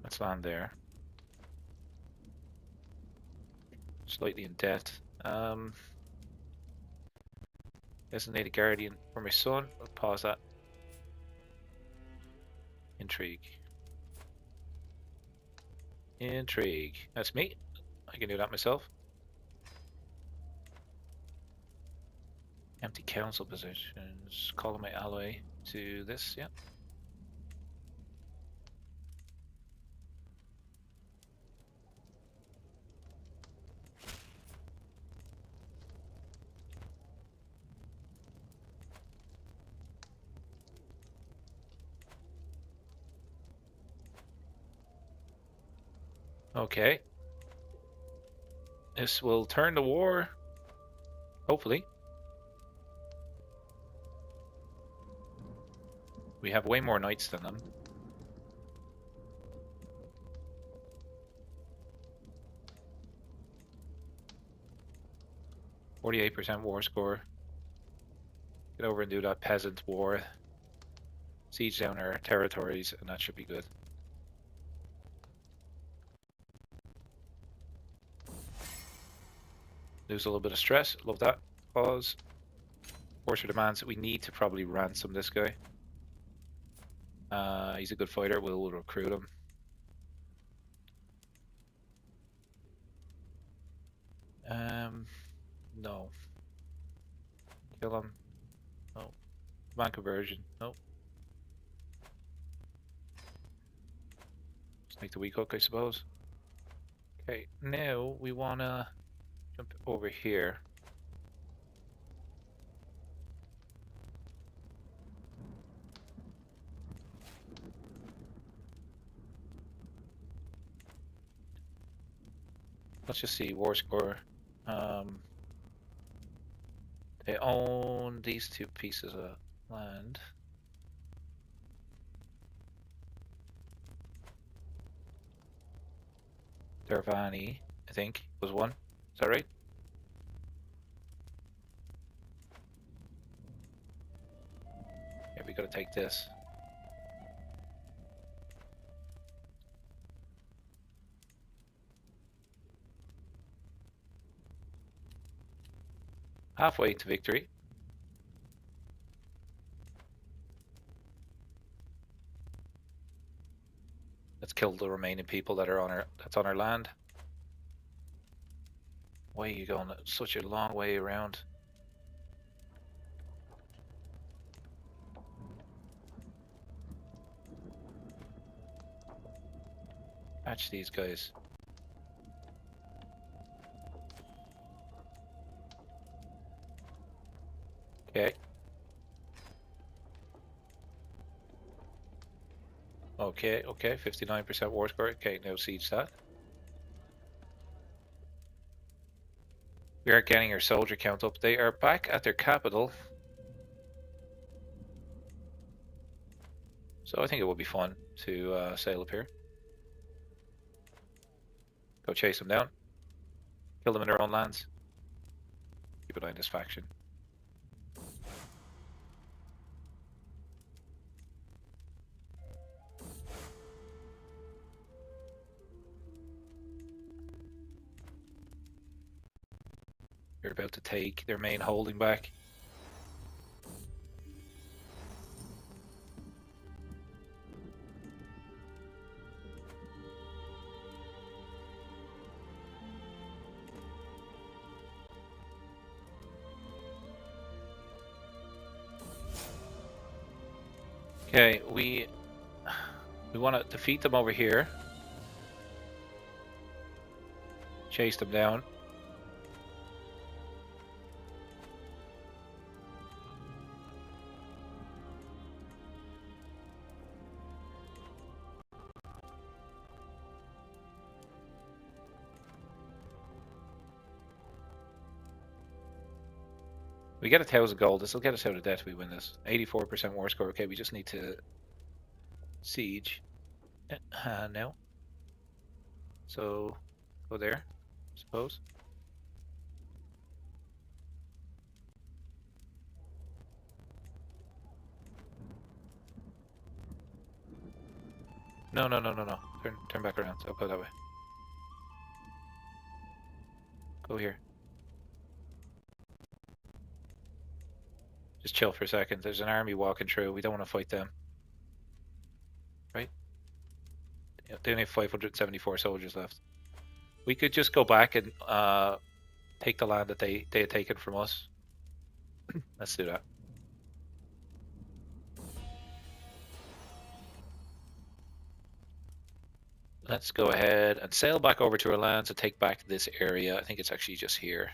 Let's land there. Slightly in debt. Designated guardian for my son. I'll pause that. Intrigue. Intrigue. That's me. I can do that myself. Empty council positions. Call my ally to this, yeah. Okay. This will turn the war. Hopefully. We have way more knights than them. %48 war score. Get over and do that peasant war. Siege down our territories, and that should be good. Lose a little bit of stress. Love that. Pause. Forcer demands that we need to probably ransom this guy. He's a good fighter. We'll recruit him. No. Kill him. No. Command conversion. No. Just make the weak hook, I suppose. Okay, now we wanna jump over here. Let's just see, war score. They own these two pieces of land. Dervani, I think, was one. Is that right? Yeah, we gotta take this. Halfway to victory. Let's kill the remaining people that are on our land. Why are you going such a long way around? Catch these guys. Okay. Okay, 59% war score. Okay, now siege that. We are getting our soldier count up. They are back at their capital. So I think it would be fun to sail up here. Go chase them down. Kill them in their own lands. Keep an eye on this faction. They're about to take their main holding back. Okay, We want to defeat them over here. Chase them down. We get 1,000 gold. This will get us out of debt if we win this. 84% war score. Okay, we just need to siege now. So go there, I suppose. No. Turn back around. So I'll go that way. Go here. Just chill for a second. There's an army walking through. We don't want to fight them. Right? Yeah, they only have 574 soldiers left. We could just go back and take the land that they had taken from us. Let's do that. Let's go ahead and sail back over to our lands and take back this area. I think it's actually just here.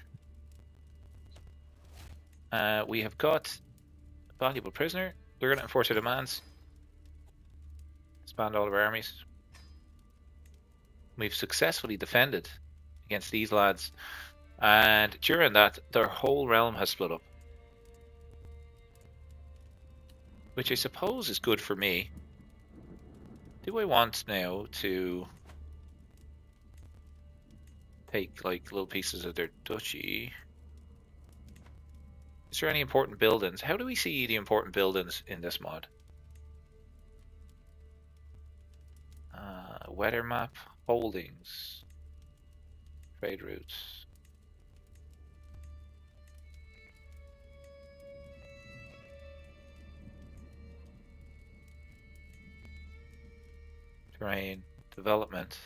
We have got a valuable prisoner. We're going to enforce our demands. Expand all of our armies. We've successfully defended against these lads. And during that, their whole realm has split up. Which I suppose is good for me. Do I want now to take like little pieces of their duchy? Is there any important buildings? How do we see the important buildings in this mod? Weather map, holdings, trade routes. Terrain, development.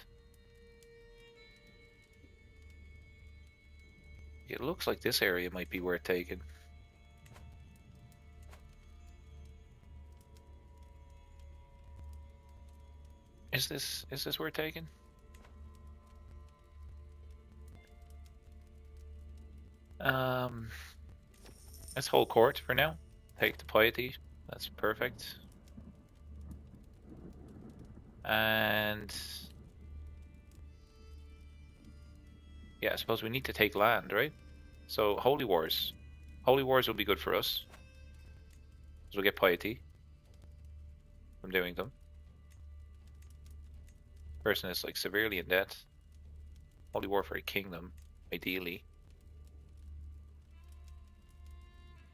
It looks like this area might be worth taking. Is this worth taking? Let's hold court for now. Take the piety. That's perfect. And yeah, I suppose we need to take land, right? So holy wars. Holy wars will be good for us. Because we'll get piety from doing them. Person is like severely in debt. Holy war for a kingdom, ideally.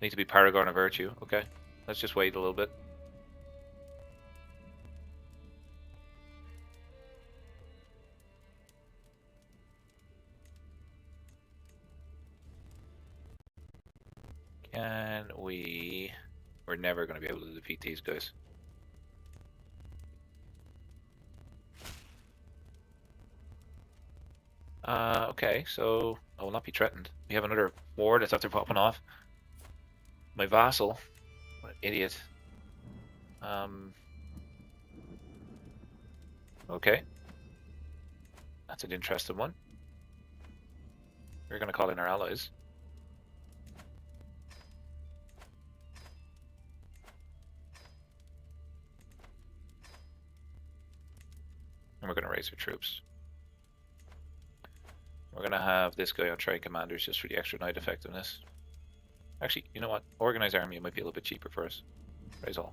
Need to be paragon of virtue. Okay, let's just wait a little bit. Can we... We're never going to be able to defeat these guys. Okay, so I will not be threatened. We have another war that's after popping off. My vassal, what an idiot. Okay, that's an interesting one. We're going to call in our allies. And we're going to raise our troops. We're going to have this guy on train commanders just for the extra knight effectiveness. Actually, you know what? Organized army might be a little bit cheaper for us. Raise all.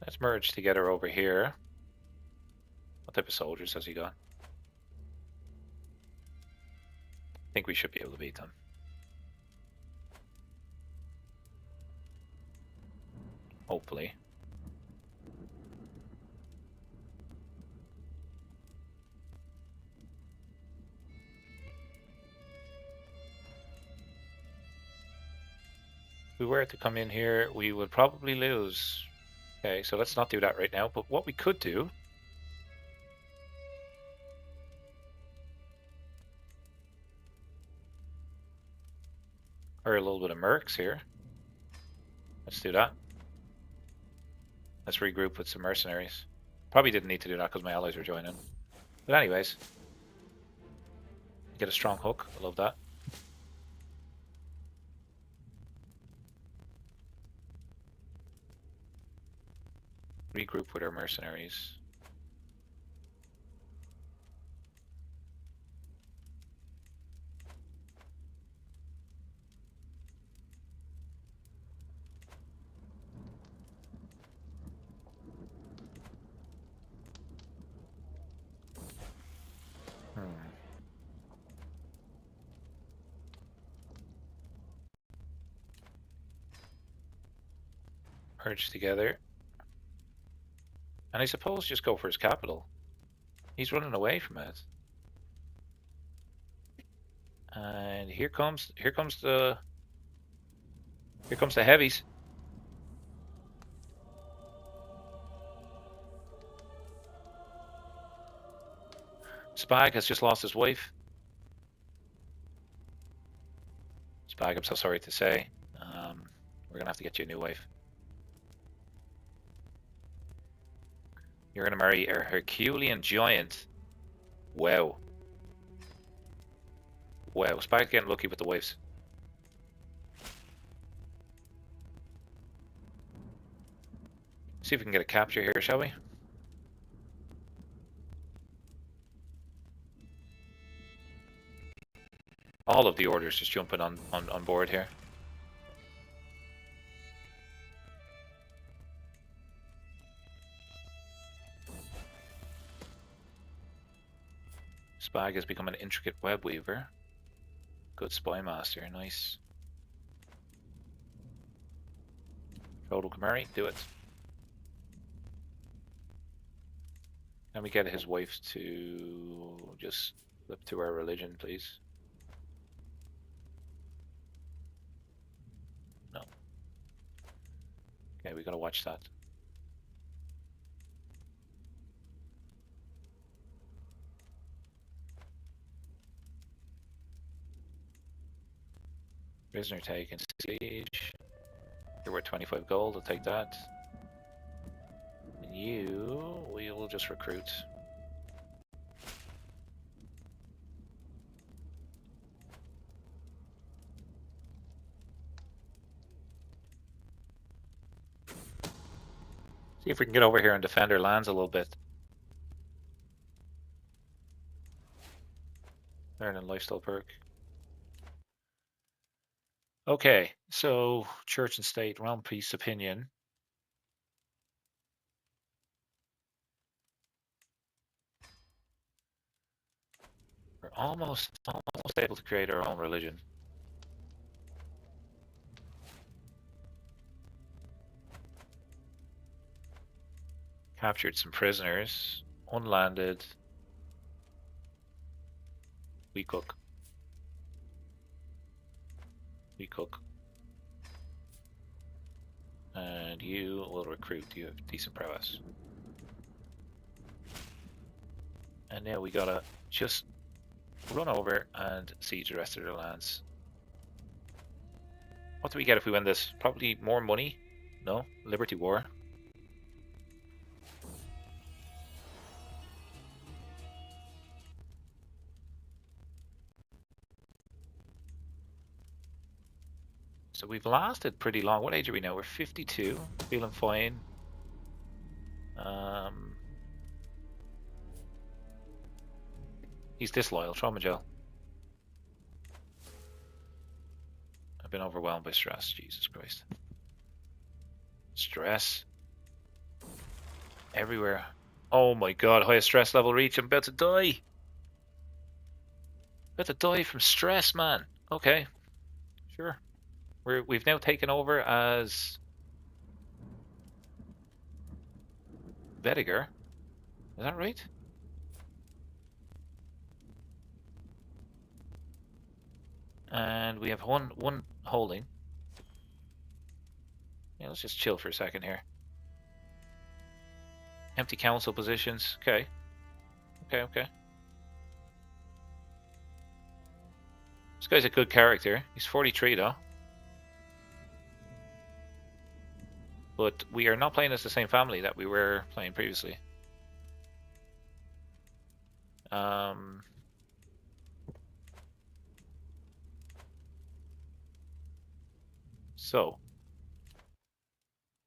Let's merge together over here. What type of soldiers has he got? I think we should be able to beat them. Hopefully. If we were to come in here, we would probably lose Okay, so let's not do that right now. But what we could do... Or a little bit of mercs here. Let's do that. Let's regroup with some mercenaries. Probably didn't need to do that because my allies were joining. But anyways. Get a strong hook. I love that. Regroup with our mercenaries. Merge together. And I suppose just go for his capital. He's running away from it. And here comes the heavies. Spag has just lost his wife. Spag, I'm so sorry to say. We're gonna have to get you a new wife. You're gonna marry a Herculean giant. Wow. Wow, Spag's getting lucky with the wives. See if we can get a capture here, shall we? All of the orders just jumping on board here. Spag has become an intricate web weaver. Good spy master, nice. Frodo Kamari, do it. Can we get his wife to just flip to our religion, please? No. Okay, we gotta watch that. Prisoner taken, siege. You're worth 25 gold, I'll take that. And you, we will just recruit. See if we can get over here and defend our lands a little bit. Learning lifestyle perk. Okay, so church and state, realm peace, opinion. We're almost able to create our own religion. Captured some prisoners. Unlanded. We cook. We cook. And you will recruit. You have decent prowess. And now we gotta just run over and siege the rest of their lands. What do we get if we win this? Probably more money? No? Liberty War? So we've lasted pretty long. What age are we now? We're 52. Feeling fine. He's disloyal. Throw him in jail. I've been overwhelmed by stress. Jesus Christ. Stress. Everywhere. Oh my god. Highest stress level reach. I'm about to die. About to die from stress, man. Okay. Sure. We've now taken over as Vediger. Is that right? And we have one holding. Yeah, let's just chill for a second here. Empty council positions. Okay. Okay. This guy's a good character. He's 43 though. But we are not playing as the same family that we were playing previously. So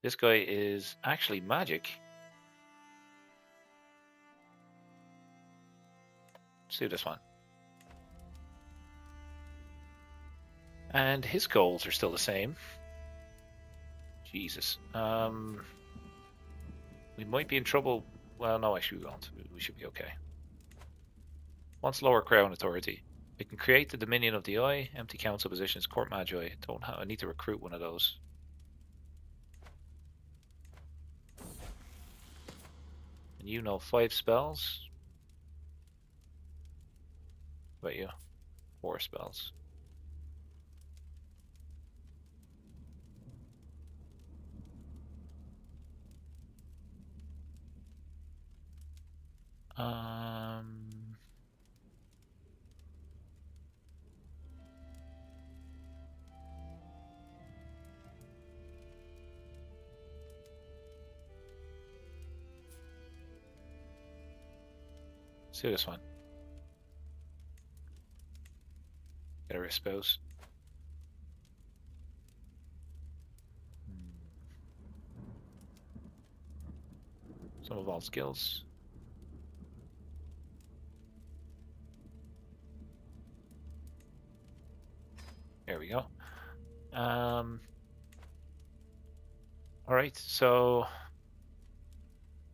this guy is actually magic. Let's do this one. And his goals are still the same. Jesus. We might be in trouble. Well, no, actually we won't. We should be okay. Wants lower crown authority. We can create the Dominion of the Eye, empty council positions, court magi. Don't have. I need to recruit one of those. And you know 5 spells. What about you? 4 spells. Let's do this one. Get a spouse. Some of all skills. There we go. Alright, so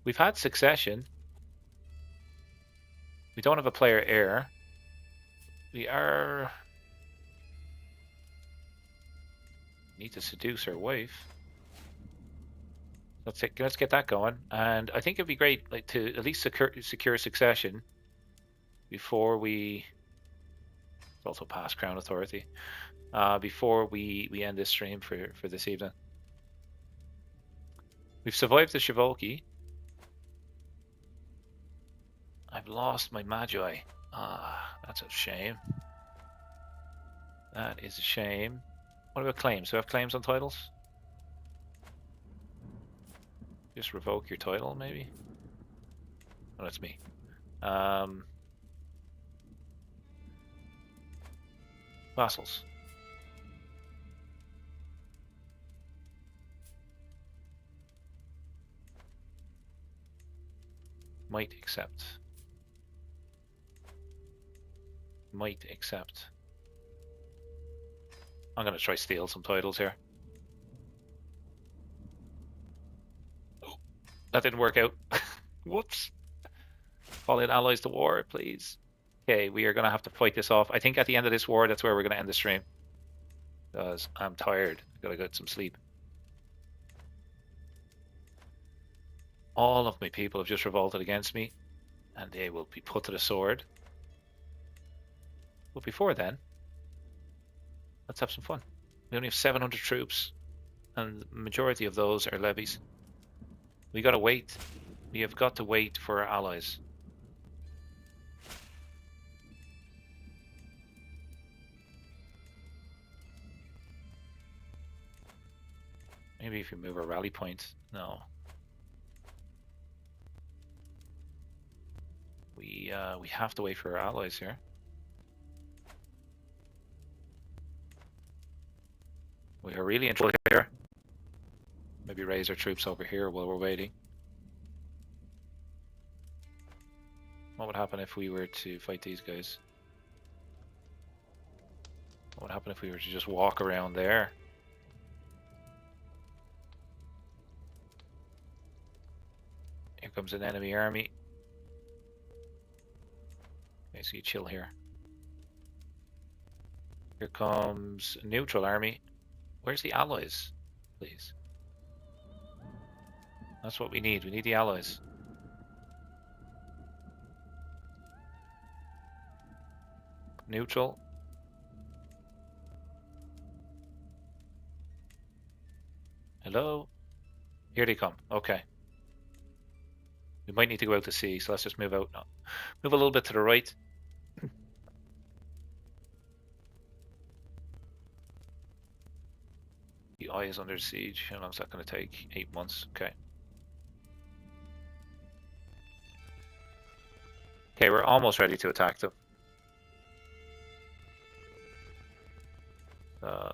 we've had succession. We don't have a player heir. We need to seduce our wife. Let's get that going. And I think it'd be great, like, to at least secure succession before we. It's also past crown authority. Before we end this stream for this evening. We've survived the Shivolki. I've lost my Magi. That's a shame. That is a shame. What about claims? Do I have claims on titles? Just revoke your title, maybe? Oh, that's me. Vassals. Might accept. Might accept. I'm gonna try steal some titles here. Oh, that didn't work out. Whoops. Call in allies to war, please. Okay, we are gonna have to fight this off. I think at the end of this war, that's where we're gonna end the stream. Because I'm tired. I gotta get some sleep. All of my people have just revolted against me, and they will be put to the sword. But before then, let's have some fun. We only have 700 troops, and the majority of those are levies. We gotta wait. We have got to wait for our allies. Maybe if you move a rally point. No. We have to wait for our allies here. We are really in trouble here. Maybe raise our troops over here while we're waiting. What would happen if we were to fight these guys? What would happen if we were to just walk around there? Here comes an enemy army. Okay, so you chill here. Here comes a neutral army. Where's the allies, please? That's what we need. We need the allies. Neutral. Hello? Here they come. Okay. We might need to go out to sea, so let's just move out. Move a little bit to the right. The eye is under siege. How long is that going to take? 8 months. Okay. Okay, we're almost ready to attack them.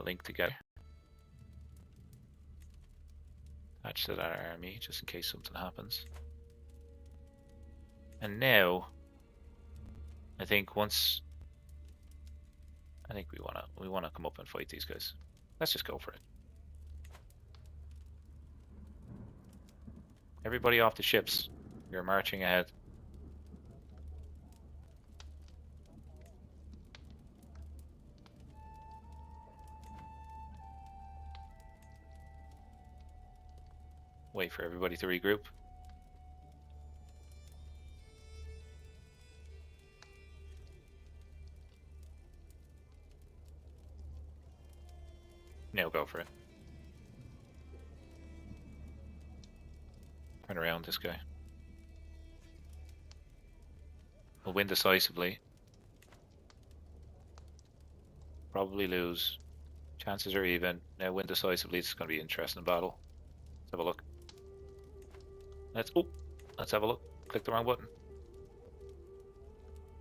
Link together. Attach to that army, just in case something happens. And now, I think we wanna come up and fight these guys. Let's just go for it. Everybody off the ships. We're marching ahead. Wait for everybody to regroup. Now go for it. Turn around this guy. We'll win decisively. Probably lose. Chances are even. Now win decisively. It's going to be an interesting battle. Let's have a look. Let's have a look. Click the wrong button.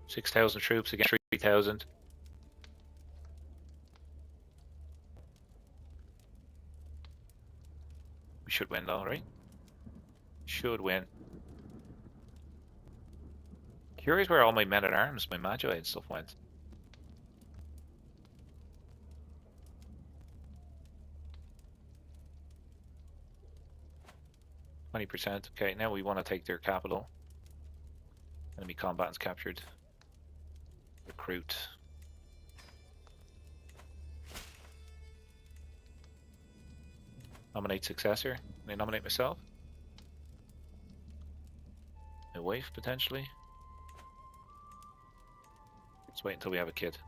6,000 troops against 3,000. We should win though, right? Should win. Curious where all my men at arms, my magi and stuff went. %. Okay, now we want to take their capital. Enemy combatants captured. Recruit. Nominate successor. Can I nominate myself? My wife, potentially? Let's wait until we have a kid.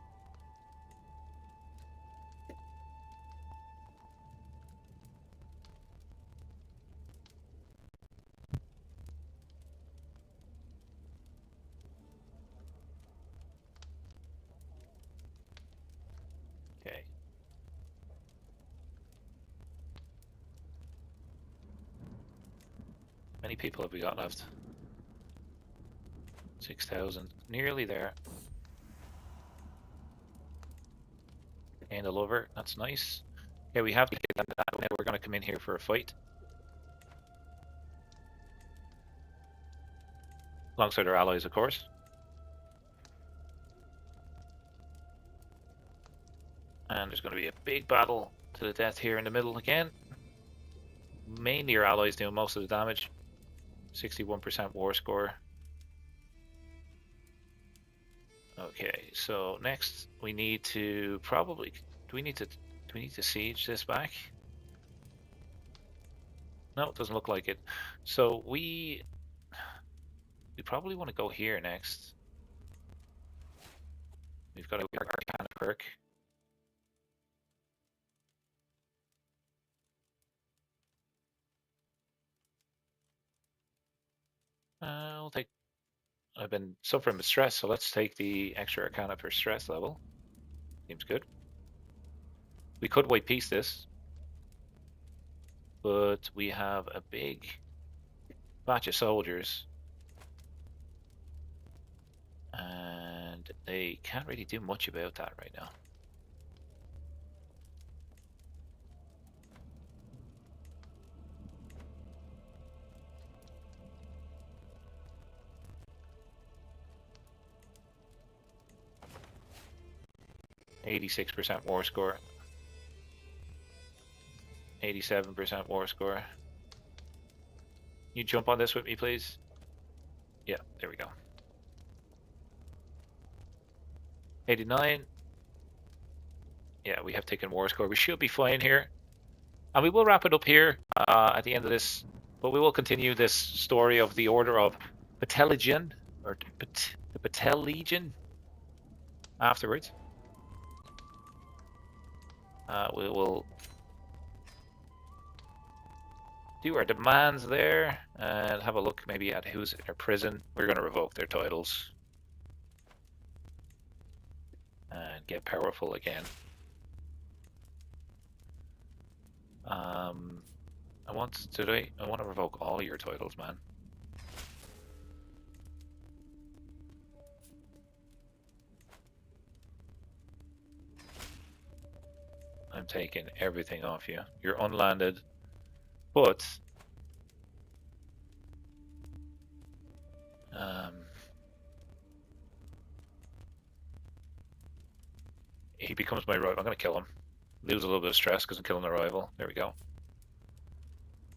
Okay. How many people have we got left? 6,000. Nearly there. And a lover. That's nice. Okay, we have to get that. Now we're going to come in here for a fight. Alongside our allies, of course. And there's going to be a big battle to the death here in the middle again. Mainly our allies doing most of the damage. 61% war score. Okay, so next we need to probably do we need to siege this back? No, it doesn't look like it. So we probably want to go here next. We've got a Arcana perk. I'll take. I've been suffering with stress, so let's take the extra Arcana per stress level. Seems good. We could white piece this, but we have a big batch of soldiers, and they can't really do much about that right now. %, war score. 87% war score. You jump on this with me, please? Yeah, there we go. 89. Yeah, we have taken war score. We should be fine here. And we will wrap it up here at the end of this. But we will continue this story of the Order of Ptelegion, or the Ptelegion, afterwards. We will do our demands there and have a look maybe at who's in their prison. We're going to revoke their titles and get powerful again. I want to revoke all your titles, man. I'm taking everything off you. You're unlanded, but he becomes my rival. I'm going to kill him. Lose a little bit of stress because I'm killing a rival. There we go.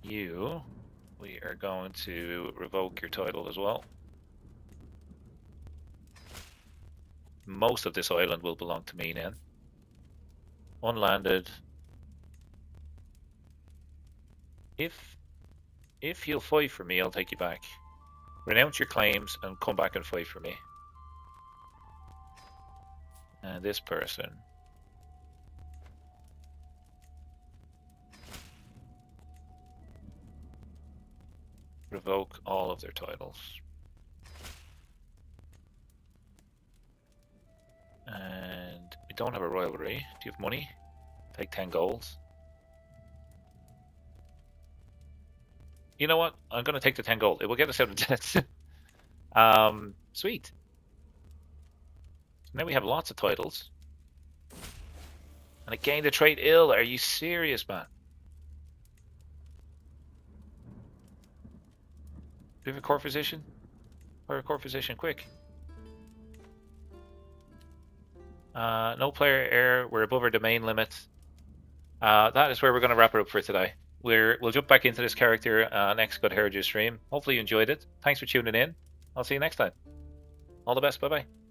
We are going to revoke your title as well. Most of this island will belong to me then. Unlanded. If you'll fight for me, I'll take you back. Renounce your claims and come back and fight for me. And this person. Revoke all of their titles. And we don't have a rivalry. Do you have money? Take 10 golds. You know what? I'm going to take the 10 gold. It will get us out of debt. Sweet. Now we have lots of titles. And it gained a trait ill. Are you serious, man? Do we have a core physician? Or a core physician, quick. No player error. We're above our domain limit. That is where we're going to wrap it up for today. We'll jump back into this character next Godherja stream. Hopefully you enjoyed it. Thanks for tuning in. I'll see you next time. All the best. Bye-bye.